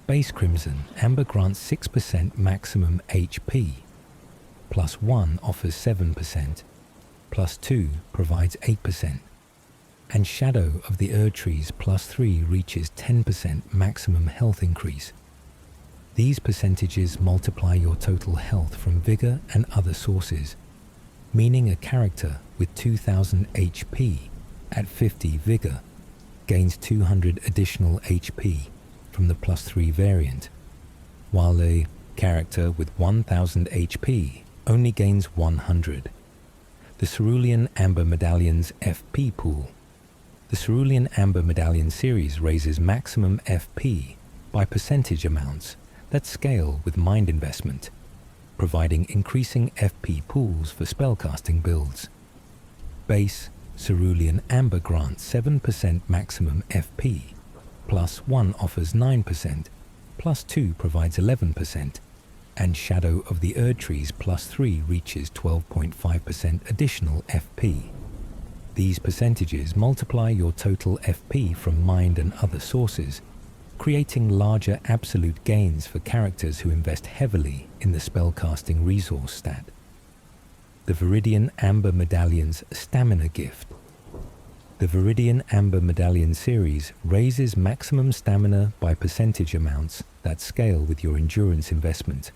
Base Crimson Amber grants 6% maximum HP, +1 offers 7%, +2 provides 8%, and Shadow of the Erdtree's +3 reaches 10% maximum health increase. These percentages multiply your total health from Vigor and other sources, meaning a character with 2000 HP at 50 Vigor gains 200 additional HP from the +3 variant, while a character with 1000 HP only gains 100. The Cerulean Amber Medallion's FP pool. The Cerulean Amber Medallion series raises maximum FP by percentage amounts that scale with mind investment, providing increasing FP pools for spellcasting builds. Base Cerulean Amber grants 7% maximum FP, +1 offers 9%, +2 provides 11%, and Shadow of the Erdtree's +3 reaches 12.5% additional FP. These percentages multiply your total FP from mind and other sources, creating larger absolute gains for characters who invest heavily in the spellcasting resource stat. The Viridian Amber Medallion's Stamina Gift. The Viridian Amber Medallion series raises maximum stamina by percentage amounts that scale with your endurance investment,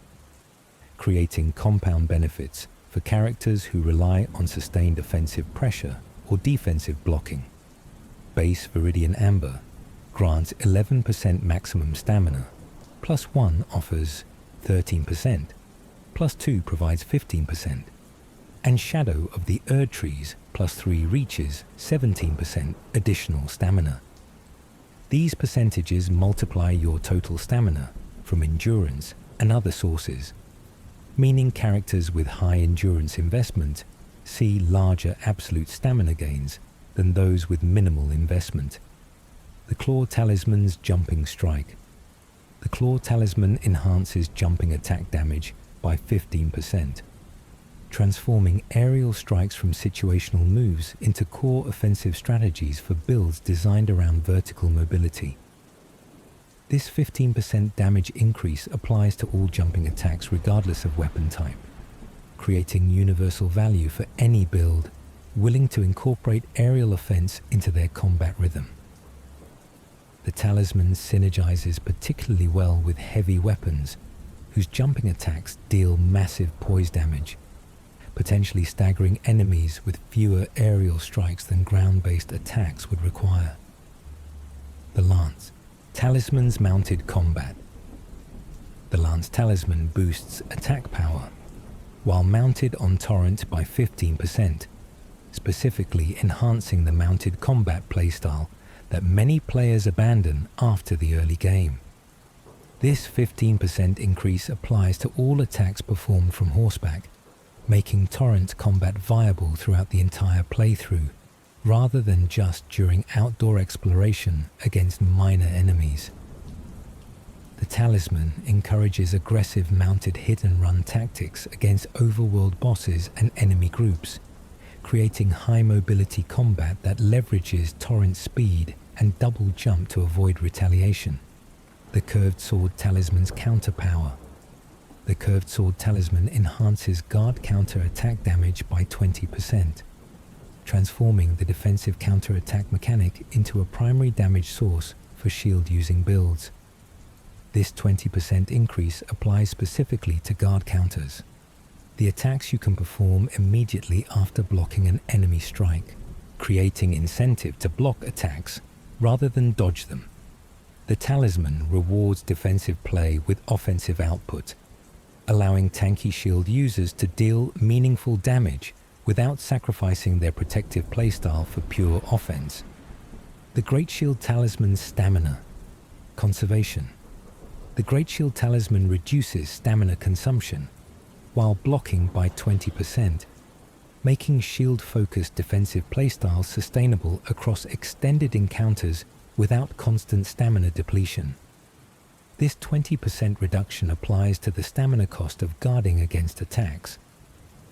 creating compound benefits for characters who rely on sustained offensive pressure or defensive blocking. Base Viridian Amber grants 11% maximum stamina, +1 offers 13%, +2 provides 15%, and Shadow of the Erdtree's +3 reaches 17% additional stamina. These percentages multiply your total stamina from endurance and other sources, meaning characters with high endurance investment see larger absolute stamina gains than those with minimal investment. The Claw Talisman's Jumping Strike. The Claw Talisman enhances jumping attack damage by 15%, transforming aerial strikes from situational moves into core offensive strategies for builds designed around vertical mobility. This 15% damage increase applies to all jumping attacks regardless of weapon type, creating universal value for any build willing to incorporate aerial offense into their combat rhythm. The talisman synergizes particularly well with heavy weapons whose jumping attacks deal massive poise damage, potentially staggering enemies with fewer aerial strikes than ground-based attacks would require. The Lance. Talisman's Mounted Combat. The Lance Talisman boosts attack power, while mounted on Torrent by 15%, specifically enhancing the mounted combat playstyle that many players abandon after the early game. This 15% increase applies to all attacks performed from horseback, making Torrent combat viable throughout the entire playthrough, rather than just during outdoor exploration against minor enemies. The talisman encourages aggressive mounted hit-and-run tactics against overworld bosses and enemy groups, creating high-mobility combat that leverages Torrent speed and double jump to avoid retaliation. The Curved Sword Talisman's Counter Power. The Curved Sword Talisman enhances guard counter-attack damage by 20%, transforming the defensive counter-attack mechanic into a primary damage source for shield-using builds. This 20% increase applies specifically to guard counters, the attacks you can perform immediately after blocking an enemy strike, creating incentive to block attacks rather than dodge them. The talisman rewards defensive play with offensive output, allowing tanky shield users to deal meaningful damage without sacrificing their protective playstyle for pure offense. The Great Shield Talisman's Stamina. Conservation. The Great Shield Talisman reduces stamina consumption while blocking by 20%, making shield-focused defensive playstyles sustainable across extended encounters without constant stamina depletion. This 20% reduction applies to the stamina cost of guarding against attacks,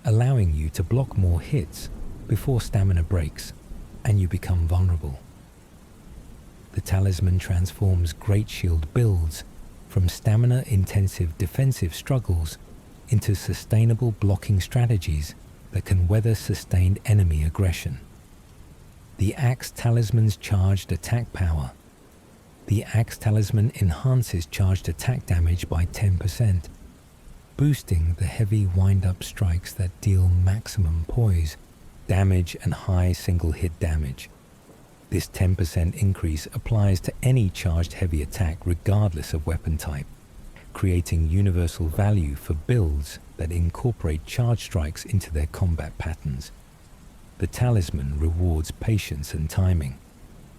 allowing you to block more hits before stamina breaks and you become vulnerable. The talisman transforms Great Shield builds from stamina-intensive defensive struggles into sustainable blocking strategies that can weather sustained enemy aggression. The Axe Talisman's Charged Attack Power. The Axe Talisman enhances charged attack damage by 10%, boosting the heavy wind-up strikes that deal maximum poise, damage and high single-hit damage. This 10% increase applies to any charged heavy attack regardless of weapon type, creating universal value for builds that incorporate charge strikes into their combat patterns. The talisman rewards patience and timing,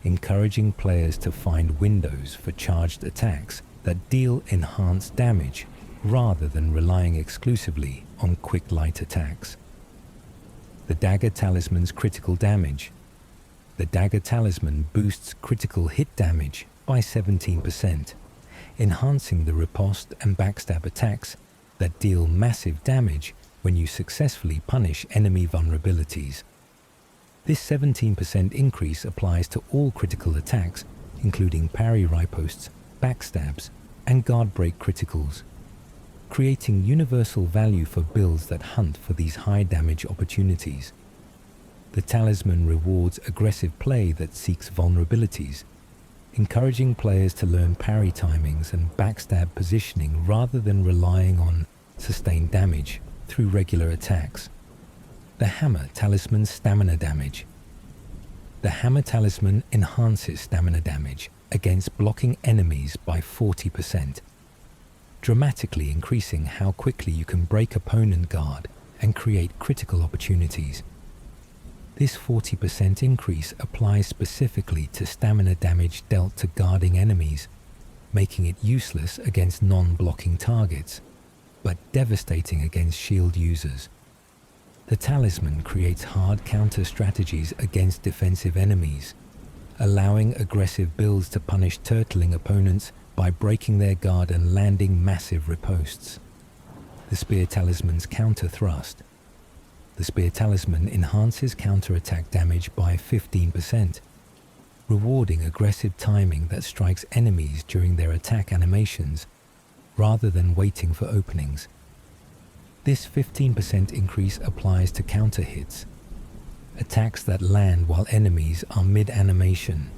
encouraging players to find windows for charged attacks that deal enhanced damage rather than relying exclusively on quick light attacks. The Dagger Talisman's Critical Damage. The Dagger Talisman boosts critical hit damage by 17%, enhancing the riposte and backstab attacks that deal massive damage when you successfully punish enemy vulnerabilities. This 17% increase applies to all critical attacks, including parry riposts, backstabs, and guard break criticals, creating universal value for builds that hunt for these high damage opportunities. The talisman rewards aggressive play that seeks vulnerabilities, encouraging players to learn parry timings and backstab positioning rather than relying on sustained damage through regular attacks. The Hammer Talisman's Stamina Damage. The Hammer Talisman enhances stamina damage against blocking enemies by 40%, dramatically increasing how quickly you can break opponent guard and create critical opportunities. This 40% increase applies specifically to stamina damage dealt to guarding enemies, making it useless against non-blocking targets, but devastating against shield users. The talisman creates hard counter strategies against defensive enemies, allowing aggressive builds to punish turtling opponents by breaking their guard and landing massive riposts. The Spear Talisman's counter thrust. The Spear Talisman enhances counterattack damage by 15%, rewarding aggressive timing that strikes enemies during their attack animations, rather than waiting for openings. This 15% increase applies to counter hits, attacks that land while enemies are mid-animation,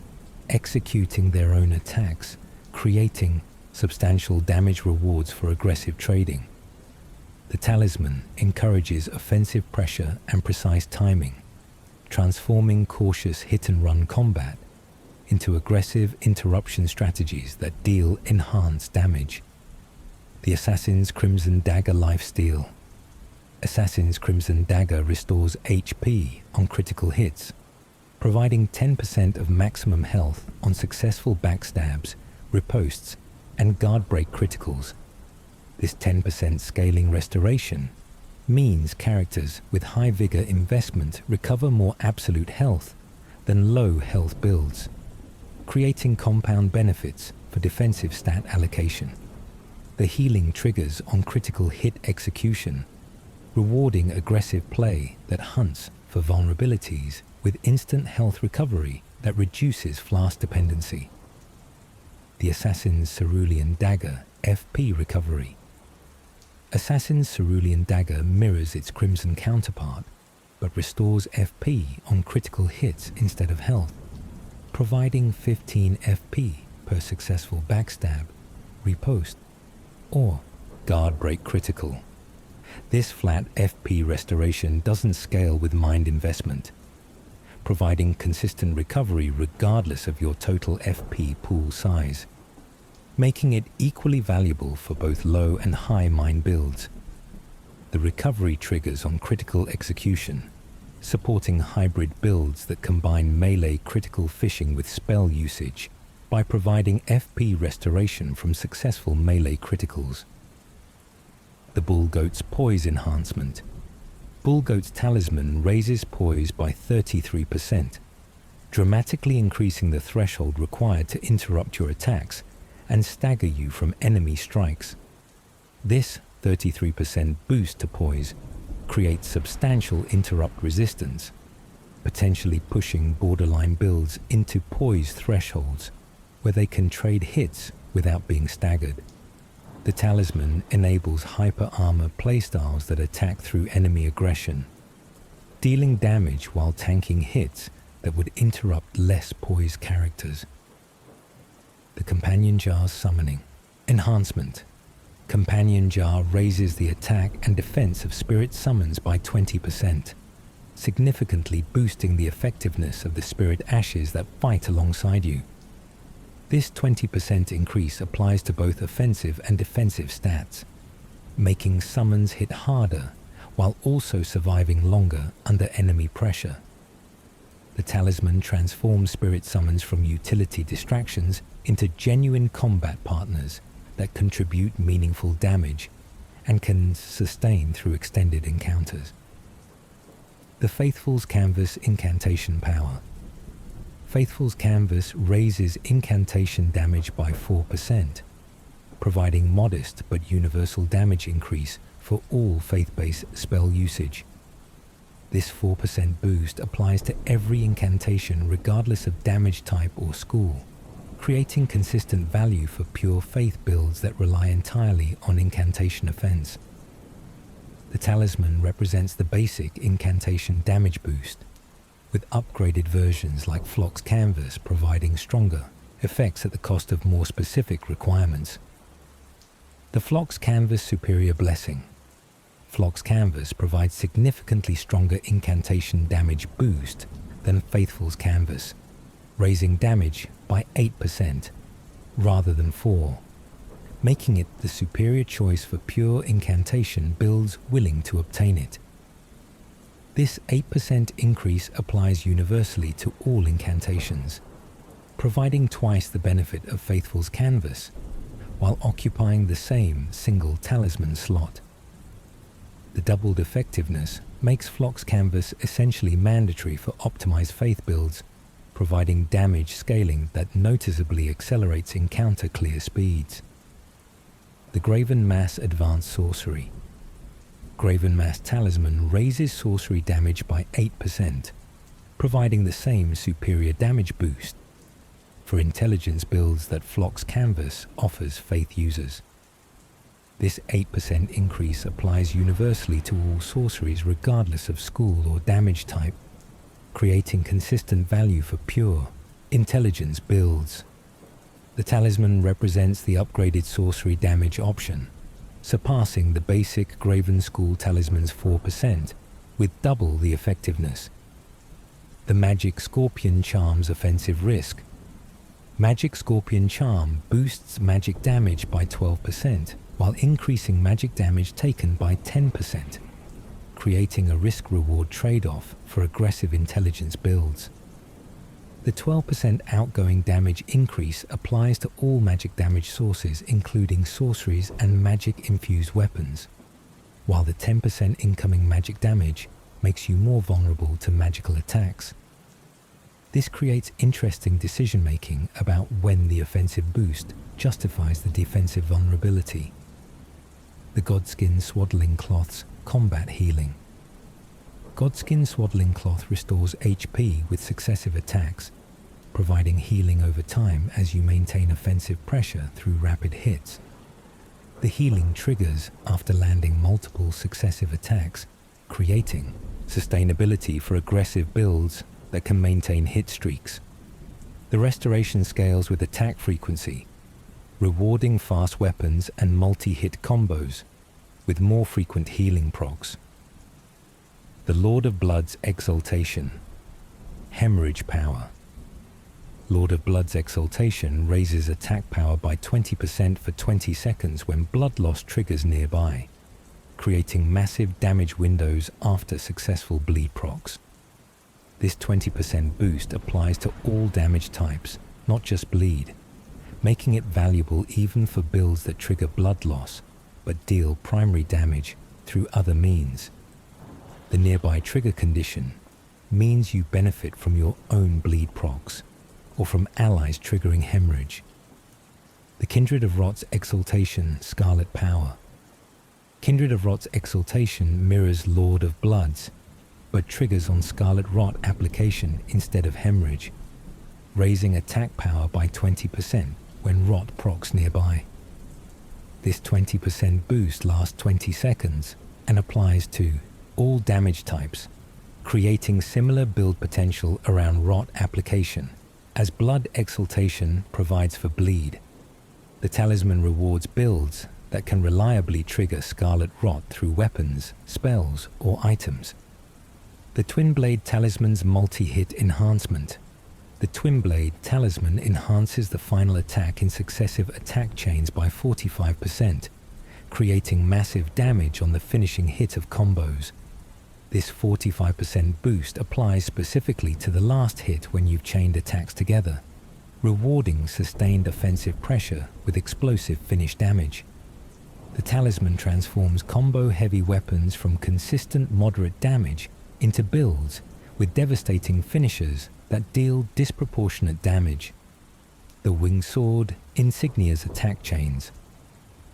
executing their own attacks, creating substantial damage rewards for aggressive trading. The talisman encourages offensive pressure and precise timing, transforming cautious hit-and-run combat into aggressive interruption strategies that deal enhanced damage. The Assassin's Crimson Dagger Lifesteal. Assassin's Crimson Dagger restores HP on critical hits, providing 10% of maximum health on successful backstabs, riposts, and guard break criticals. This 10% scaling restoration means characters with high vigor investment recover more absolute health than low health builds, creating compound benefits for defensive stat allocation. The healing triggers on critical hit execution, rewarding aggressive play that hunts for vulnerabilities with instant health recovery that reduces flask dependency. The Assassin's Cerulean Dagger FP Recovery. Assassin's Cerulean Dagger mirrors its Crimson counterpart, but restores FP on critical hits instead of health, providing 15 FP per successful backstab, riposte, or guard break critical. This flat FP restoration doesn't scale with mind investment, providing consistent recovery regardless of your total FP pool size, making it equally valuable for both low and high mind builds. The recovery triggers on critical execution, supporting hybrid builds that combine melee critical fishing with spell usage by providing FP restoration from successful melee criticals. The Bullgoat's Poise Enhancement. Bullgoat's Talisman raises poise by 33%, dramatically increasing the threshold required to interrupt your attacks and stagger you from enemy strikes. This 33% boost to poise creates substantial interrupt resistance, potentially pushing borderline builds into poise thresholds where they can trade hits without being staggered. The talisman enables hyper armor playstyles that attack through enemy aggression, dealing damage while tanking hits that would interrupt less poised characters. The Companion Jar's Summoning. Enhancement. Companion Jar raises the attack and defense of spirit summons by 20%, significantly boosting the effectiveness of the spirit ashes that fight alongside you. This 20% increase applies to both offensive and defensive stats, making summons hit harder while also surviving longer under enemy pressure. The talisman transforms spirit summons from utility distractions into genuine combat partners that contribute meaningful damage and can sustain through extended encounters. The Faithful's Canvas Incantation Power. Faithful's Canvas raises incantation damage by 4%, providing modest but universal damage increase for all faith-based spell usage. This 4% boost applies to every incantation regardless of damage type or school, creating consistent value for pure faith builds that rely entirely on incantation offense. The talisman represents the basic incantation damage boost, with upgraded versions like Flock's Canvas providing stronger effects at the cost of more specific requirements. The Flock's Canvas Superior Blessing. Flock's Canvas provides significantly stronger incantation damage boost than Faithful's Canvas, raising damage by 8% rather than 4%, making it the superior choice for pure incantation builds willing to obtain it. This 8% increase applies universally to all incantations, providing twice the benefit of Faithful's Canvas, while occupying the same single talisman slot. The doubled effectiveness makes Flock's Canvas essentially mandatory for optimized faith builds, providing damage scaling that noticeably accelerates encounter clear speeds. The Graven Mass Advanced Sorcery. Graven Mass Talisman raises sorcery damage by 8%, providing the same superior damage boost. For intelligence builds that Flock's Canvas offers Faith users. This 8% increase applies universally to all sorceries regardless of school or damage type, creating consistent value for pure intelligence builds. The talisman represents the upgraded sorcery damage option, surpassing the basic Graven School Talisman's 4% with double the effectiveness. The Magic Scorpion Charm's offensive risk. Magic Scorpion Charm boosts magic damage by 12%, while increasing magic damage taken by 10%, creating a risk-reward trade-off for aggressive intelligence builds. The 12% outgoing damage increase applies to all magic damage sources, including sorceries and magic-infused weapons, while the 10% incoming magic damage makes you more vulnerable to magical attacks. This creates interesting decision-making about when the offensive boost justifies the defensive vulnerability. The Godskin Swaddling Cloth's combat healing. Godskin Swaddling Cloth restores HP with successive attacks, providing healing over time as you maintain offensive pressure through rapid hits. The healing triggers after landing multiple successive attacks, creating sustainability for aggressive builds that can maintain hit streaks. The restoration scales with attack frequency, rewarding fast weapons and multi-hit combos with more frequent healing procs. The Lord of Blood's Exaltation. Hemorrhage Power. Lord of Blood's Exaltation raises attack power by 20% for 20 seconds when blood loss triggers nearby, creating massive damage windows after successful bleed procs. This 20% boost applies to all damage types, not just bleed, making it valuable even for builds that trigger blood loss but deal primary damage through other means. The nearby trigger condition means you benefit from your own bleed procs or from allies triggering hemorrhage. The Kindred of Rot's Exaltation Scarlet Power. Kindred of Rot's Exaltation mirrors Lord of Blood's, but triggers on Scarlet Rot application instead of hemorrhage, raising attack power by 20% when Rot procs nearby. This 20% boost lasts 20 seconds and applies to all damage types, creating similar build potential around Rot application, as Blood Exaltation provides for bleed. The talisman rewards builds that can reliably trigger Scarlet Rot through weapons, spells, or items. The Twin Blade Talisman's multi-hit enhancement. The Twin Blade Talisman enhances the final attack in successive attack chains by 45%, creating massive damage on the finishing hit of combos. This 45% boost applies specifically to the last hit when you've chained attacks together, rewarding sustained offensive pressure with explosive finish damage. The talisman transforms combo-heavy weapons from consistent moderate damage into builds with devastating finishers that deal disproportionate damage. The Winged Sword Insignia's attack chains.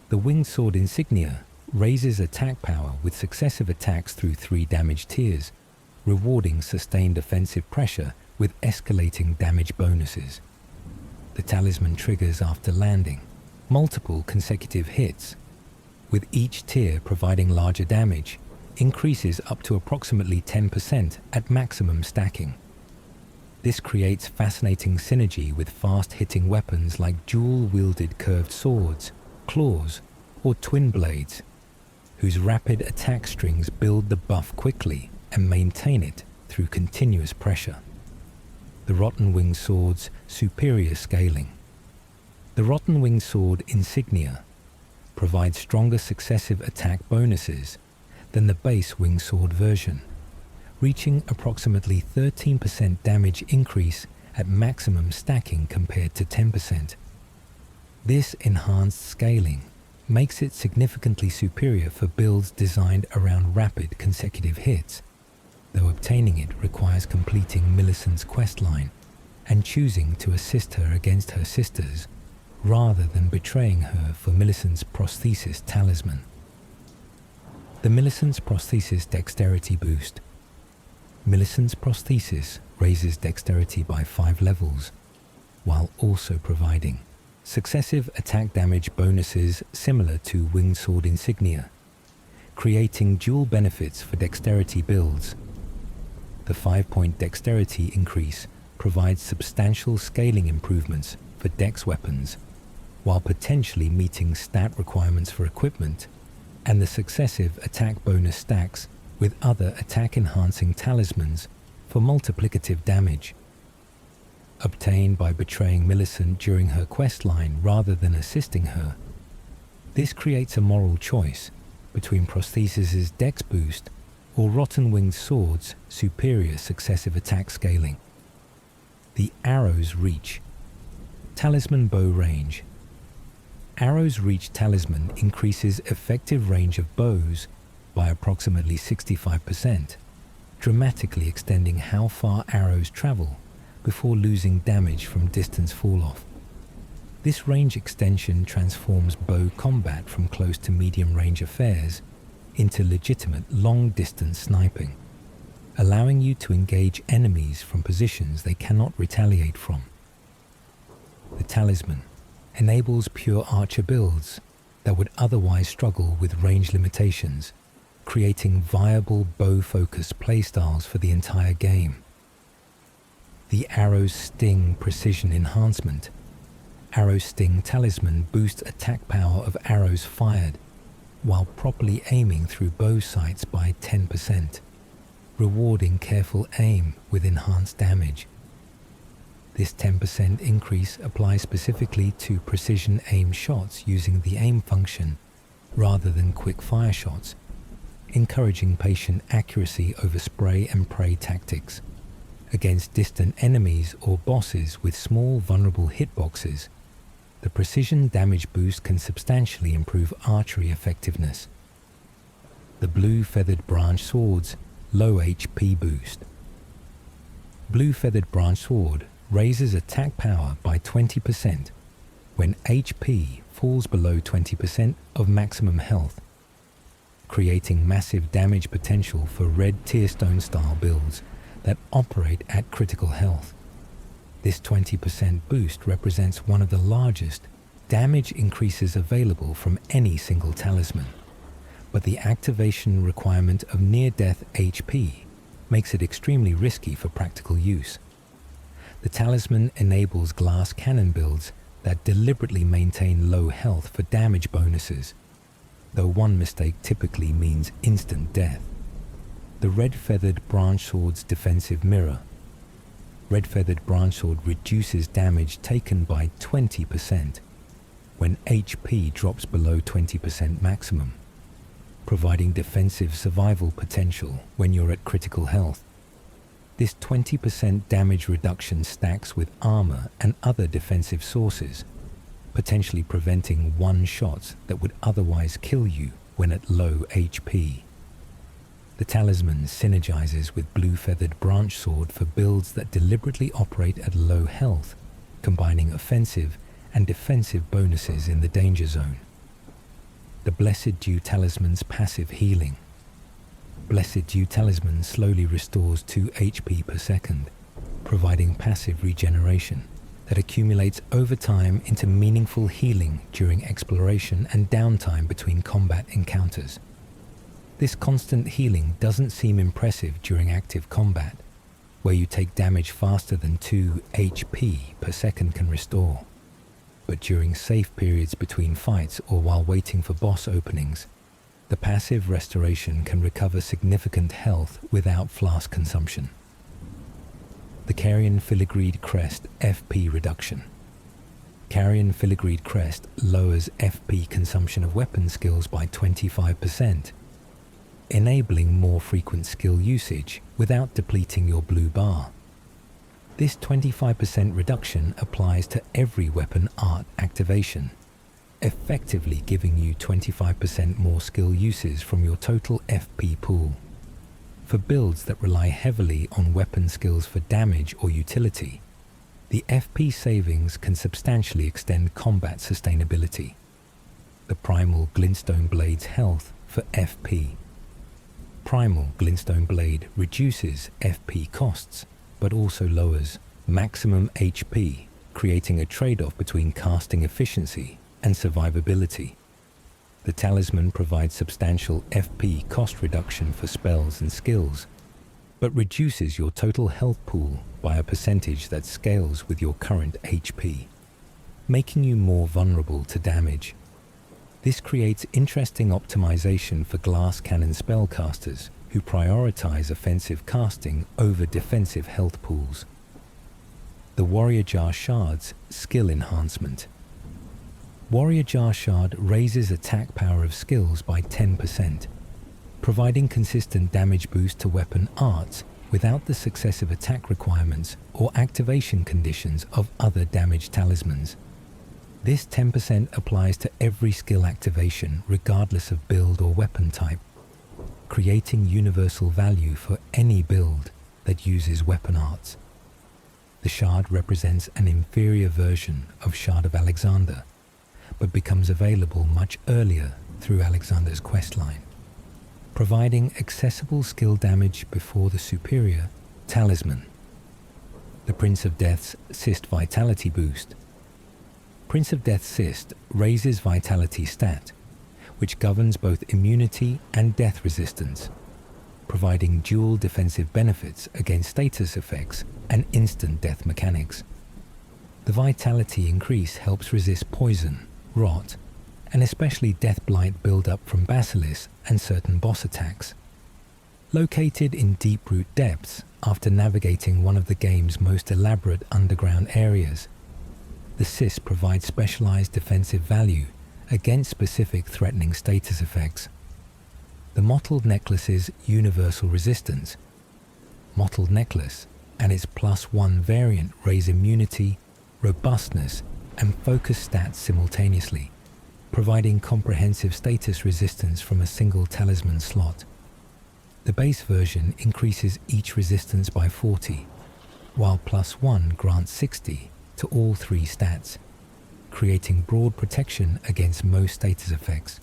The Winged Sword Insignia raises attack power with successive attacks through 3 damage tiers, rewarding sustained offensive pressure with escalating damage bonuses. The talisman triggers after landing multiple consecutive hits, with each tier providing larger damage, increases up to approximately 10% at maximum stacking. This creates fascinating synergy with fast-hitting weapons like dual-wielded curved swords, claws, or twin blades, whose rapid attack strings build the buff quickly and maintain it through continuous pressure. The Rotten Winged Sword's superior scaling. The Rotten Winged Sword Insignia provides stronger successive attack bonuses than the base Winged Sword version, reaching approximately 13% damage increase at maximum stacking compared to 10%. This enhanced scaling makes it significantly superior for builds designed around rapid consecutive hits, though obtaining it requires completing Millicent's questline and choosing to assist her against her sisters rather than betraying her for Millicent's Prosthesis Talisman. The Millicent's Prosthesis Dexterity Boost. Millicent's Prosthesis raises dexterity by 5 levels, while also providing successive attack damage bonuses similar to Winged Sword Insignia, creating dual benefits for dexterity builds. The 5-point dexterity increase provides substantial scaling improvements for dex weapons, while potentially meeting stat requirements for equipment, and the successive attack bonus stacks with other attack-enhancing talismans for multiplicative damage. Obtained by betraying Millicent during her questline rather than assisting her, this creates a moral choice between Prosthesis' dex boost or Rotten Winged Sword's superior successive attack scaling. The Arrow's Reach. Talisman Bow Range. Arrow's Reach Talisman increases effective range of bows by approximately 65%, dramatically extending how far arrows travel before losing damage from distance fall-off. This range extension transforms bow combat from close to medium range affairs into legitimate long-distance sniping, allowing you to engage enemies from positions they cannot retaliate from. The talisman enables pure archer builds that would otherwise struggle with range limitations, creating viable bow-focused playstyles for the entire game. The Arrow's Sting Precision Enhancement. Arrow's Sting Talisman boosts attack power of arrows fired while properly aiming through bow sights by 10%, rewarding careful aim with enhanced damage. This 10% increase applies specifically to precision aim shots using the aim function rather than quick fire shots, encouraging patient accuracy over spray and pray tactics. Against distant enemies or bosses with small vulnerable hitboxes, the precision damage boost can substantially improve archery effectiveness. The Blue Feathered Branchsword's low HP boost. Blue Feathered Branchsword raises attack power by 20% when HP falls below 20% of maximum health, creating massive damage potential for red Tearstone style builds that operate at critical health. This 20% boost represents one of the largest damage increases available from any single talisman, but the activation requirement of near-death HP makes it extremely risky for practical use. The talisman enables glass cannon builds that deliberately maintain low health for damage bonuses, though one mistake typically means instant death. The Red Feathered Branchsword's Defensive Mirror. Red Feathered Branchsword reduces damage taken by 20% when HP drops below 20% maximum, providing defensive survival potential when you're at critical health. This 20% damage reduction stacks with armor and other defensive sources, potentially preventing one-shots that would otherwise kill you when at low HP. The talisman synergizes with Blue Feathered Branchsword for builds that deliberately operate at low health, combining offensive and defensive bonuses in the danger zone. The Blessed Dew Talisman's passive healing. Blessed Dew Talisman slowly restores 2 HP per second, providing passive regeneration that accumulates over time into meaningful healing during exploration and downtime between combat encounters. This constant healing doesn't seem impressive during active combat, where you take damage faster than 2 HP per second can restore. But during safe periods between fights or while waiting for boss openings, the passive restoration can recover significant health without flask consumption. The Carrion Filigreed Crest FP Reduction. Carrion Filigreed Crest lowers FP consumption of weapon skills by 25%, enabling more frequent skill usage without depleting your blue bar. This 25% reduction applies to every weapon art activation, effectively giving you 25% more skill uses from your total FP pool. For builds that rely heavily on weapon skills for damage or utility, The FP savings can substantially extend combat sustainability. The Primal Glintstone Blade's health for FP. Primal Glintstone Blade reduces FP costs, but also lowers maximum HP, creating a trade-off between casting efficiency and survivability. The talisman provides substantial FP cost reduction for spells and skills, but reduces your total health pool by a percentage that scales with your current HP, making you more vulnerable to damage. This creates interesting optimization for glass cannon spellcasters who prioritize offensive casting over defensive health pools. The Warrior Jar Shard's skill enhancement. Warrior Jar Shard raises attack power of skills by 10%, providing consistent damage boost to weapon arts without the successive attack requirements or activation conditions of other damage talismans. This 10% applies to every skill activation regardless of build or weapon type, creating universal value for any build that uses weapon arts. The shard represents an inferior version of Shard of Alexander, but becomes available much earlier through Alexander's questline, providing accessible skill damage before the superior talisman. The Prince of Death's Cyst Vitality Boost. Prince of Death's Cyst raises vitality stat, which governs both immunity and death resistance, providing dual defensive benefits against status effects and instant death mechanics. The vitality increase helps resist poison, rot, and especially death blight build-up from Basilisk and certain boss attacks. Located in deep-root depths after navigating one of the game's most elaborate underground areas, the Cyst provides specialized defensive value against specific threatening status effects. The Mottled Necklace's universal resistance. Mottled Necklace and its +1 variant raise immunity, robustness, and focus stats simultaneously, providing comprehensive status resistance from a single talisman slot. The base version increases each resistance by 40, while +1 grants 60 to all 3 stats, creating broad protection against most status effects.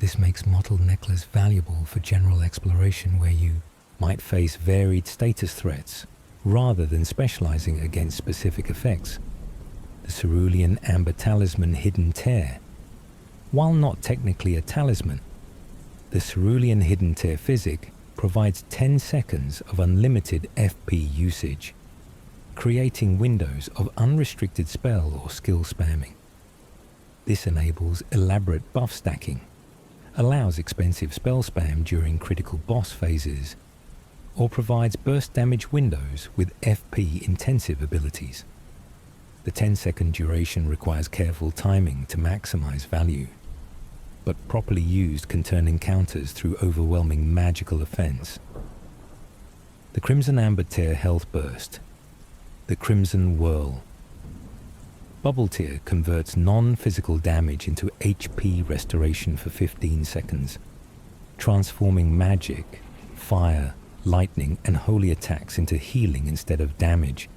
This makes Mottled Necklace valuable for general exploration where you might face varied status threats rather than specializing against specific effects. The Cerulean Amber Talisman Hidden Tear. While not technically a talisman, the Cerulean Hidden Tear physic provides 10 seconds of unlimited FP usage, creating windows of unrestricted spell or skill spamming. This enables elaborate buff stacking, allows expensive spell spam during critical boss phases, or provides burst damage windows with FP intensive abilities. The 10-second duration requires careful timing to maximize value, but properly used can turn encounters through overwhelming magical offense. The Crimson Amber Tear Health Burst. The Crimson Whirl. Bubble Tear converts non-physical damage into HP restoration for 15 seconds, transforming magic, fire, lightning, and holy attacks into healing instead of damage.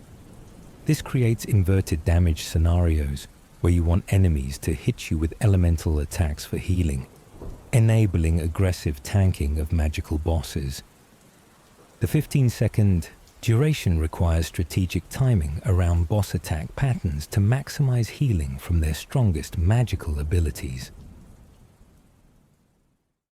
This creates inverted damage scenarios where you want enemies to hit you with elemental attacks for healing, enabling aggressive tanking of magical bosses. The 15-second duration requires strategic timing around boss attack patterns to maximize healing from their strongest magical abilities.